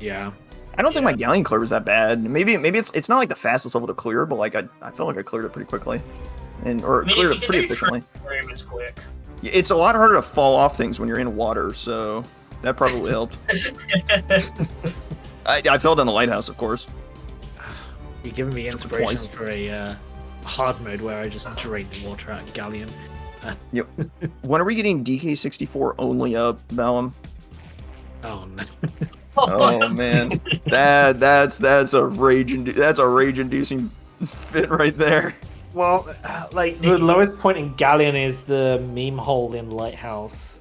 Yeah. I don't think my Galleon clear was that bad. Maybe it's not like the fastest level to clear, but like I felt like I cleared it pretty quickly, cleared it pretty efficiently. It's quick. It's a lot harder to fall off things when you're in water, so that probably helped. I fell down the lighthouse, of course. You're giving me inspiration for a hard mode where I just drain the water out of Galleon. Yep. When are we getting DK64 only up, Malum? Oh no. Oh man, that's a rage-inducing fit right there. Well, like the lowest point in Galleon is the meme hole in Lighthouse.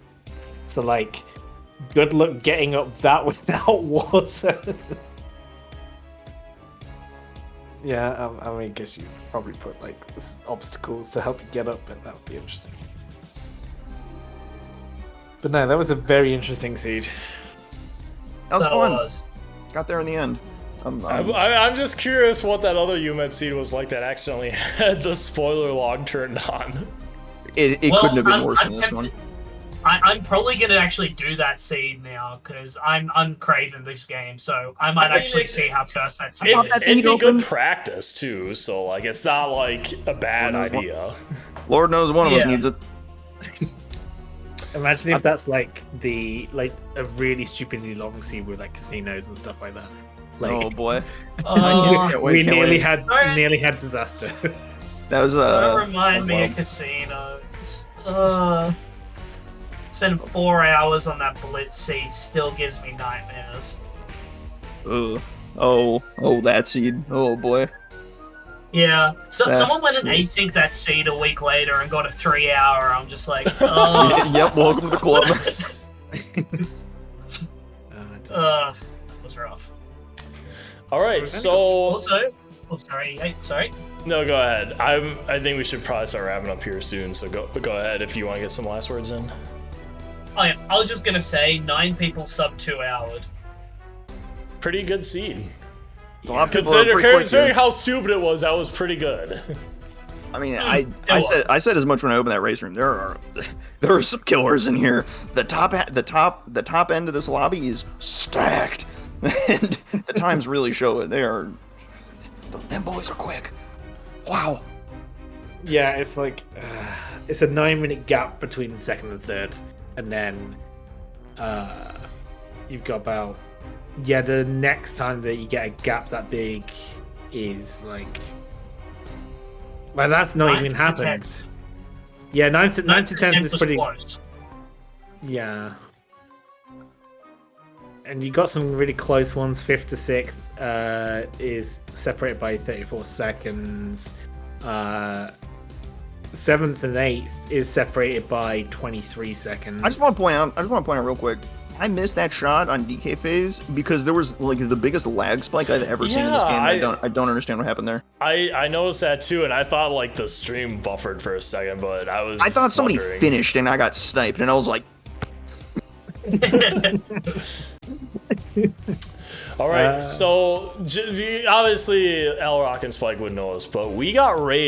So like, good luck getting up that without water. Yeah, I mean, I guess you probably put like obstacles to help you get up, but that would be interesting. But no, that was a very interesting seed. That was fun. Got there in the end. I'm just curious what that other UMed seed was like that accidentally had the spoiler log turned on. It couldn't have been worse than this one. I'm probably gonna actually do that seed now because I'm craving this game, so I might actually see how cursed that seed is. It'd be good practice too, so like it's not like a bad idea. Lord knows one of us needs it. Imagine if that's like a really stupidly long seed with like casinos and stuff like that. Like, oh boy, we nearly had disaster. That was Don't remind me of casinos. Spending 4 hours on that blitz seed still gives me nightmares. Oh, that seed. Oh boy. Yeah, so someone went and async that seed a week later and got a 3 hour. I'm just like, oh. Yep, welcome to the club. That was rough. All right, so also, sorry. No, go ahead. I think we should probably start wrapping up here soon. So go ahead if you want to get some last words in. Oh yeah, I was just gonna say 9 people sub 2 hours. Pretty good seed. Considering how stupid it was, that was pretty good. I mean, I said as much when I opened that race room. There are some killers in here. The top end of this lobby is stacked, and the times really show it. Them boys are quick. Wow. Yeah, it's like it's a 9-minute gap between the second and third, and then you've got about the next time that you get a gap that big is like, well, that's not even happened. 10th. Yeah, 9th to 10th is pretty close. Yeah. And you got some really close ones. 5th to 6th is separated by 34 seconds. 7th and 8th is separated by 23 seconds. I just want to point out real quick. I missed that shot on DK phase because there was like the biggest lag spike I've ever seen in this game. I don't understand what happened there. I noticed that too, and I thought like the stream buffered for a second, but I thought somebody finished and I got sniped, and I was like. All right, so obviously Lrauq and Spike would know this, but we got raided.